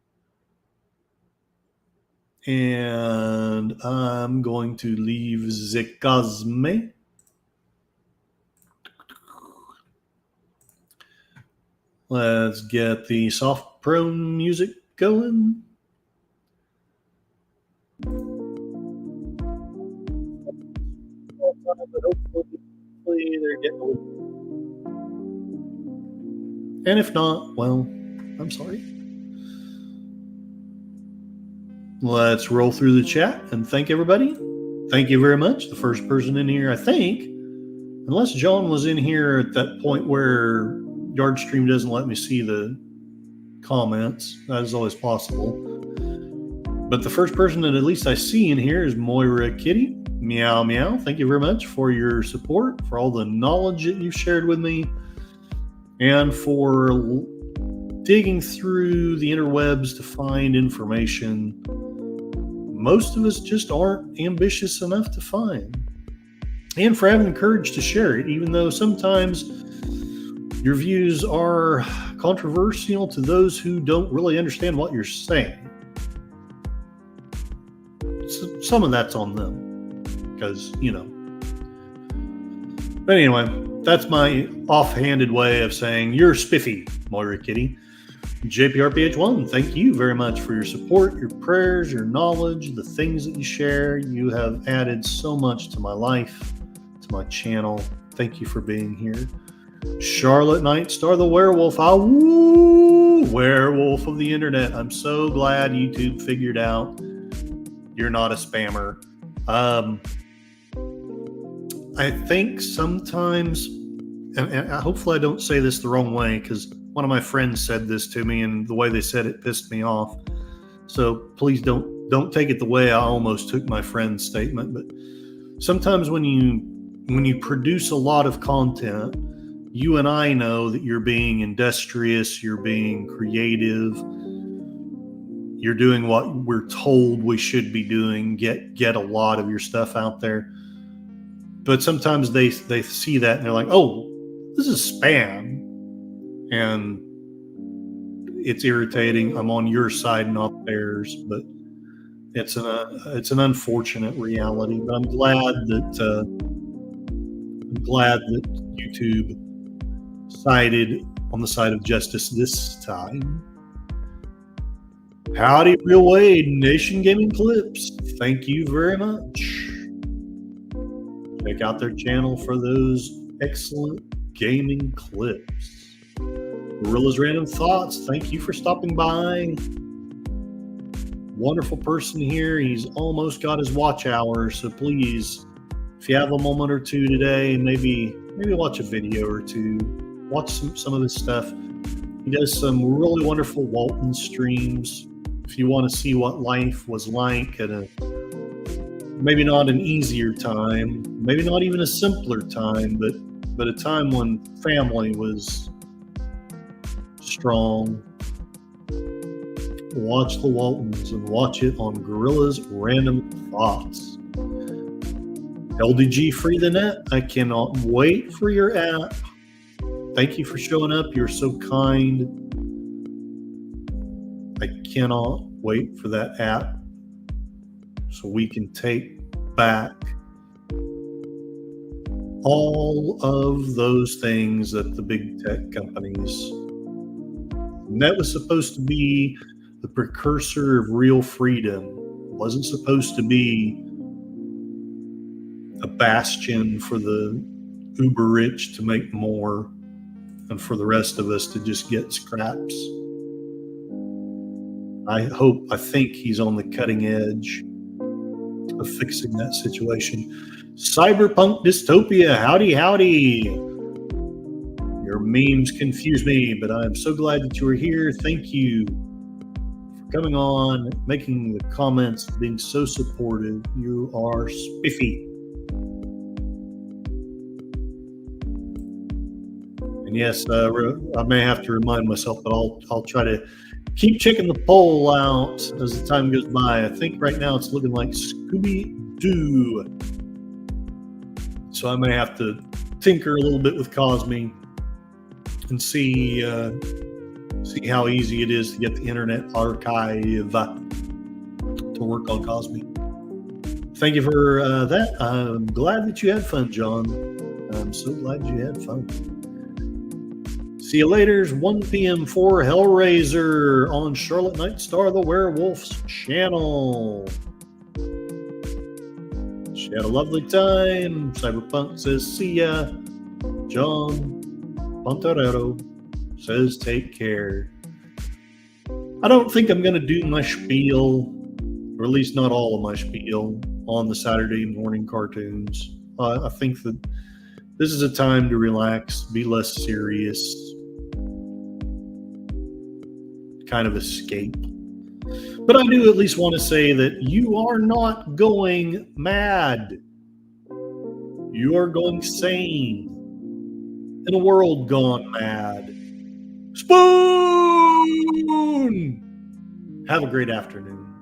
And I'm going to leave the Cosme. Let's get the soft pro music going. Hopefully they're getting. And if not, well, I'm sorry. Let's roll through the chat and thank everybody. Thank you very much. The first person in here, I think, unless John was in here at that point where Yardstream doesn't let me see the comments. That is always possible. But the first person that at least I see in here is Moira Kitty. Meow, meow. Thank you very much for your support, for all the knowledge that you've shared with me, and for digging through the interwebs to find information most of us just aren't ambitious enough to find. And for having the courage to share it, even though sometimes your views are controversial to those who don't really understand what you're saying. So some of that's on them, because, But anyway, that's my offhanded way of saying you're spiffy, Moira Kitty. JPRPH1, thank you very much for your support, your prayers, your knowledge, the things that you share. You have added so much to my life, to my channel. Thank you for being here. Charlotte Nightstar, the werewolf. Werewolf of the internet. I'm so glad YouTube figured out you're not a spammer. I think sometimes, and hopefully I don't say this the wrong way, because one of my friends said this to me, and the way they said it pissed me off. So please don't take it the way I almost took my friend's statement. But sometimes when you produce a lot of content, you and I know that you're being industrious, you're being creative, you're doing what we're told we should be doing, get a lot of your stuff out there. But sometimes they see that and they're like, oh, this is spam. And it's irritating. I'm on your side, not theirs, but it's an unfortunate reality. But I'm glad that YouTube sided on the side of justice this time. Howdy, Real Wade, Nation Gaming Clips. Thank you very much. Check out their channel for those excellent gaming clips. Gorilla's Random Thoughts, thank you for stopping by. Wonderful person here. He's almost got his watch hour, so please, if you have a moment or two today, maybe watch a video or two, watch some of his stuff. He does some really wonderful Walton streams. If you want to see what life was like at a maybe not an easier time, maybe not even a simpler time, but a time when family was strong. Watch the Waltons and watch it on Gorilla's Random Thoughts. LDG Free the Net, I cannot wait for your app. Thank you for showing up. You're so kind. I cannot wait for that app so we can take back all of those things that the big tech companies. And that was supposed to be the precursor of real freedom. It wasn't supposed to be a bastion for the uber rich to make more and for the rest of us to just get scraps. I think he's on the cutting edge of fixing that situation. Cyberpunk dystopia, howdy. Your memes confuse me, but I'm so glad that you are here. Thank you for coming on, making the comments, being so supportive. You are spiffy. And yes, I may have to remind myself, but I'll try to keep checking the poll out as the time goes by. I think right now it's looking like Scooby-Doo. So I may have to tinker a little bit with Cosme and see how easy it is to get the Internet Archive to work on Cosme. Thank you for that. I'm glad that you had fun, John. I'm so glad you had fun. See you later. 1 p.m. for Hellraiser on Charlotte Nightstar, the Werewolf's channel. She had a lovely time. Cyberpunk says, see ya. John Pontorero says, take care. I don't think I'm going to do my spiel, or at least not all of my spiel, on the Saturday morning cartoons. I think that this is a time to relax, be less serious, kind of escape. But I do at least want to say that you are not going mad. You are going sane in a world gone mad. Spoon! Have a great afternoon.